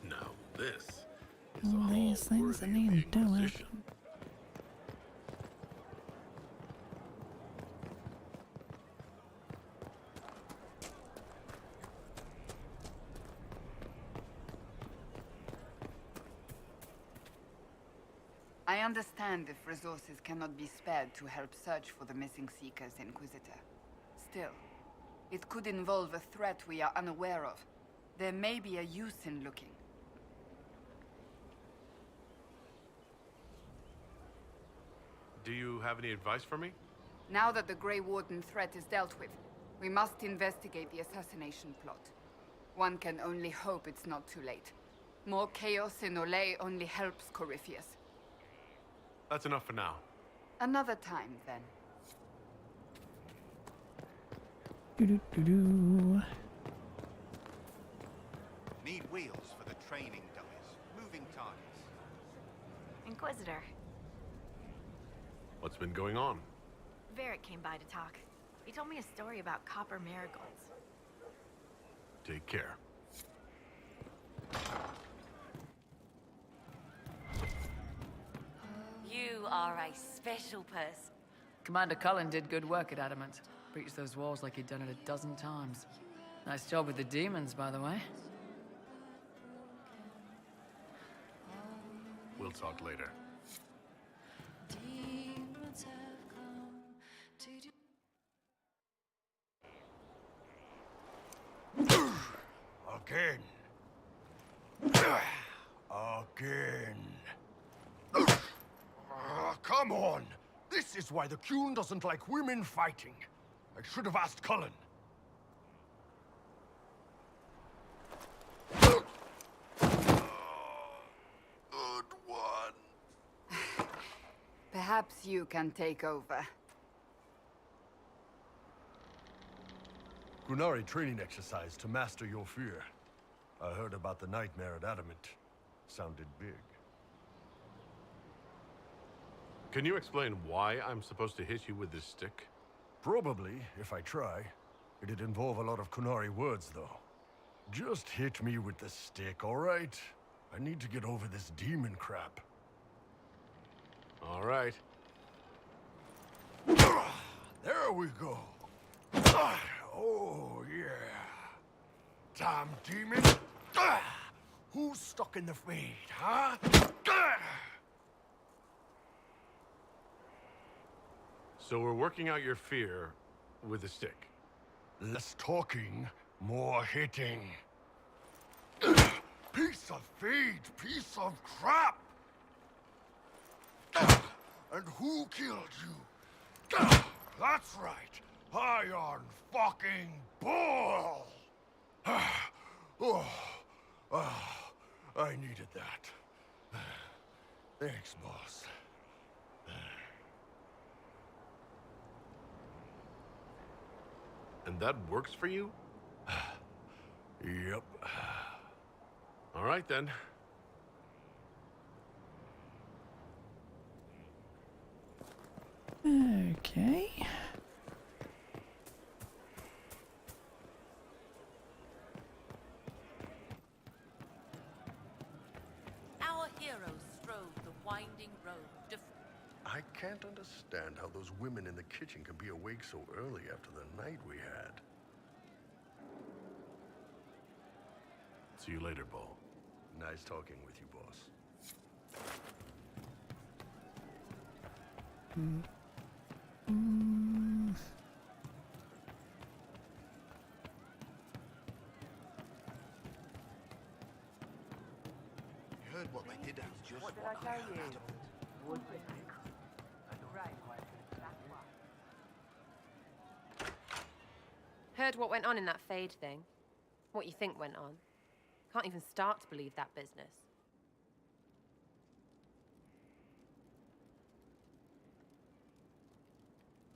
Now this All these things that need doing. I understand if resources cannot be spared to help search for the missing Seekers, Inquisitor. Still, it could involve a threat we are unaware of. There may be a use in looking. Do you have any advice for me? Now that the Grey Warden threat is dealt with, we must investigate the assassination plot. One can only hope it's not too late. More chaos in Olay only helps Corypheus. That's enough for now. Another time, then. Do-do-do-do. Need wheels for the training dummies. Moving targets. Inquisitor, What's been going on? Varric came by to talk. He told me a story about copper marigolds. Take care. You are a special person. Commander Cullen did good work at Adamant. Breached those walls like he'd done it a dozen times. Nice job with the demons, by the way. We'll talk later. Again. Again. Come on! This is why the Qun doesn't like women fighting. I should have asked Cullen. Good one. Perhaps you can take over. Qunari training exercise to master your fear. I heard about the nightmare at Adamant. Sounded big. Can you explain why I'm supposed to hit you with this stick? Probably, if I try. It'd involve a lot of Qunari words, though. Just hit me with the stick, all right? I need to get over this demon crap. All right. There we go. Oh, yeah. Damn demon. Who's stuck in the fade, huh? So we're working out your fear with a stick. Less talking, more hitting. Piece of feed, piece of crap! And who killed you? That's right, Iron fucking Bull! I needed that. Thanks, boss. And that works for you? Yep. All right, then. Okay. Our heroes strode the winding road. I can't understand how those women in the kitchen can be awake so early after the night we had. See you later, Bull. Nice talking with you, boss. You heard what they did out just what I tell you. Heard what went on in that Fade thing. What you think went on. Can't even start to believe that business.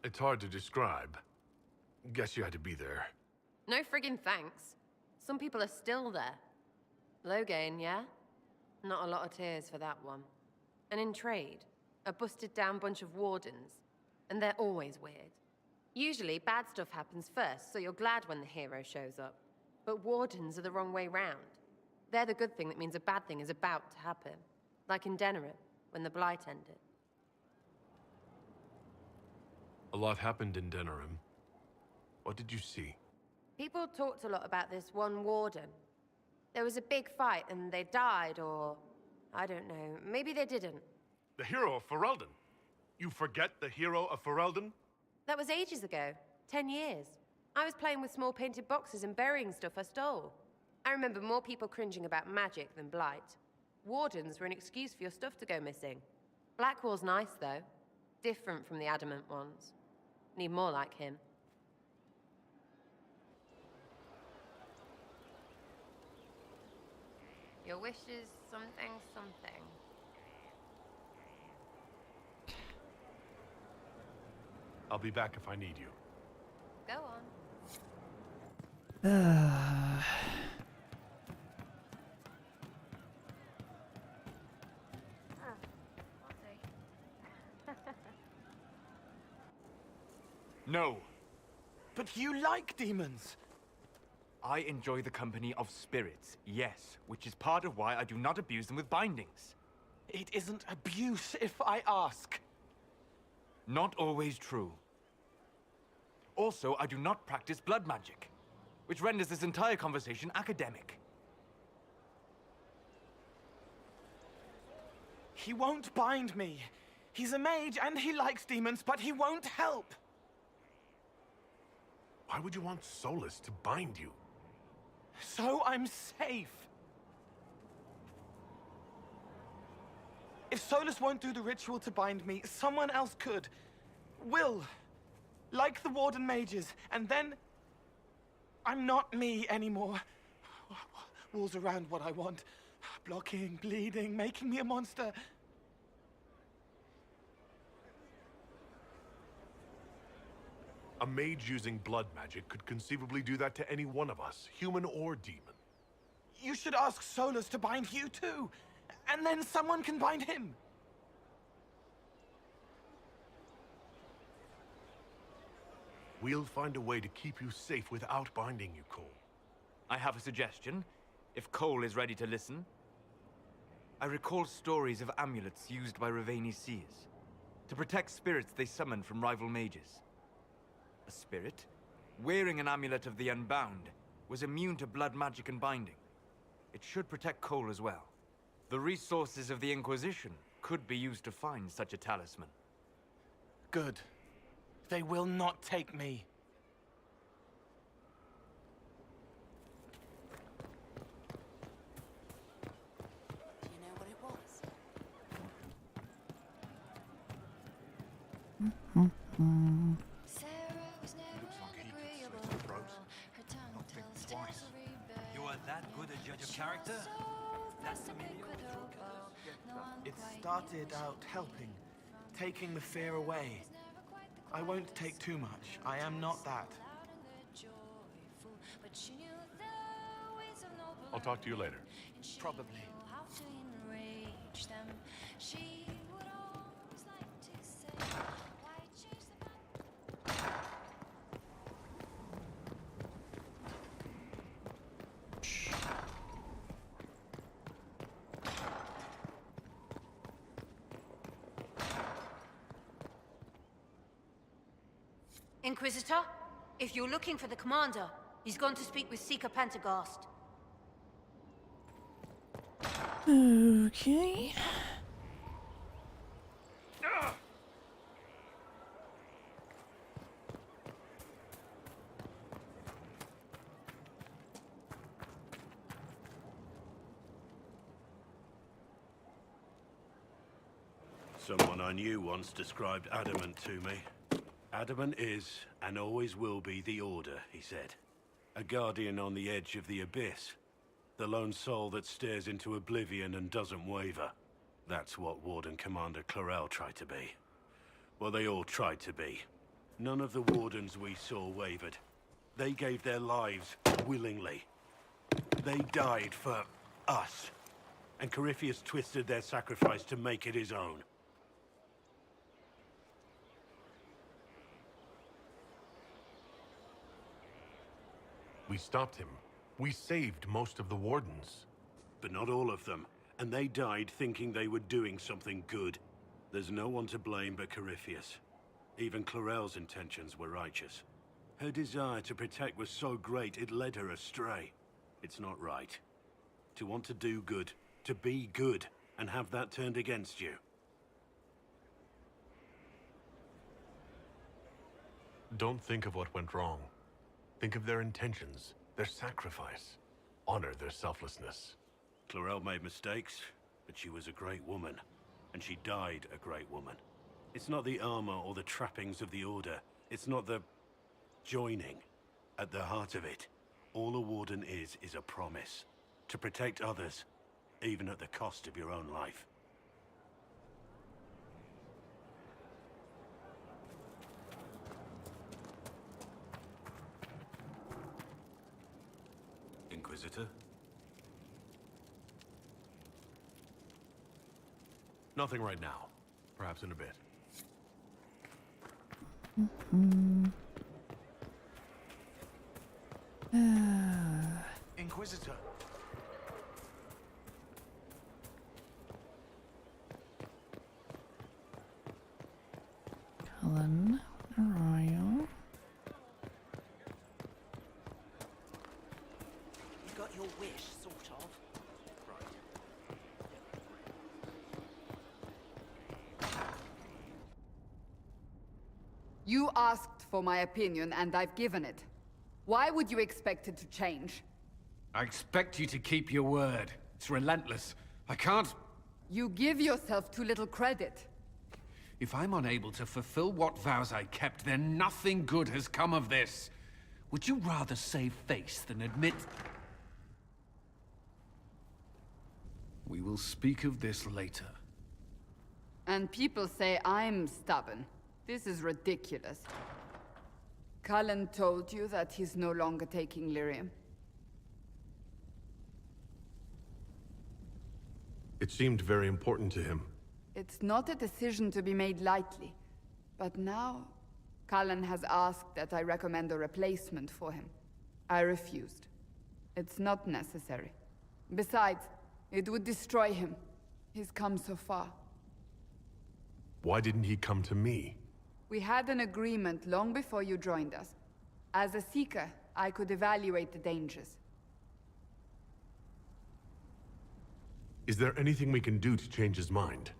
It's hard to describe. Guess you had to be there. No friggin' thanks. Some people are still there. Logain, yeah? Not a lot of tears for that one. And in trade, a busted down bunch of wardens. And they're always weird. Usually, bad stuff happens first, so you're glad when the hero shows up. But wardens are the wrong way round. They're the good thing that means a bad thing is about to happen. Like in Denerim, when the Blight ended. A lot happened in Denerim. What did you see? People talked a lot about this one warden. There was a big fight and they died, or... I don't know, maybe they didn't. The hero of Ferelden. You forget the hero of Ferelden? That was ages ago. 10 years. I was playing with small painted boxes and burying stuff I stole. I remember more people cringing about magic than Blight. Wardens were an excuse for your stuff to go missing. Blackwall's nice, though. Different from the Adamant ones. Need more like him. Your wish is something, something. I'll be back if I need you. Go on. No. But you like demons! I enjoy the company of spirits, yes, which is part of why I do not abuse them with bindings. It isn't abuse if I ask. Not always true. Also, I do not practice blood magic, which renders this entire conversation academic. He won't bind me. He's a mage and he likes demons, but he won't help. Why would you want Solus to bind you? So I'm safe. If Solus won't do the ritual to bind me, someone else could. Will. Like the Warden mages, and then I'm not me anymore. Walls around what I want. Blocking, bleeding, making me a monster. A mage using blood magic could conceivably do that to any one of us, human or demon. You should ask Solus to bind you too, and then someone can bind him. We'll find a way to keep you safe without binding you, Cole. I have a suggestion, if Cole is ready to listen. I recall stories of amulets used by Raveni seers to protect spirits they summoned from rival mages. A spirit, wearing an amulet of the Unbound, was immune to blood magic and binding. It should protect Cole as well. The resources of the Inquisition could be used to find such a talisman. Good. They will not take me. Do you know what it was? You are that good a judge of character? That's the meaning of It started out helping, taking the fear away. I won't take too much. I am not that. I'll talk to you later. Probably. Inquisitor, if you're looking for the commander, he's gone to speak with Seeker Pentagast. Okay. Someone I knew once described Adamant to me. Adamant is, and always will be, the Order, he said. A guardian on the edge of the abyss. The lone soul that stares into oblivion and doesn't waver. That's what Warden Commander Clarel tried to be. Well, they all tried to be. None of the Wardens we saw wavered. They gave their lives willingly. They died for us. And Corypheus twisted their sacrifice to make it his own. We stopped him. We saved most of the Wardens. But not all of them. And they died thinking they were doing something good. There's no one to blame but Corypheus. Even Clarel's intentions were righteous. Her desire to protect was so great it led her astray. It's not right. To want to do good, to be good, and have that turned against you. Don't think of what went wrong. Think of their intentions, their sacrifice. Honor their selflessness. Clarel made mistakes, but she was a great woman. And she died a great woman. It's not the armor or the trappings of the Order. It's not the joining. At the heart of it, all a Warden is a promise. To protect others, even at the cost of your own life. Inquisitor? Nothing right now. Perhaps in a bit. Inquisitor. Cullen, where are you? You got your wish, sort of. You asked for my opinion, and I've given it. Why would you expect it to change? I expect you to keep your word. It's relentless. I can't... You give yourself too little credit. If I'm unable to fulfill what vows I kept, then nothing good has come of this. Would you rather save face than admit... We will speak of this later. And people say I'm stubborn. This is ridiculous. Cullen told you that he's no longer taking lyrium. It seemed very important to him. It's not a decision to be made lightly. But now, Cullen has asked that I recommend a replacement for him. I refused. It's not necessary. Besides, it would destroy him. He's come so far. Why didn't he come to me? We had an agreement long before you joined us. As a Seeker, I could evaluate the dangers. Is there anything we can do to change his mind?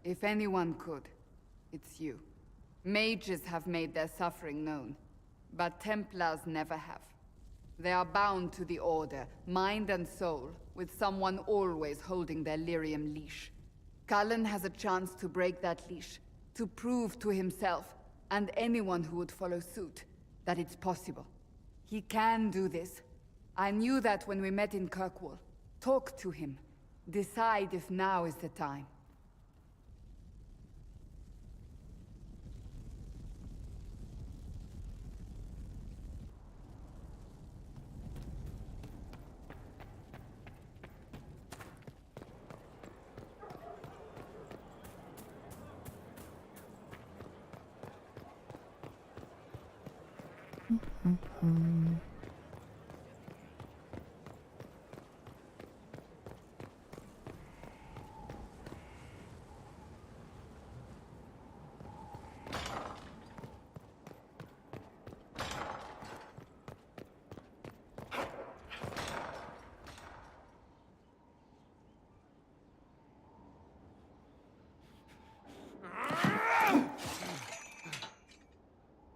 If anyone could, it's you. Mages have made their suffering known, but Templars never have. They are bound to the Order, mind and soul, with someone always holding their lyrium leash. Cullen has a chance to break that leash, to prove to himself, and anyone who would follow suit, that it's possible. He can do this. I knew that when we met in Kirkwall. Talk to him. Decide if now is the time.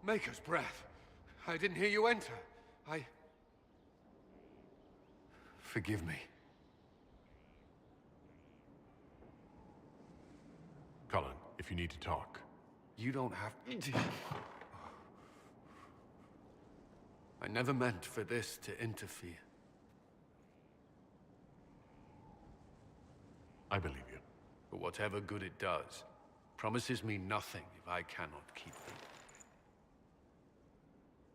Maker's breath. I didn't hear you enter. Forgive me. Cullen, if you need to talk. You don't have to. I never meant for this to interfere. I believe you. But whatever good it does, promises me nothing if I cannot keep them.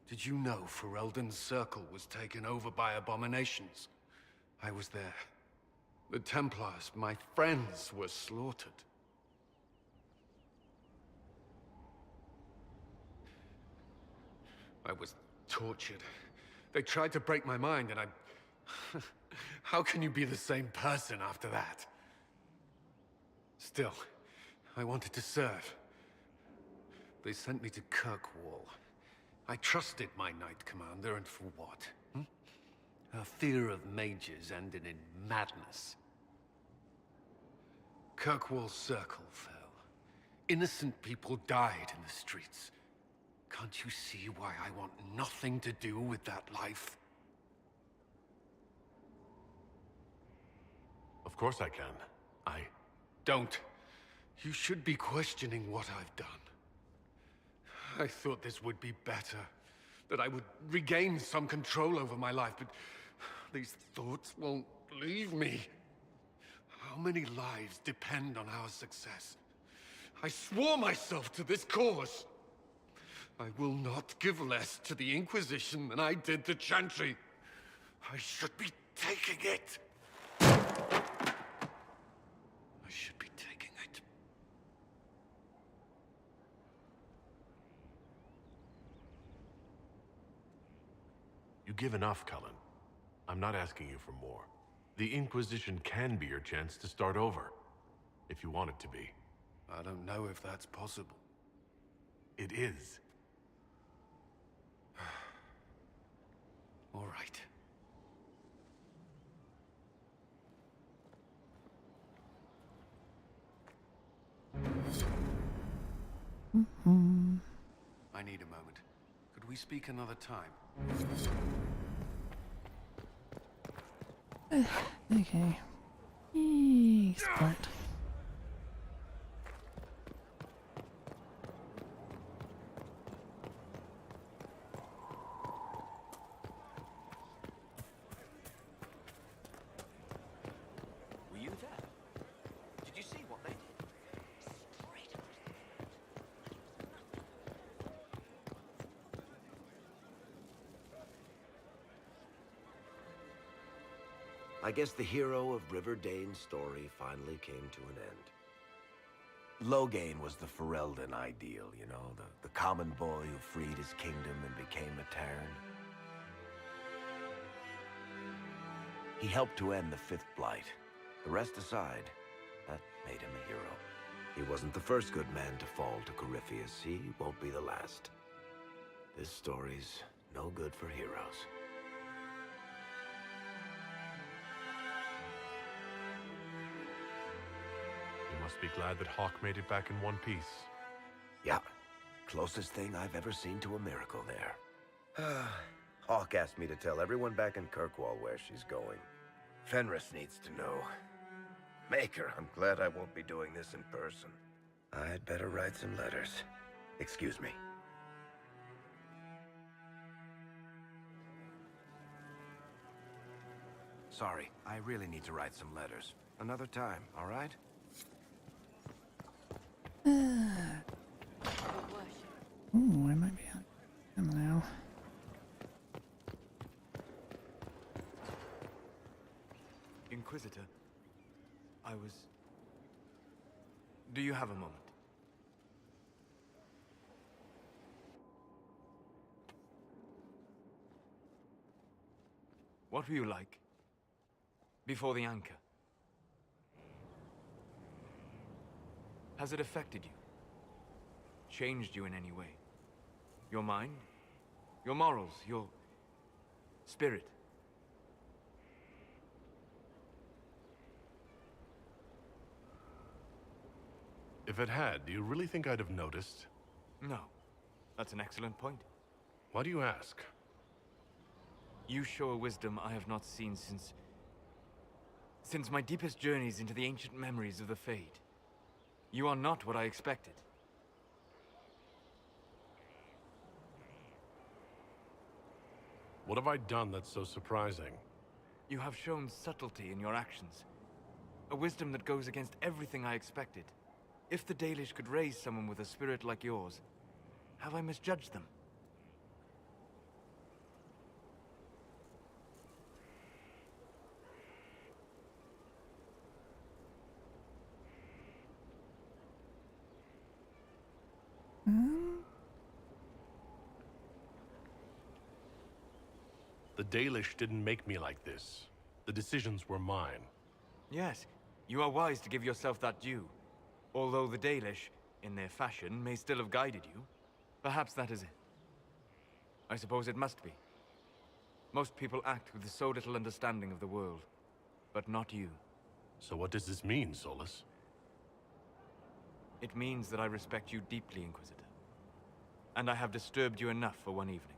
Did you know Ferelden's circle was taken over by abominations? I was there. The Templars, my friends, were slaughtered. I was tortured. They tried to break my mind, and I... How can you be the same person after that? Still, I wanted to serve. They sent me to Kirkwall. I trusted my Knight Commander, and for what? Her fear of mages ended in madness. Kirkwall's circle fell. Innocent people died in the streets. Can't you see why I want nothing to do with that life? Of course I can. Don't. You should be questioning what I've done. I thought this would be better. That I would regain some control over my life, but these thoughts won't leave me. How many lives depend on our success? I swore myself to this cause. I will not give less to the Inquisition than I did to Chantry. I should be taking it. I should be taking it. You give enough, Cullen. I'm not asking you for more. The Inquisition can be your chance to start over, if you want it to be. I don't know if that's possible. It is. All right. I need a moment. Could we speak another time? Okay. Yee, splat. Were you there? Did you see what they did? I guess the hero of River Dane's story finally came to an end. Loghain was the Ferelden ideal, you know, the common boy who freed his kingdom and became a Terran. He helped to end the Fifth Blight. The rest aside, that made him a hero. He wasn't the first good man to fall to Corypheus. He won't be the last. This story's no good for heroes. You must be glad that Hawk made it back in one piece. Yeah, closest thing I've ever seen to a miracle there. Hawk asked me to tell everyone back in Kirkwall where she's going. Fenris needs to know. Maker, I'm glad I won't be doing this in person. I'd better write some letters. Excuse me. Sorry, I really need to write some letters. Another time, all right? Ooh, I might be out of them now. Inquisitor, Do you have a moment? What were you like before the anchor? Has it affected you? Changed you in any way? Your mind? Your morals? Your spirit? If it had, do you really think I'd have noticed? No. That's an excellent point. Why do you ask? You show a wisdom I have not seen since my deepest journeys into the ancient memories of the Fade. You are not what I expected. What have I done that's so surprising? You have shown subtlety in your actions. A wisdom that goes against everything I expected. If the Dalish could raise someone with a spirit like yours, have I misjudged them? The Dalish didn't make me like this. The decisions were mine. Yes, you are wise to give yourself that due. Although the Dalish, in their fashion, may still have guided you. Perhaps that is it. I suppose it must be. Most people act with so little understanding of the world. But not you. So what does this mean, Solus? It means that I respect you deeply, Inquisitor. And I have disturbed you enough for one evening.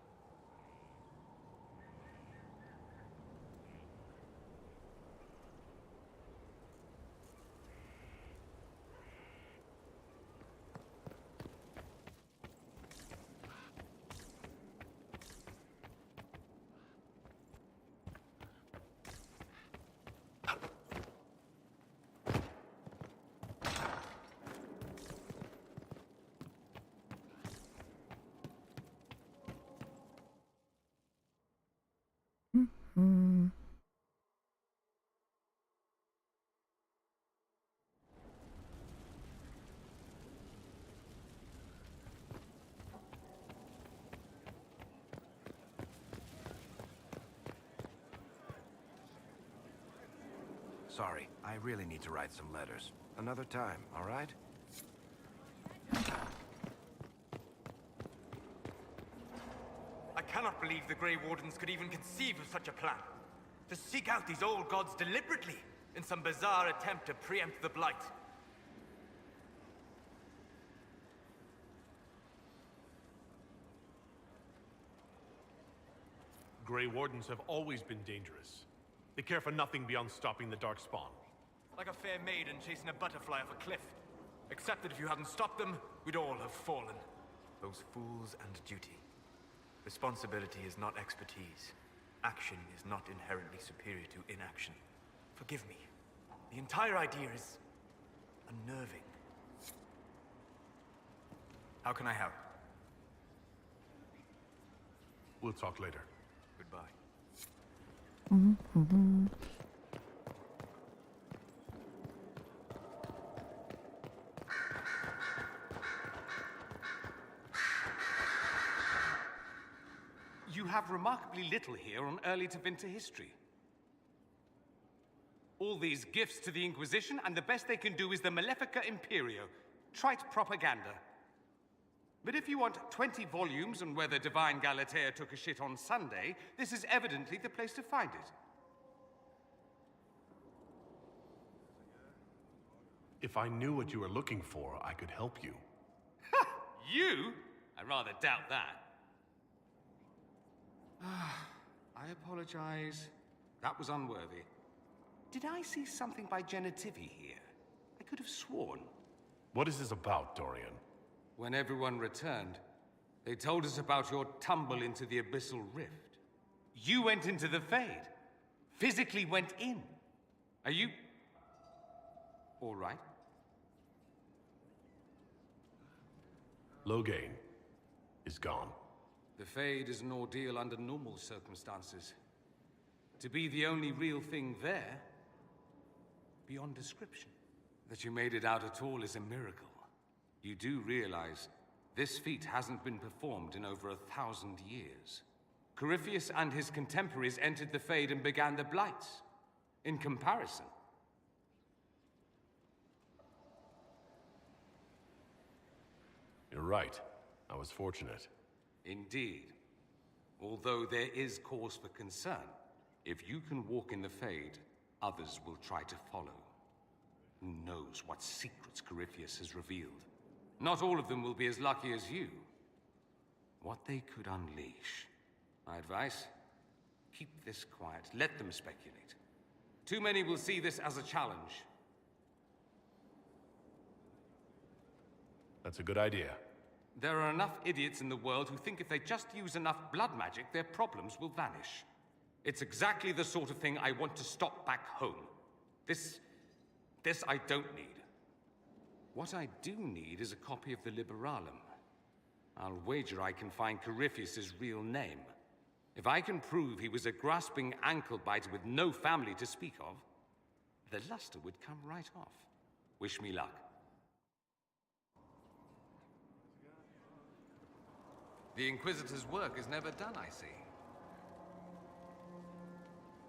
Sorry, I really need to write some letters. Another time, all right? I cannot believe the Grey Wardens could even conceive of such a plan. To seek out these old gods deliberately, in some bizarre attempt to preempt the Blight. Grey Wardens have always been dangerous. They care for nothing beyond stopping the Darkspawn. Like a fair maiden chasing a butterfly off a cliff. Except that if you hadn't stopped them, we'd all have fallen. Those fools and duty. Responsibility is not expertise. Action is not inherently superior to inaction. Forgive me. The entire idea is unnerving. How can I help? We'll talk later. Goodbye. You have remarkably little here on early to winter history. All these gifts to the Inquisition, and the best they can do is the Malefica Imperio. Trite propaganda. But if you want 20 volumes on whether Divine Galatea took a shit on Sunday, this is evidently the place to find it. If I knew what you were looking for, I could help you. You? I rather doubt that. I apologize. That was unworthy. Did I see something by Genitivi here? I could have sworn. What is this about, Dorian? When everyone returned, they told us about your tumble into the Abyssal Rift. You went into the Fade. Physically went in. Are you... all right? Loghain is gone. The Fade is an ordeal under normal circumstances. To be the only real thing there, beyond description. That you made it out at all is a miracle. You do realize this feat hasn't been performed in over 1,000 years. Corypheus and his contemporaries entered the Fade and began the Blights. In comparison. You're right. I was fortunate. Indeed. Although there is cause for concern. If you can walk in the Fade, others will try to follow. Who knows what secrets Corypheus has revealed? Not all of them will be as lucky as you. What they could unleash. My advice? Keep this quiet. Let them speculate. Too many will see this as a challenge. That's a good idea. There are enough idiots in the world who think if they just use enough blood magic, their problems will vanish. It's exactly the sort of thing I want to stop back home. This I don't need. What I do need is a copy of the Liberalum. I'll wager I can find Corypheus' real name. If I can prove he was a grasping ankle-biter with no family to speak of, the luster would come right off. Wish me luck. The Inquisitor's work is never done, I see.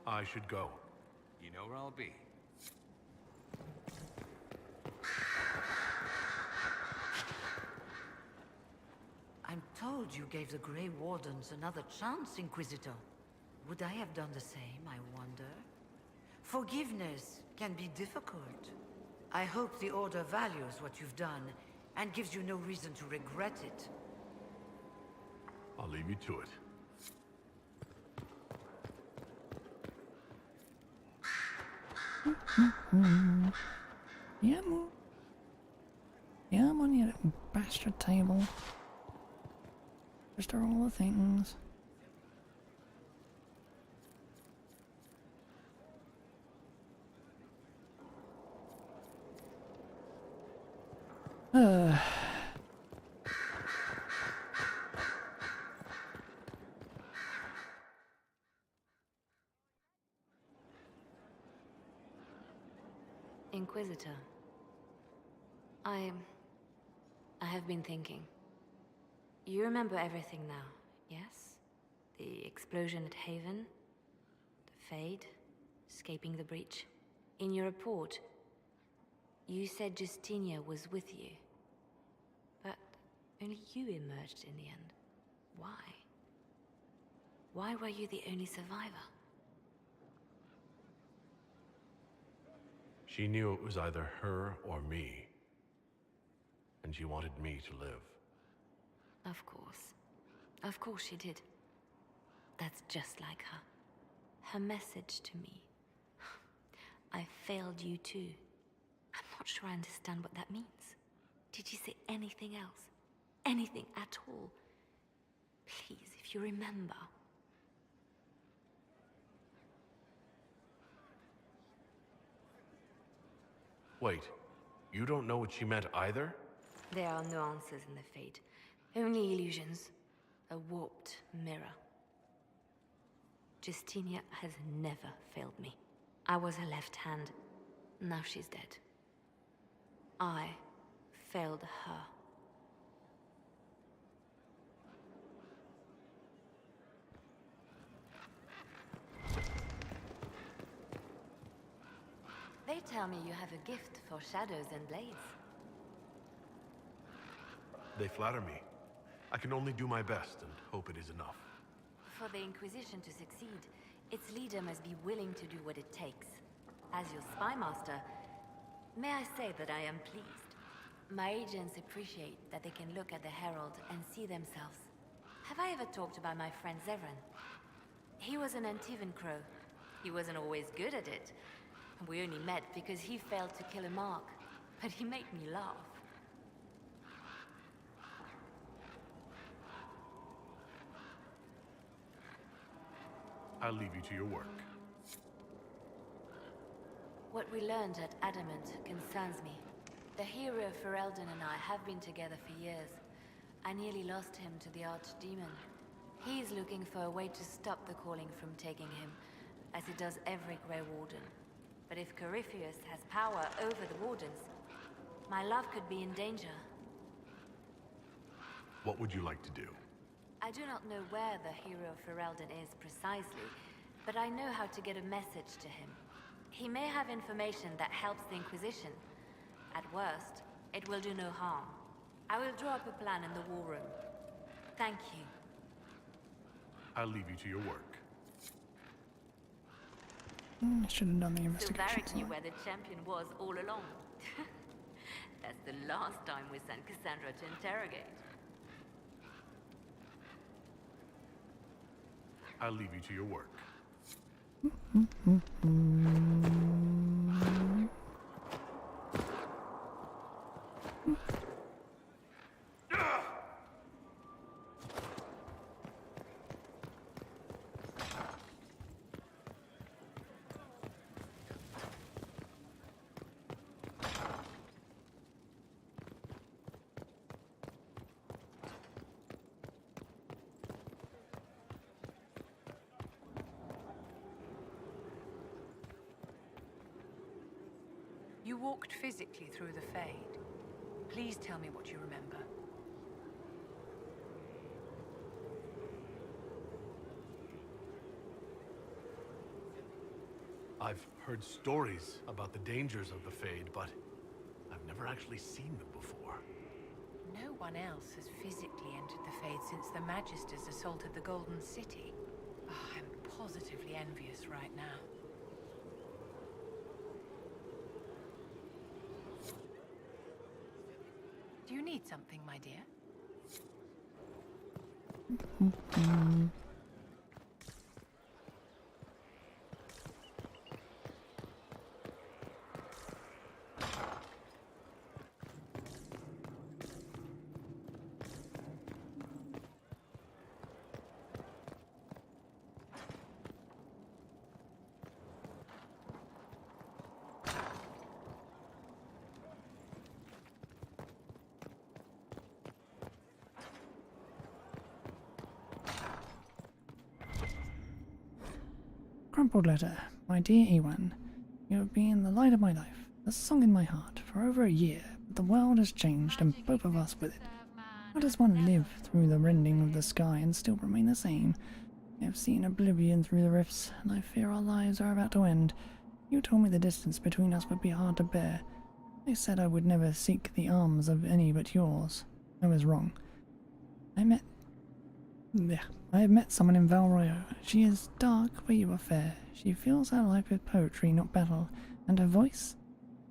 I should go. You know where I'll be. I'm told you gave the Grey Wardens another chance, Inquisitor. Would I have done the same, I wonder? Forgiveness can be difficult. I hope the Order values what you've done and gives you no reason to regret it. I'll leave you to it. Yeah, man. Yeah, I'm on your little bastard table. Just are all the things. Inquisitor, I have been thinking. You remember everything now, yes? The explosion at Haven, the Fade, escaping the breach. In your report, you said Justinia was with you. But only you emerged in the end. Why? Why were you the only survivor? She knew it was either her or me. And she wanted me to live. Of course. Of course she did. That's just like her. Her message to me. I failed you too. I'm not sure I understand what that means. Did you say anything else? Anything at all? Please, if you remember. Wait, you don't know what she meant either? There are no answers in the Fade. Only illusions. A warped mirror. Justinia has never failed me. I was her left hand. Now she's dead. I failed her. They tell me you have a gift for shadows and blades. They flatter me. I can only do my best and hope it is enough. For the Inquisition to succeed, its leader must be willing to do what it takes. As your spy master, may I say that I am pleased. My agents appreciate that they can look at the Herald and see themselves. Have I ever talked about my friend Zevran? He was an Antivan crow. He wasn't always good at it. We only met because he failed to kill a mark. But he made me laugh. I'll leave you to your work. What we learned at Adamant concerns me. The hero Ferelden and I have been together for years. I nearly lost him to the Archdemon. He's looking for a way to stop the calling from taking him, as it does every Grey Warden. But if Corypheus has power over the Wardens, my love could be in danger. What would you like to do? I do not know where the hero Ferelden is precisely, but I know how to get a message to him. He may have information that helps the Inquisition. At worst, it will do no harm. I will draw up a plan in the war room. Thank you. I'll leave you to your work. I should have done the So investigation. Varric knew where the champion was all along. That's the last time we sent Cassandra to interrogate. I'll leave you to your work. You walked physically through the Fade. Please tell me what you remember. I've heard stories about the dangers of the Fade, but I've never actually seen them before. No one else has physically entered the Fade since the Magisters assaulted the Golden City. Oh, I'm positively envious right now. Do you need something, my dear? Crumpled letter. My dear Ewan, you have been the light of my life, a song in my heart, for over a year, but the world has changed and both of us with it. How does one live through the rending of the sky and still remain the same? I have seen oblivion through the rifts, and I fear our lives are about to end. You told me the distance between us would be hard to bear. I said I would never seek the arms of any but yours. I was wrong. I have met someone in Valroyo. She is dark, but you are fair. She fills her life with poetry, not battle, and her voice?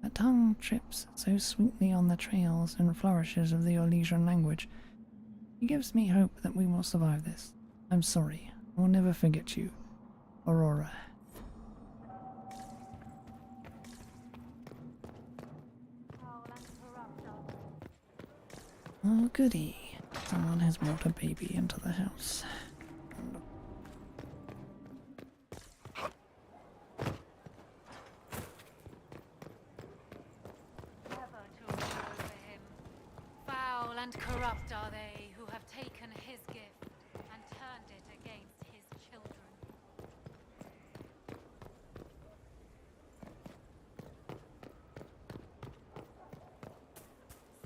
Her tongue trips so sweetly on the trails and flourishes of the Orlesian language. It gives me hope that we will survive this. I'm sorry. I will never forget you. Aurora. Oh, goody. Someone has brought a baby into the house. Foul and corrupt are they who have taken his gift and turned it against his children.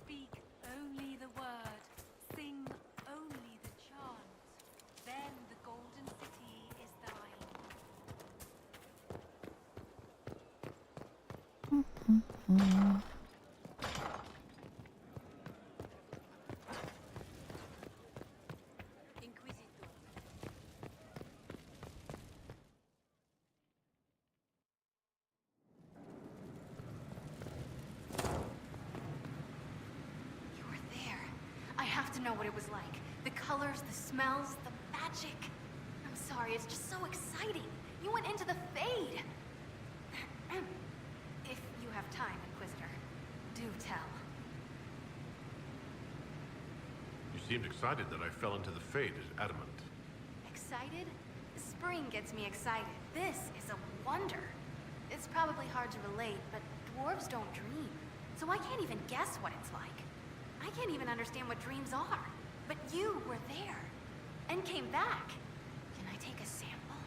Speak only the word, sing only the chant, then the golden city is thine. Know what it was like. The colors, the smells, the magic. I'm sorry, it's just so exciting. You went into the Fade. If you have time, Inquisitor, do tell. You seemed excited that I fell into the Fade at Adamant. Excited? Spring gets me excited. This is a wonder. It's probably hard to relate, but dwarves don't dream. So I can't even guess what it's like. I can't even understand what dreams are. But you were there. And came back. Can I take a sample?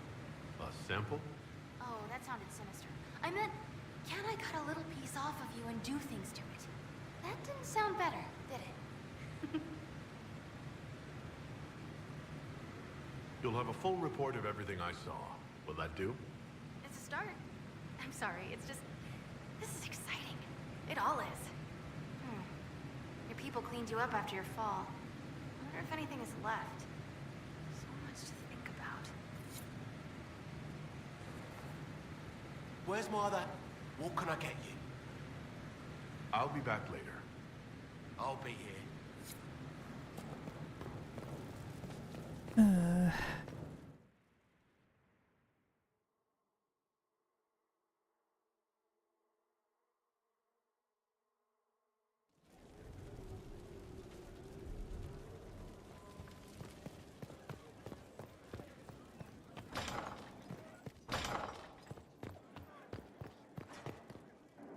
A sample? Oh, that sounded sinister. I meant, can I cut a little piece off of you and do things to it? That didn't sound better, did it? You'll have a full report of everything I saw. Will that do? It's a start. I'm sorry, it's just... This is exciting. It all is. Your people cleaned you up after your fall. I wonder if anything is left. So much to think about. Where's my other... What can I get you? I'll be back later. I'll be here.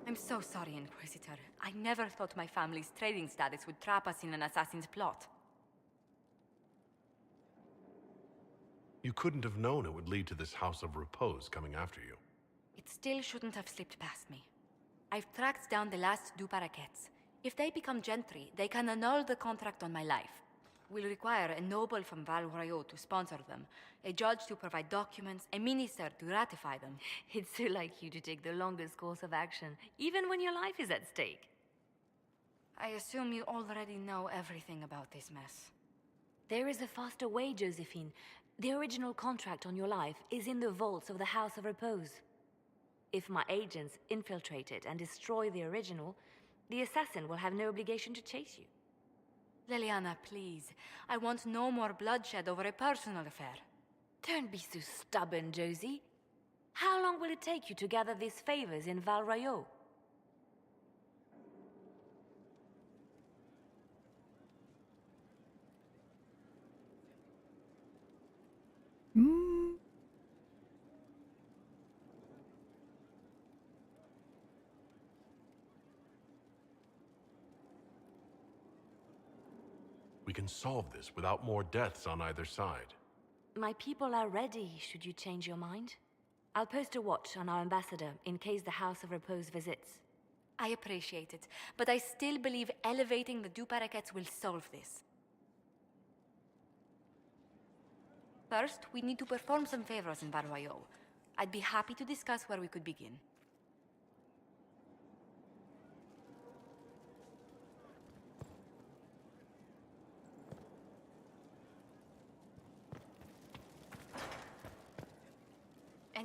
I'm so sorry, Inquisitor. I never thought my family's trading status would trap us in an assassin's plot. You couldn't have known it would lead to this House of Repose coming after you. It still shouldn't have slipped past me. I've tracked down the last du Paraquets. If they become gentry, they can annul the contract on my life. We'll require a noble from Valroyo to sponsor them, a judge to provide documents, a minister to ratify them. It's so like you to take the longest course of action, even when your life is at stake. I assume you already know everything about this mess. There is a faster way, Josephine. The original contract on your life is in the vaults of the House of Repose. If my agents infiltrate it and destroy the original, the assassin will have no obligation to chase you. Leliana, please. I want no more bloodshed over a personal affair. Don't be so stubborn, Josie. How long will it take you to gather these favors in Valroyo? We can solve this without more deaths on either side. My people are ready, should you change your mind. I'll post a watch on our ambassador in case the House of Repose visits. I appreciate it, but I still believe elevating the du Paraquets will solve this. First, we need to perform some favors in Valroyo. I'd be happy to discuss where we could begin.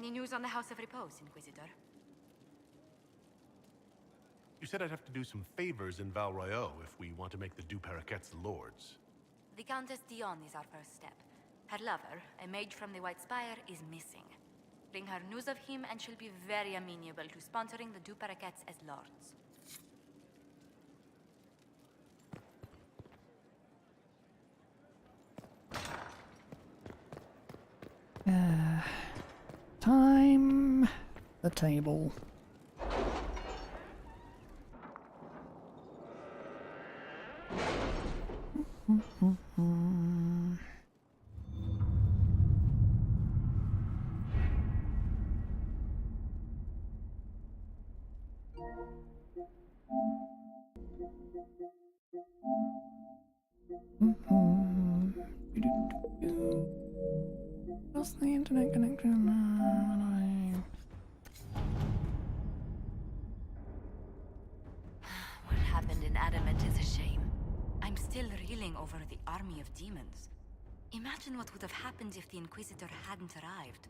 Any news on the House of Repose, Inquisitor? You said I'd have to do some favors in Val Royeaux if we want to make the Du Paraquets lords. The Countess Dion is our first step. Her lover, a mage from the White Spire, is missing. Bring her news of him and she'll be very amenable to sponsoring the Du Paraquets as lords. Time the table. What's the internet connection? What happened in Adamant is a shame. I'm still reeling over the army of demons. Imagine what would have happened if the Inquisitor hadn't arrived.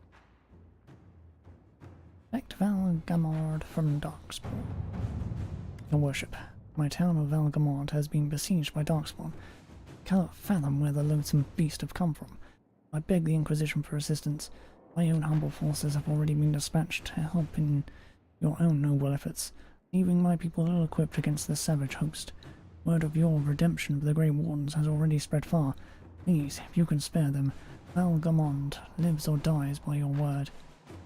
Elect Valgamord from Darkspawn. Your worship, my town of Valgamord has been besieged by Darkspawn. Cannot fathom where the loathsome beast have come from. I beg the Inquisition for assistance. My own humble forces have already been dispatched to help in your own noble efforts, leaving my people ill-equipped against the savage host. Word of your redemption by the Grey Wardens has already spread far. Please, if you can spare them, Valgamond lives or dies by your word.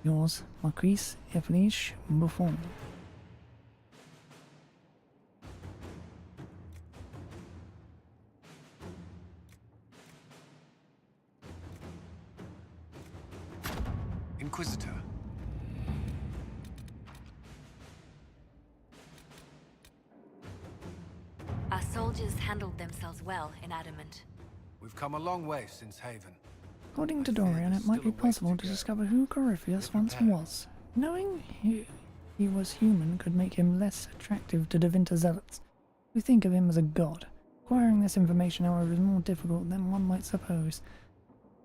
Yours, Marquise Efliche Buffon. Inquisitor. Our soldiers handled themselves well in Adamant. We've come a long way since Haven. According to Dorian, it might be possible to discover who Corypheus once was. Knowing he was human could make him less attractive to Devinter zealots, who think of him as a god. Acquiring this information, however, is more difficult than one might suppose.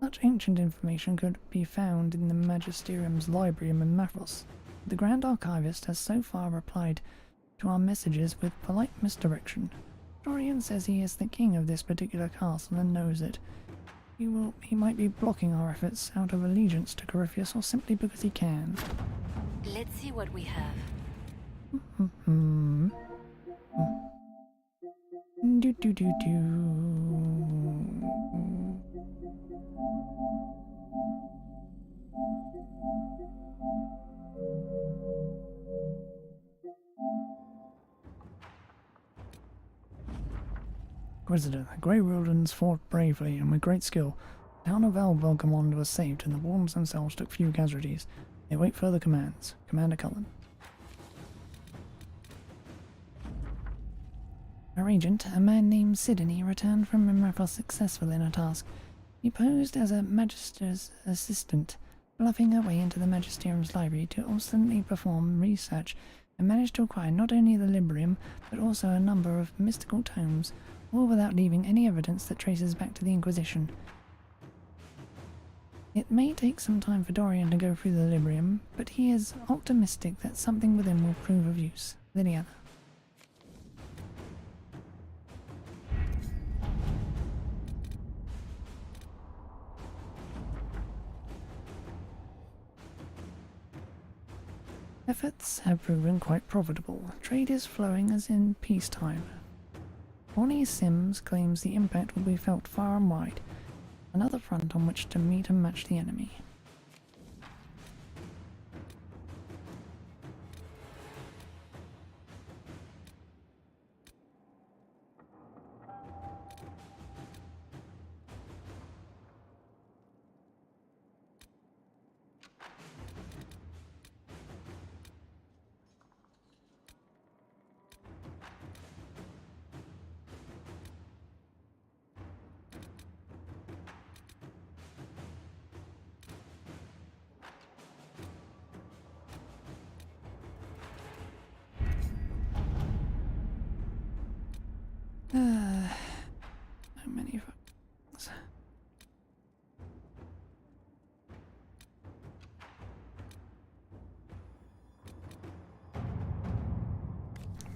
Such ancient information could be found in the Magisterium's library in Maphros. The Grand Archivist has so far replied to our messages with polite misdirection. Dorian says he is the king of this particular castle and knows it. He might be blocking our efforts out of allegiance to Corypheus or simply because he can. Let's see what we have. Inquisitor, the Grey Wardens fought bravely and with great skill. The town of Valgamond was saved and the Wardens themselves took few casualties. They await further commands. Commander Cullen. Our agent, a man named Sidney, returned from Maphros successful in a task. He posed as a Magister's assistant, bluffing her way into the Magisterium's library to ostensibly perform research, and managed to acquire not only the Librium, but also a number of mystical tomes, all without leaving any evidence that traces back to the Inquisition. It may take some time for Dorian to go through the Librium, but he is optimistic that something within will prove of use. Liliana. Efforts have proven quite profitable. Trade is flowing as in peacetime. Orny Sims claims the impact will be felt far and wide. Another front on which to meet and match the enemy.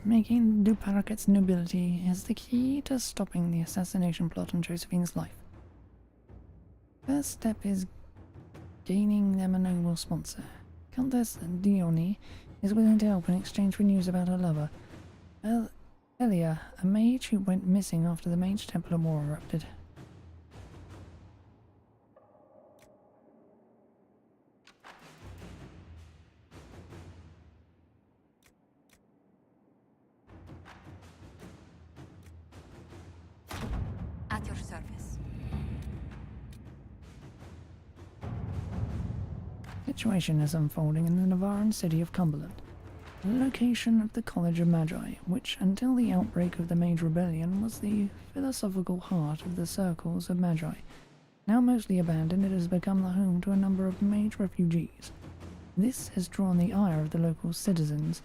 making Duparaket's nobility is the key to stopping the assassination plot on Josephine's life. First step is gaining them a noble sponsor. Countess Dione is willing to help in exchange for news about her lover, Elia, a mage who went missing after the Mage Templar War erupted. At your service. Situation is unfolding in the Navaran city of Cumberland, the location of the College of Magi, which until the outbreak of the Mage Rebellion was the philosophical heart of the circles of Magi. Now mostly abandoned, it has become the home to a number of mage refugees. This has drawn the ire of the local citizens,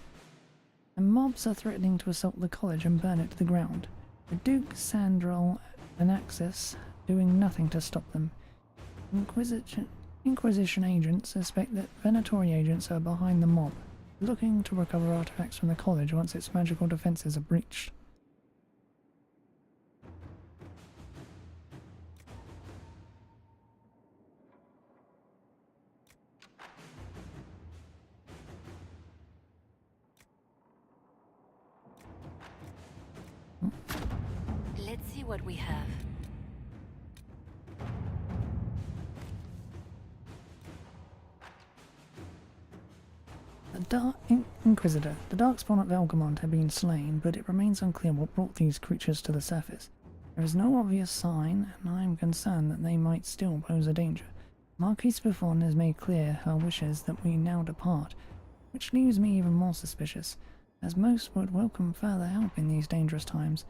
and mobs are threatening to assault the college and burn it to the ground. The Duke, Sandral, and Axis doing nothing to stop them. Inquisition agents suspect that Venatori agents are behind the mob, looking to recover artifacts from the college once its magical defenses are breached. Let's see what we have. The Inquisitor, the Darkspawn of Algamont, had been slain, but it remains unclear what brought these creatures to the surface. There is no obvious sign, and I am concerned that they might still pose a danger. Marquise Buffon has made clear her wishes that we now depart, which leaves me even more suspicious, as most would welcome further help in these dangerous times.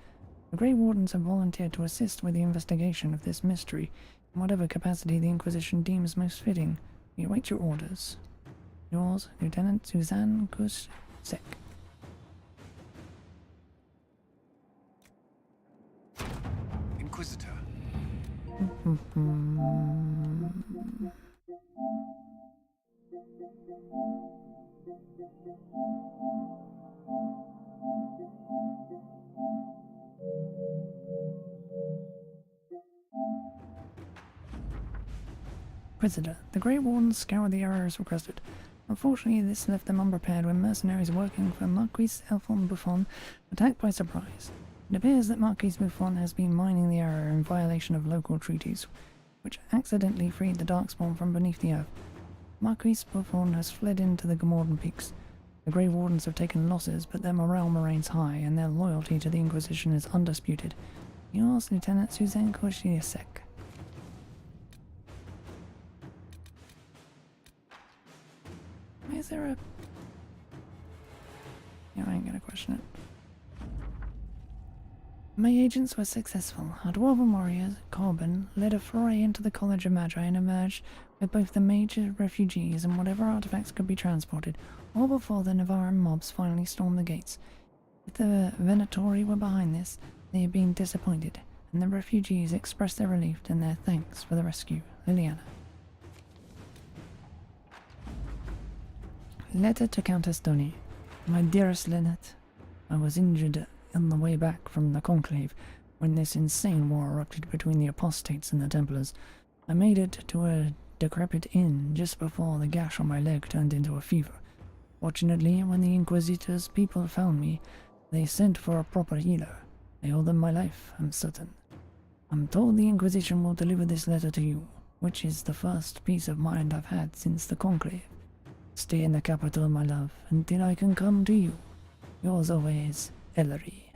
The Grey Wardens have volunteered to assist with the investigation of this mystery, in whatever capacity the Inquisition deems most fitting. We await your orders. Yours, Lieutenant Suzanne Kusek. Inquisitor. Inquisitor, the Grey Wardens scoured the area as requested. Unfortunately, this left them unprepared when mercenaries working for Marquis Elfon Buffon attacked by surprise. It appears that Marquis Buffon has been mining the area in violation of local treaties, which accidentally freed the Darkspawn from beneath the earth. Marquis Buffon has fled into the Gamordan Peaks. The Grey Wardens have taken losses, but their morale remains high, and their loyalty to the Inquisition is undisputed. Yours, Lieutenant Suzanne Koshiasek. Is there a... Yeah, I ain't gonna question it. My agents were successful. Our dwarven warriors, Corbin, led a foray into the College of Magi and emerged with both the major refugees and whatever artifacts could be transported, all before the Navaran mobs finally stormed the gates. If the Venatori were behind this, they had been disappointed, and the refugees expressed their relief and their thanks for the rescue. Liliana. Letter to Countess Doni. My dearest Lynette, I was injured on the way back from the Conclave when this insane war erupted between the apostates and the Templars. I made it to a decrepit inn just before the gash on my leg turned into a fever. Fortunately, when the Inquisitor's people found me, they sent for a proper healer. I owe them my life, I'm certain. I'm told the Inquisition will deliver this letter to you, which is the first peace of mind I've had since the Conclave. Stay in the capital, my love, until I can come to you. Yours always, Ellery.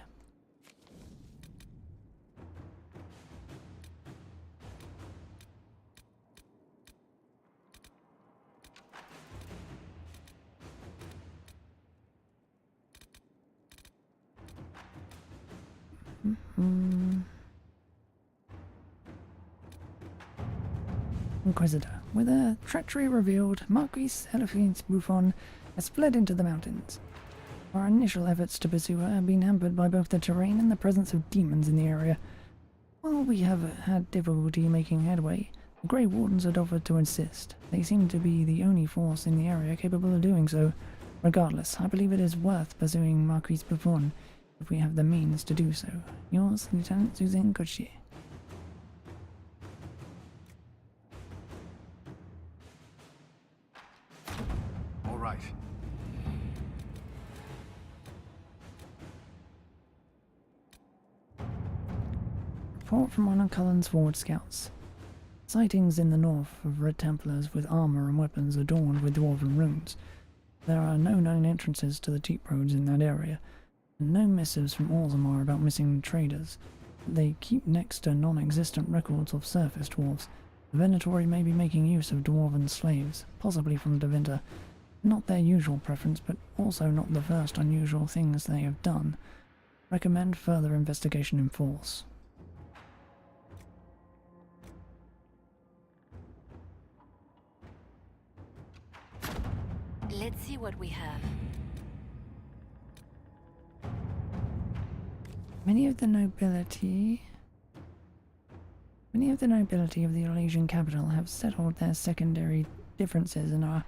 Inquisitor. With her treachery revealed, Marquis Elephant Buffon has fled into the mountains. Our initial efforts to pursue her have been hampered by both the terrain and the presence of demons in the area. While we have had difficulty making headway, the Grey Wardens had offered to assist. They seem to be the only force in the area capable of doing so. Regardless, I believe it is worth pursuing Marquis Buffon if we have the means to do so. Yours, Lieutenant Suzanne Gauthier. All right. Report from one of Cullen's forward scouts. Sightings in the north of Red Templars with armor and weapons adorned with dwarven runes. There are no known entrances to the deep roads in that area, and no missives from Orzammar about missing traders. They keep next to non-existent records of surface dwarves. The Venatori may be making use of dwarven slaves, possibly from Devinter. Not their usual preference, but also not the first unusual things they have done. Recommend further investigation in force. Let's see what we have. Many of the nobility of the Eurasian capital have settled their secondary differences and are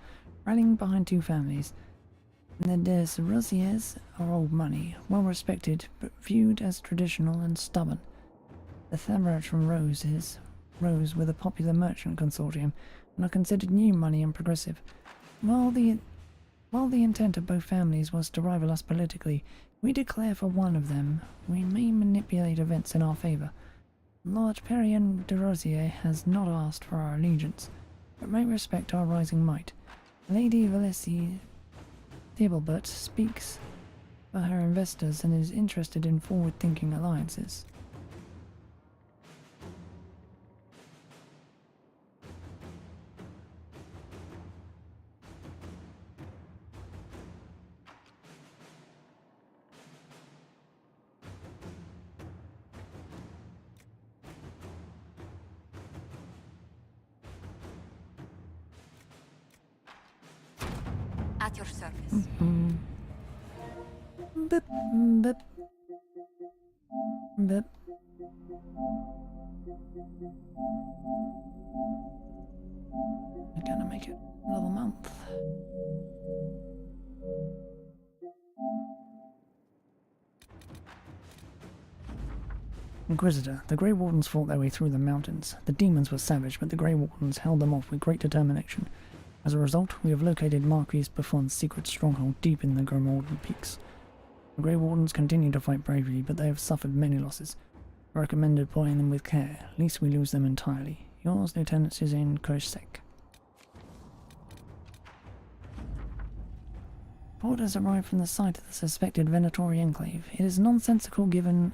rallying behind two families. The de Rosiers are old money, well respected, but viewed as traditional and stubborn. The Thamarach from rose with a popular merchant consortium and are considered new money and progressive. While the intent of both families was to rival us politically, we declare for one of them. We may manipulate events in our favor. Lord Perrien de Rosier has not asked for our allegiance, but may respect our rising might. Lady Valessi Thibault speaks for her investors and is interested in forward-thinking alliances. At your service. Bip, bip. Bip. I'm gonna make it another month. Inquisitor, the Grey Wardens fought their way through the mountains. The demons were savage, but the Grey Wardens held them off with great determination. As a result, we have located Marquis Buffon's secret stronghold deep in the Gromordan Peaks. The Grey Wardens continue to fight bravely, but they have suffered many losses. I recommend deploying them with care, lest we lose them entirely. Yours, Lieutenant Suzanne Korsek. Report has arrived from the site of the suspected Venatori enclave. It is nonsensical given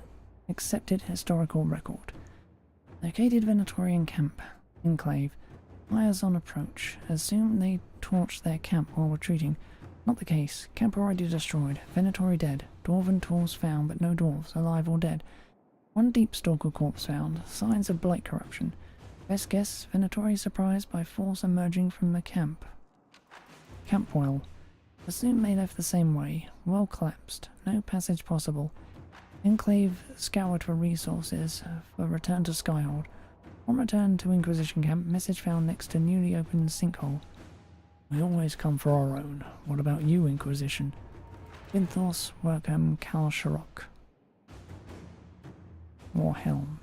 accepted historical record. Located Venatorian enclave. Fires on approach. Assume they torched their camp while retreating. Not the case. Camp already destroyed. Venatori dead. Dwarven tools found, but no dwarves, alive or dead. One deep stalker corpse found. Signs of blight corruption. Best guess, Venatori surprised by force emerging from the camp. Camp well. Assume they left the same way. Well collapsed. No passage possible. Enclave scoured for resources for return to Skyhold. On return to Inquisition camp, message found next to newly opened sinkhole. We always come for our own. What about you, Inquisition? Vinthos, Workham, Kal Sharok. Or Helm.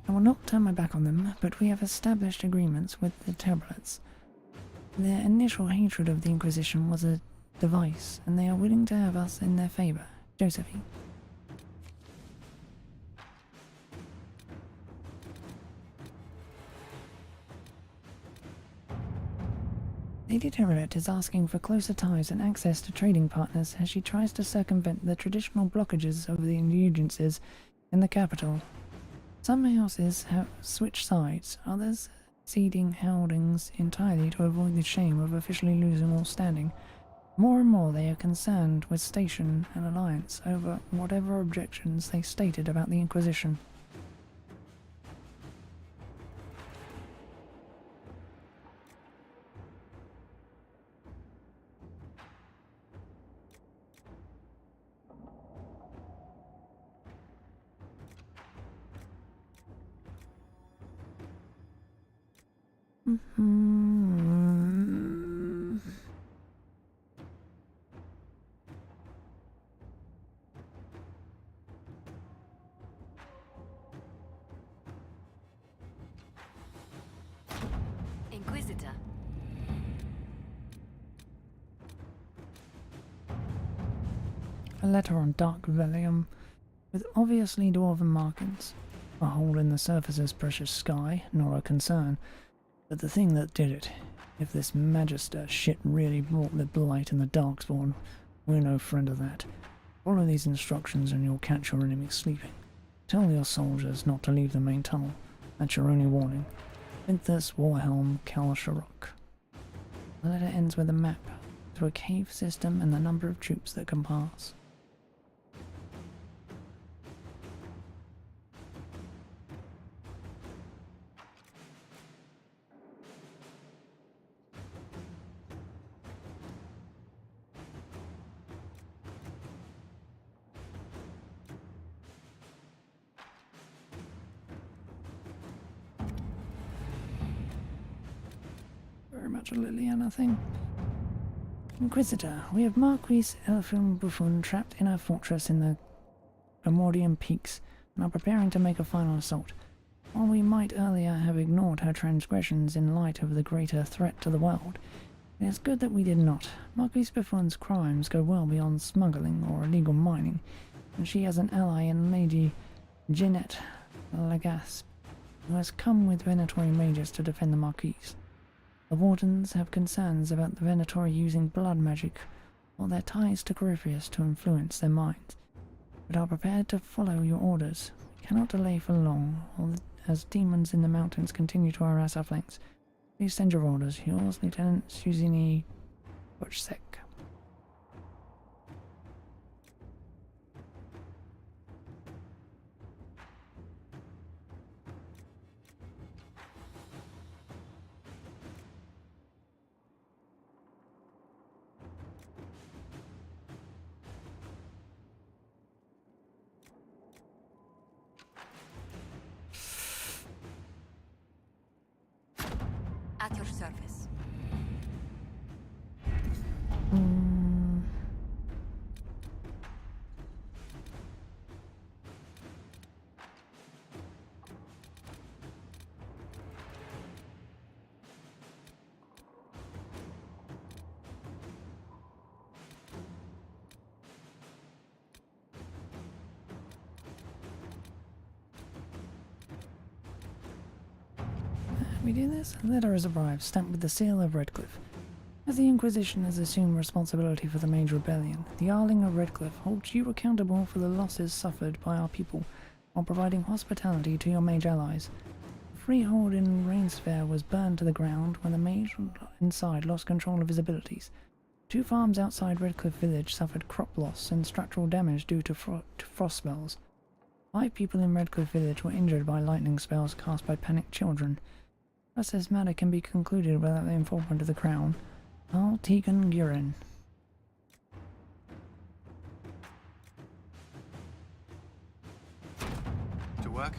I will not turn my back on them, but we have established agreements with the Templars. Their initial hatred of the Inquisition was a device, and they are willing to have us in their favor. Josephine. Lady Terelet is asking for closer ties and access to trading partners as she tries to circumvent the traditional blockages of the allegiances in the capital. Some houses have switched sides, others ceding holdings entirely to avoid the shame of officially losing all standing. More and more they are concerned with station and alliance over whatever objections they stated about the Inquisition. Inquisitor. A letter on dark vellum with obviously dwarven markings. A hole in the surface's precious sky, not a concern. But the thing that did it, if this Magister shit really brought the blight and the darkspawn, we're no friend of that. Follow these instructions and you'll catch your enemies sleeping. Tell your soldiers not to leave the main tunnel. That's your only warning. Vinthus Warhelm Kalsharok. The letter ends with a map through a cave system and the number of troops that can pass. Very much a Liliana thing. Inquisitor, we have Marquis Elfin Buffon trapped in our fortress in the Primordium Peaks and are preparing to make a final assault. While we might earlier have ignored her transgressions in light of the greater threat to the world, it is good that we did not. Marquis Buffon's crimes go well beyond smuggling or illegal mining, and she has an ally in Lady Jeanette Legasp, who has come with Venatori mages to defend the Marquis. The wardens have concerns about the Venatori using blood magic or their ties to Corypheus to influence their minds, but are prepared to follow your orders. We cannot delay for long, as demons in the mountains continue to harass our flanks. Please send your orders. Yours, Lieutenant Suzini Bochsek. At your service. We do this? A letter has arrived, stamped with the seal of Redcliffe. As the Inquisition has assumed responsibility for the Mage Rebellion, the Arling of Redcliffe holds you accountable for the losses suffered by our people, while providing hospitality to your mage allies. The freehold in Rainsfair was burned to the ground when the mage inside lost control of his abilities. 2 farms outside Redcliffe village suffered crop loss and structural damage due to frost spells. 5 people in Redcliffe village were injured by lightning spells cast by panicked children. Thus this matter can be concluded without the involvement of the Crown. Al Tegan Gurin. To work?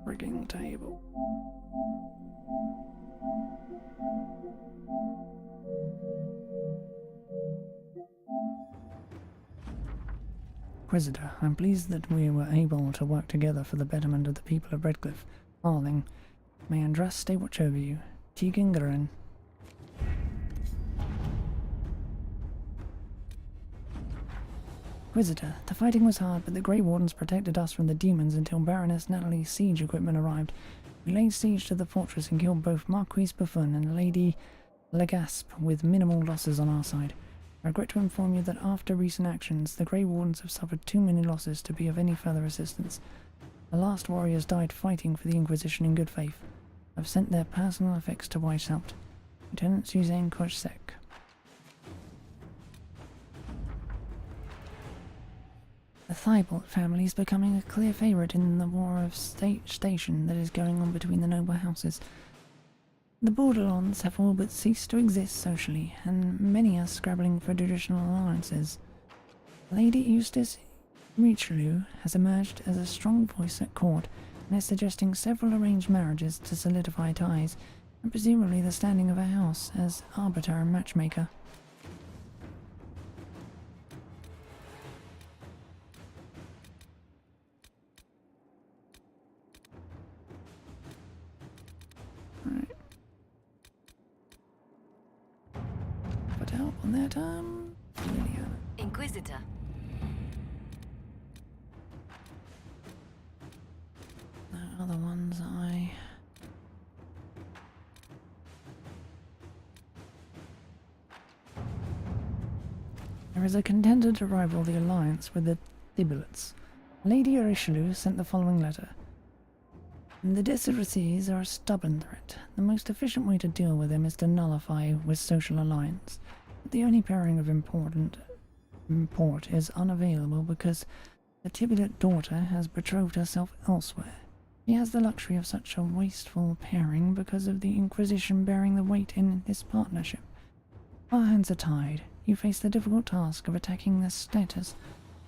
Rigging table. Inquisitor, I'm pleased that we were able to work together for the betterment of the people of Redcliffe. Arling, may Andras stay watch over you. Tegan Gurin. Inquisitor, the fighting was hard, but the Grey Wardens protected us from the demons until Baroness Natalie's siege equipment arrived. We laid siege to the fortress and killed both Marquis Buffon and Lady Legasp with minimal losses on our side. I regret to inform you that after recent actions, the Grey Wardens have suffered too many losses to be of any further assistance. The last warriors died fighting for the Inquisition in good faith. I've sent their personal effects to Weishaupt. Lieutenant Suzanne Kochsek. The Thibault family is becoming a clear favourite in the war of station that is going on between the noble houses. The Borderlands have all but ceased to exist socially, and many are scrabbling for traditional alliances. Lady Eustace Richelieu has emerged as a strong voice at court and is suggesting several arranged marriages to solidify ties, and presumably the standing of a house as arbiter and matchmaker. Right. Put help on that, Liliana. Inquisitor. The other ones There is a contender to rival the alliance with the Thibulets. Lady Richelieu sent the following letter. The Desiracies are a stubborn threat. The most efficient way to deal with them is to nullify with social alliance. But the only pairing of import is unavailable because the Thibulet daughter has betrothed herself elsewhere. She has the luxury of such a wasteful pairing because of the Inquisition bearing the weight in this partnership. Our hands are tied. You face the difficult task of attacking the status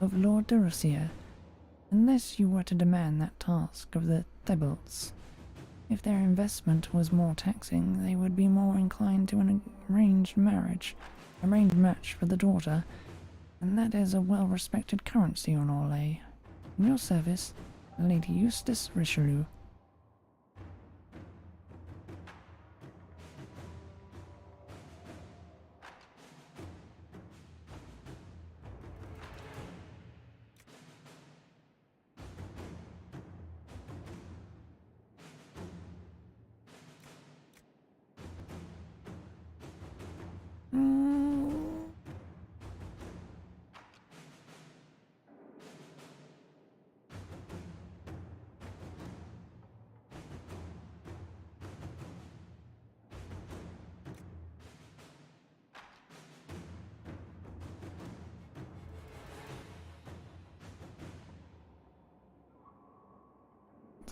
of Lord de Rossier, unless you were to demand that task of the Thibulets. If their investment was more taxing, they would be more inclined to an arranged match for the daughter, and that is a well-respected currency on Orlais. In your service, Lady Eustace Richelieu.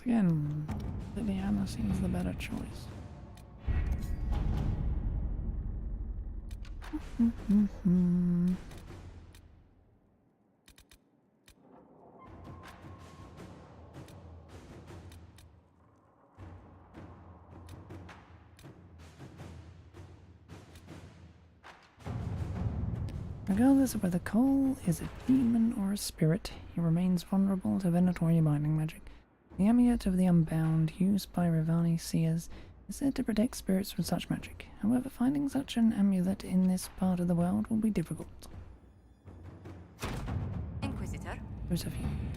Again, Liliana seems the better choice. Regardless of whether Cole is a demon or a spirit, he remains vulnerable to Venatori binding magic. The amulet of the Unbound, used by Rivani seers, is said to protect spirits from such magic. However, finding such an amulet in this part of the world will be difficult. Inquisitor. Josephine.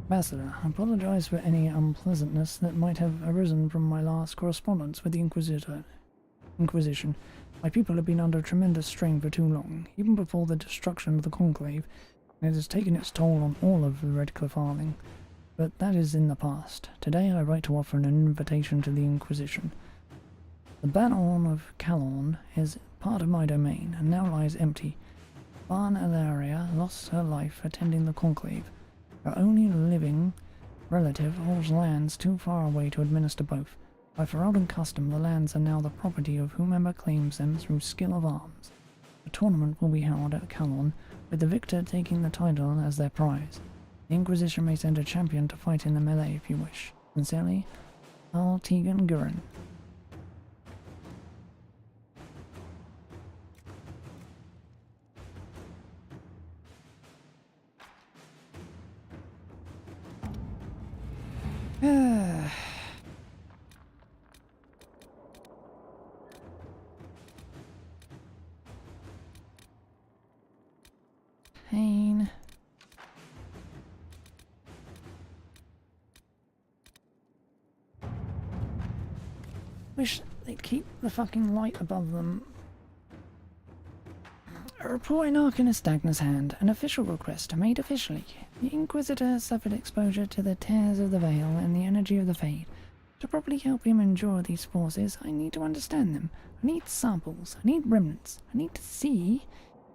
Ambassador, I apologize for any unpleasantness that might have arisen from my last correspondence with the Inquisition. My people have been under tremendous strain for too long, even before the destruction of the Conclave, and it has taken its toll on all of the Redcliffe Arming. But that is in the past. Today I write to offer an invitation to the Inquisition. The Baron of Calorn is part of my domain, and now lies empty. Barn Ilaria lost her life attending the Conclave. Her only living relative holds lands too far away to administer both. By Ferelden custom, the lands are now the property of whomever claims them through skill of arms. A tournament will be held at Calorn, with the victor taking the title as their prize. The Inquisition may send a champion to fight in the melee if you wish. Sincerely, Al Tegan Gurin. Pain. Wish they'd keep the fucking light above them. A report in Arcanist Agnes' hand. An official request made officially. The Inquisitor has suffered exposure to the tears of the veil and the energy of the Fade. To properly help him endure these forces, I need to understand them. I need samples. I need remnants. I need to see,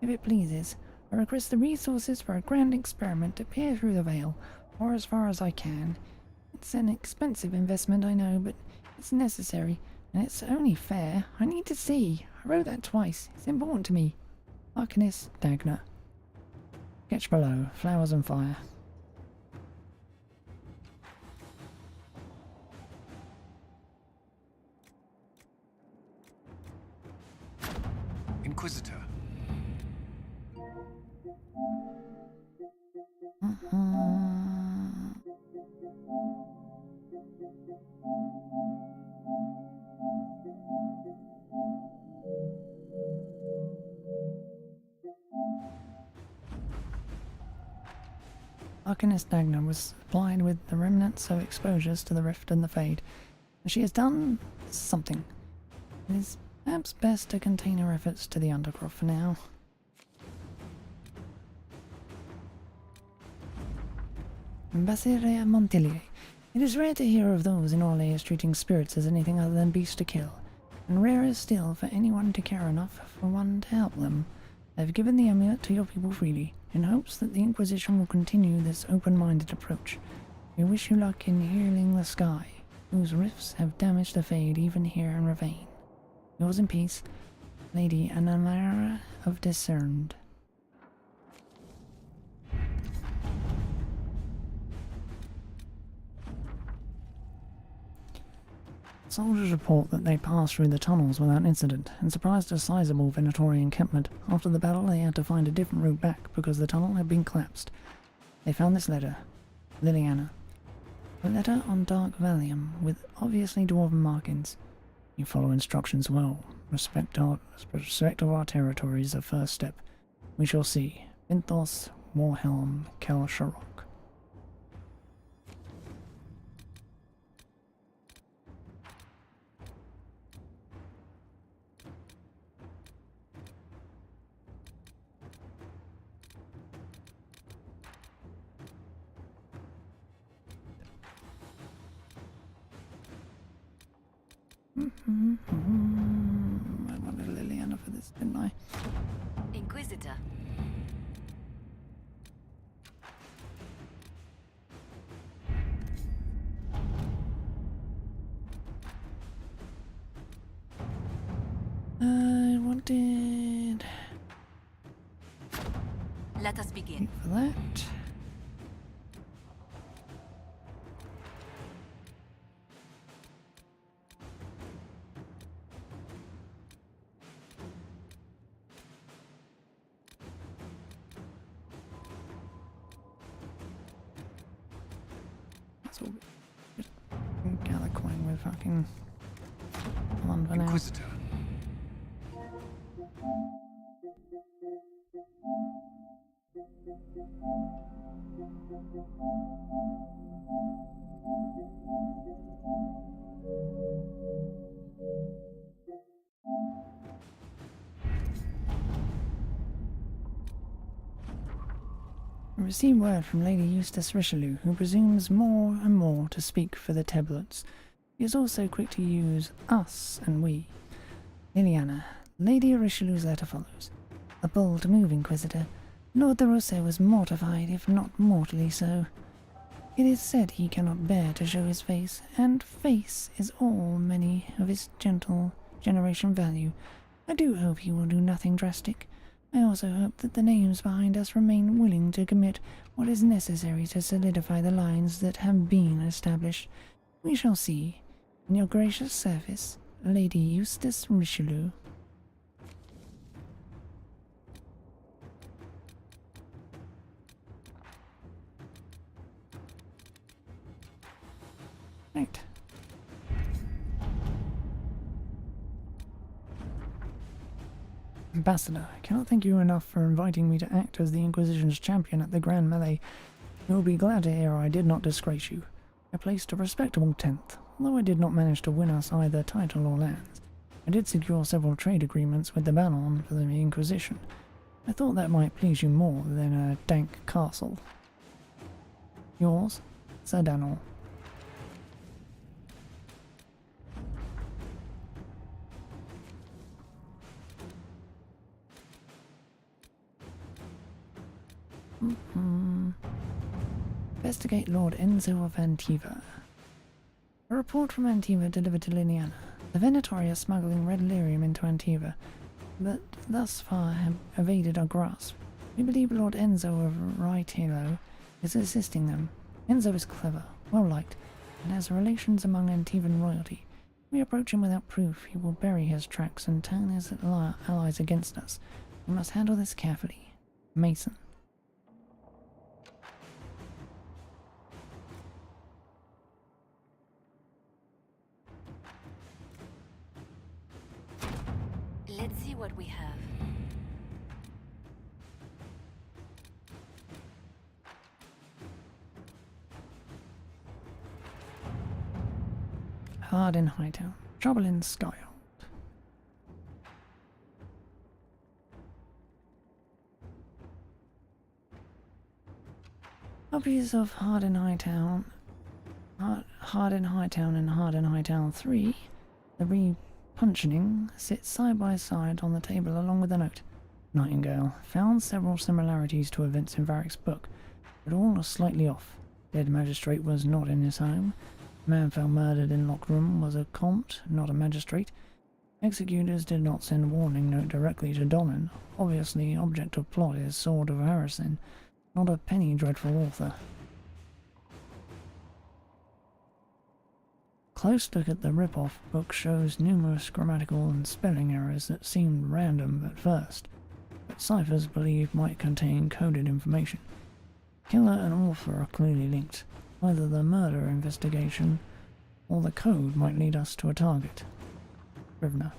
if it pleases. I request the resources for a grand experiment to peer through the veil, or as far as I can. It's an expensive investment, I know, but it's necessary, and it's only fair. I need to see. I wrote that twice. It's important to me. Arcanist Dagna. Sketch below. Flowers and fire. Inquisitor. Arcanist Dagna was supplied with the remnants of exposures to the Rift and the Fade, and she has done something. It is perhaps best to contain her efforts to the Undercroft for now. Ambassador Montilier. It is rare to hear of those in Orleans treating spirits as anything other than beasts to kill, and rarer still for anyone to care enough for one to help them. I have given the amulet to your people freely, in hopes that the Inquisition will continue this open-minded approach. We wish you luck in healing the sky, whose rifts have damaged the Fade even here in Ravane. Yours in peace, Lady Anamara of Discerned. Soldiers report that they passed through the tunnels without incident, and surprised a sizable Venatori encampment. After the battle, they had to find a different route back because the tunnel had been collapsed. They found this letter. Liliana. A letter on dark valium, with obviously dwarven markings. You follow instructions well. Respect of our territories a first step. We shall see. Vinthos, Warhelm, Kel Sharok. I wanted Liliana for this, didn't I? Inquisitor. I wanted... Let us begin. For that. That's all. Just gather coin with fucking one for now. Inquisitor. I received word from Lady Eustace Richelieu, who presumes more and more to speak for the Teblets. He is also quick to use us and we. Liliana, Lady Richelieu's letter follows. A bold move, Inquisitor. Lord de Rousseau was mortified, if not mortally so. It is said he cannot bear to show his face, and face is all many of his gentle generation value. I do hope he will do nothing drastic. I also hope that the names behind us remain willing to commit what is necessary to solidify the lines that have been established. We shall see. In your gracious service, Lady Eustace Richelieu. Right. Ambassador, I cannot thank you enough for inviting me to act as the Inquisition's champion at the Grand Melee. You will be glad to hear I did not disgrace you. I placed a respectable 10th, although I did not manage to win us either title or lands. I did secure several trade agreements with the Banon for the Inquisition. I thought that might please you more than a dank castle. Yours, Sir Danor. Investigate Lord Enzo of Antiva. A report from Antiva delivered to Liliana. The Venatori are smuggling red lyrium into Antiva, but thus far have evaded our grasp. We believe Lord Enzo of Raitilo is assisting them. Enzo is clever, well-liked, and has relations among Antivan royalty. If we approach him without proof, he will bury his tracks and turn his allies against us. We must handle this carefully. Mason. Let's see what we have. Hard in Hightown. Trouble in Skyhold. Copies of Hard in Hightown, Hard in Hightown and Hard in Hightown 3, the repuncheoning, sit side by side on the table along with a note. Nightingale found several similarities to events in Varric's book, but all are slightly off. Dead magistrate was not in his home. Man found murdered in locked room was a comte, not a magistrate. Executors did not send warning note directly to Donan. Obviously, object of plot is Sword of Harrison, not a penny dreadful author. Close look at the rip-off book shows numerous grammatical and spelling errors that seemed random at first, but ciphers believed might contain coded information. Killer and author are clearly linked. Either the murder investigation or the code might lead us to a target. Rivner.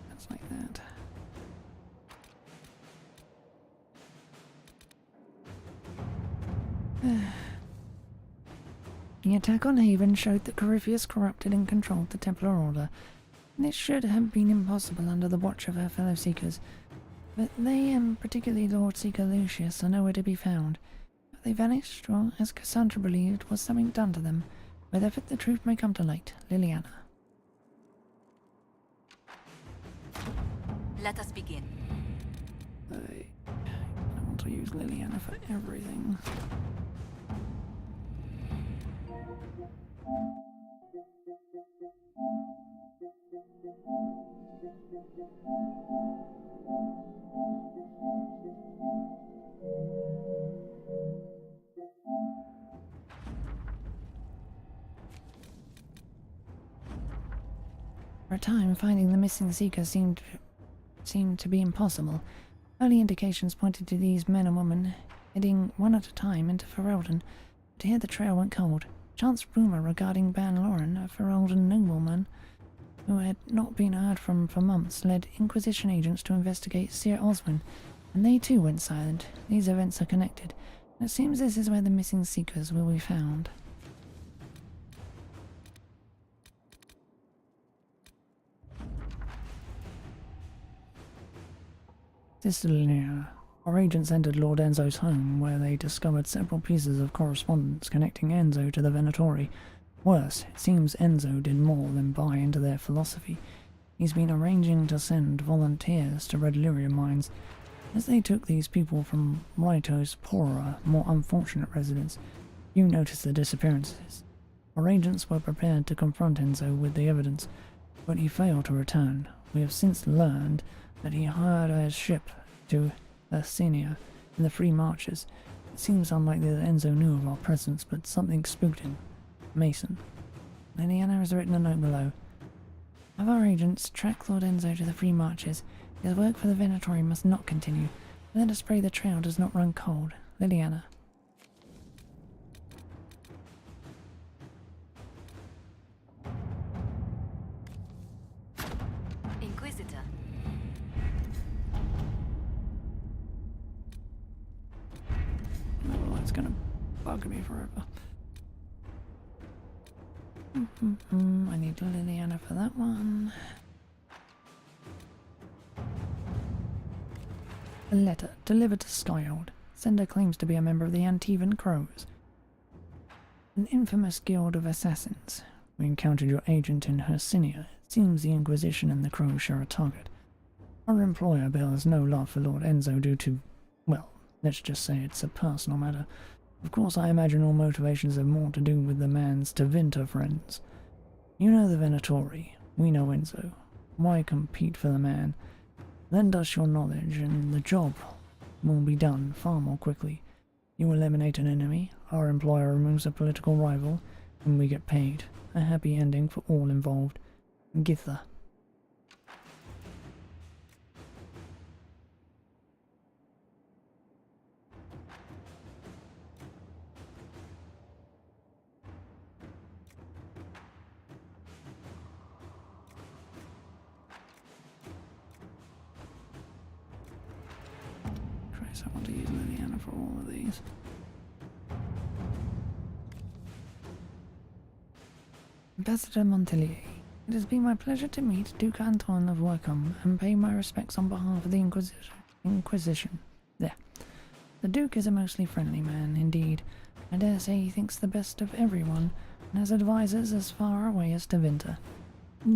That's like that. The attack on Haven showed that Corypheus corrupted and controlled the Templar Order. This should have been impossible under the watch of her fellow Seekers, but they, and particularly Lord Seeker Lucius, are nowhere to be found. Have they vanished, or, as Cassandra believed, was something done to them? With effort the truth may come to light. Liliana. Let us begin. I want to use Liliana for everything. For a time, finding the missing Seeker seemed to be impossible. Early indications pointed to these men and women heading one at a time into Ferelden, but here the trail went cold. Chance rumour regarding Ban Loren, a Ferelden nobleman who had not been heard from for months, led Inquisition agents to investigate Sir Oswin, and they too went silent. These events are connected, and it seems this is where the missing Seekers will be found. Sister Liliana. Our agents entered Lord Enzo's home, where they discovered several pieces of correspondence connecting Enzo to the Venatori. Worse, it seems Enzo did more than buy into their philosophy. He's been arranging to send volunteers to red lyrium mines. As they took these people from Raito's poorer, more unfortunate residents, you noticed the disappearances. Our agents were prepared to confront Enzo with the evidence, but he failed to return. We have since learned that he hired a ship to Arsenia in the Free Marches. It seems unlikely that Enzo knew of our presence, but something spooked him. Mason. Liliana has written a note below. Have our agents track Lord Enzo to the Free Marches. His work for the Venatori must not continue. Let us pray the trail does not run cold. Liliana. Inquisitor. Oh, it's gonna bug me forever. I need Liliana for that one. A letter delivered to Skyhold. Sender claims to be a member of the Antivan Crows, an infamous guild of assassins. We encountered your agent in Hercynia. It seems the Inquisition and the Crows share a target. Our employer bears no love for Lord Enzo due to Let's just say it's a personal matter. Of course, I imagine all motivations have more to do with the man's Tevinter friends. You know the Venatori, we know Enzo. Why compete for the man? Lend us your knowledge, and the job will be done far more quickly. You eliminate an enemy, our employer removes a political rival, and we get paid. A happy ending for all involved. Githa. Christ, I want to use Liliana for all of these. Ambassador Montelier, it has been my pleasure to meet Duke Anton of Wickham and pay my respects on behalf of the Inquisition. There. The Duke is a mostly friendly man, indeed. I dare say he thinks the best of everyone, and has advisors as far away as Tevinter.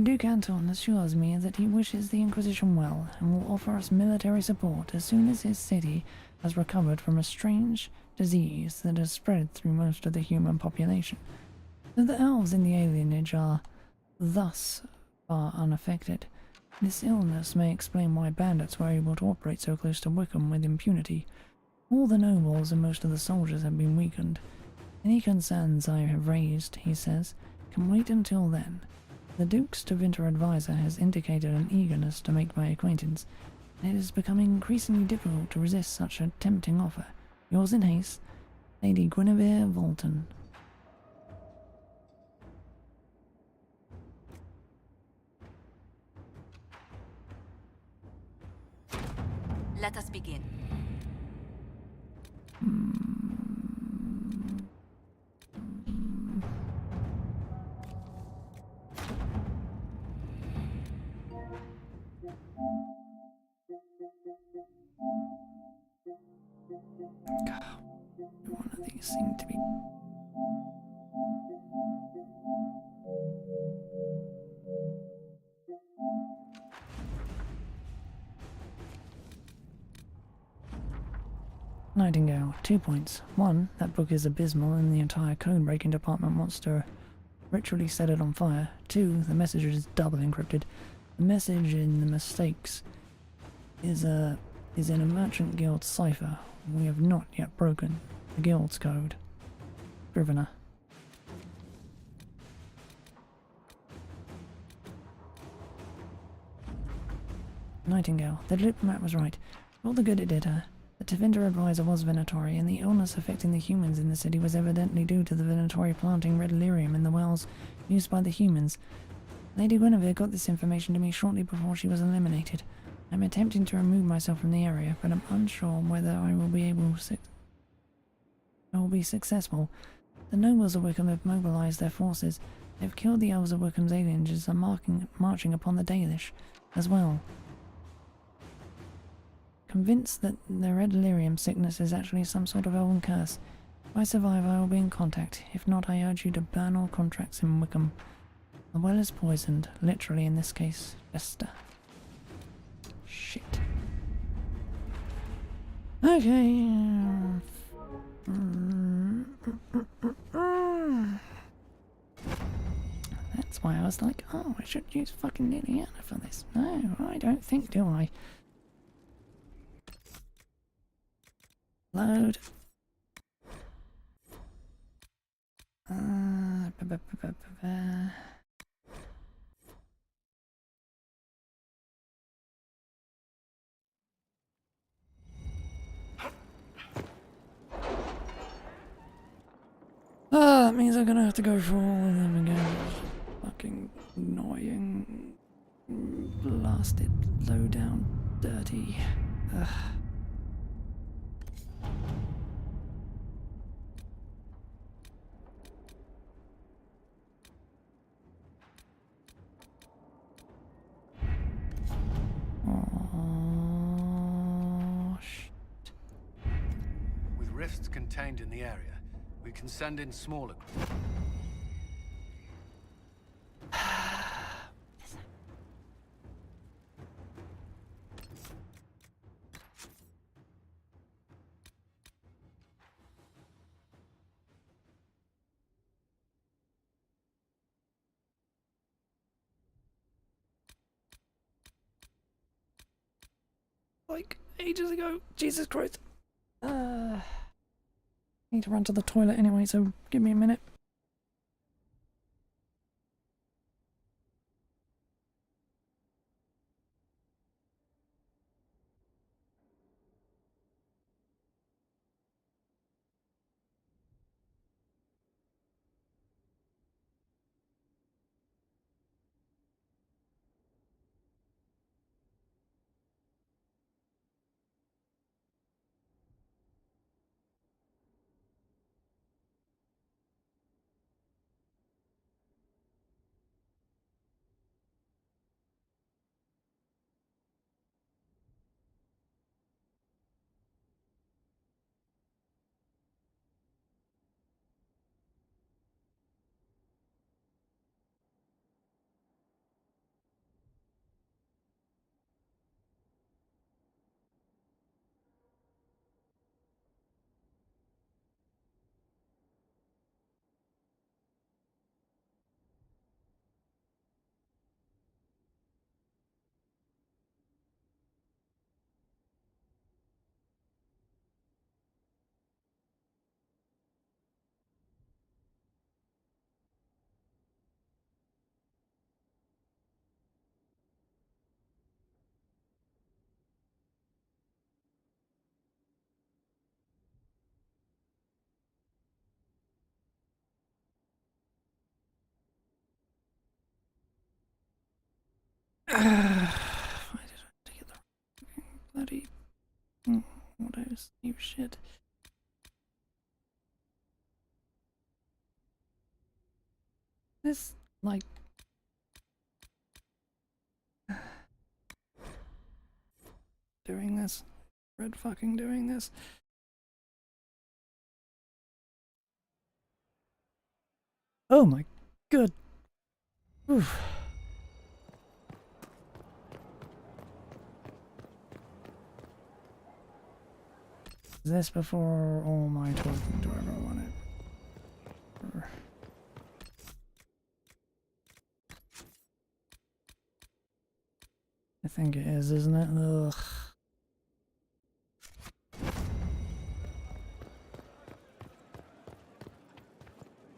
Duke Anton assures me that he wishes the Inquisition well, and will offer us military support as soon as his city has recovered from a strange disease that has spread through most of the human population. Though the elves in the alienage are thus far unaffected, this illness may explain why bandits were able to operate so close to Wickham with impunity. All the nobles and most of the soldiers have been weakened. Any concerns I have raised, he says, can wait until then. The Duke's Tevinter advisor has indicated an eagerness to make my acquaintance, and it is becoming increasingly difficult to resist such a tempting offer. Yours in haste, Lady Guinevere Volton. Let us begin. God, one of these seem to be... Nightingale, 2 points. 1, that book is abysmal and the entire code-breaking department wants to ritually set it on fire. 2, the message is double encrypted. The message in the mistakes is in a merchant guild cipher. We have not yet broken the guild's code. Scrivener. Nightingale, the diplomat was right. For all the good it did her. The Tevinter advisor was Venatori, and the illness affecting the humans in the city was evidently due to the Venatori planting red lyrium in the wells used by the humans. Lady Guinevere got this information to me shortly before she was eliminated. I'm attempting to remove myself from the area, but I'm unsure whether I will be successful. The nobles of Wickham have mobilized their forces. They have killed the elves of Wickham's aliens and are marching upon the Dalish as well. Convinced that the red lyrium sickness is actually some sort of elven curse. If I survive, I will be in contact. If not, I urge you to burn all contracts in Wickham. The well is poisoned, literally in this case, Jester. Shit. Okay. That's why I was like, oh, I should use fucking Liliana for this. No, I don't think, do I? Load. That means I'm gonna have to go for all of them again. Fucking annoying. Blasted, low down, dirty. Ugh. Oh, shit. With rifts contained in the area, we can send in smaller groups. like ages ago. Jesus Christ. Need to run to the toilet anyway, so give me a minute. Why did I get the bloody auto save shit? This, like... doing this. Red fucking doing this. Oh my good. Oof. Is this before all my talking to everyone? I think it is, isn't it? Ugh.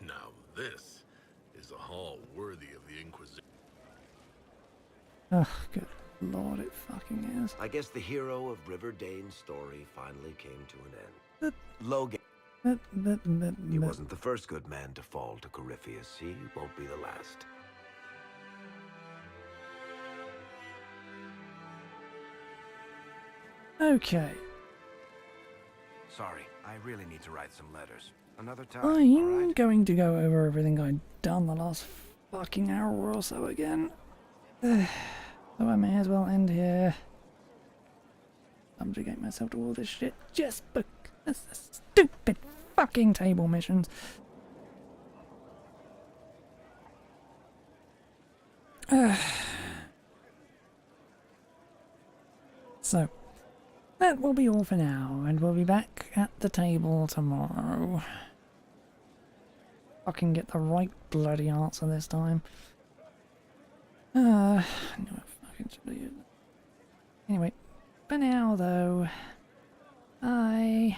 Now this is a hall worthy of the Inquisition. Ugh, good lord, it fucking is. I guess the hero of River Dane's story finally came to an end. Logan. He wasn't the first good man to fall to Corypheus. He won't be the last. Okay. Sorry, I really need to write some letters. Another time. I'm going to go over everything I've done the last fucking hour or so again. So I may as well end here. Subjugate myself to all this shit just because the stupid fucking table missions. So, that will be all for now, and we'll be back at the table tomorrow. I can get the right bloody answer this time. No, fucking anyway, for now though, bye.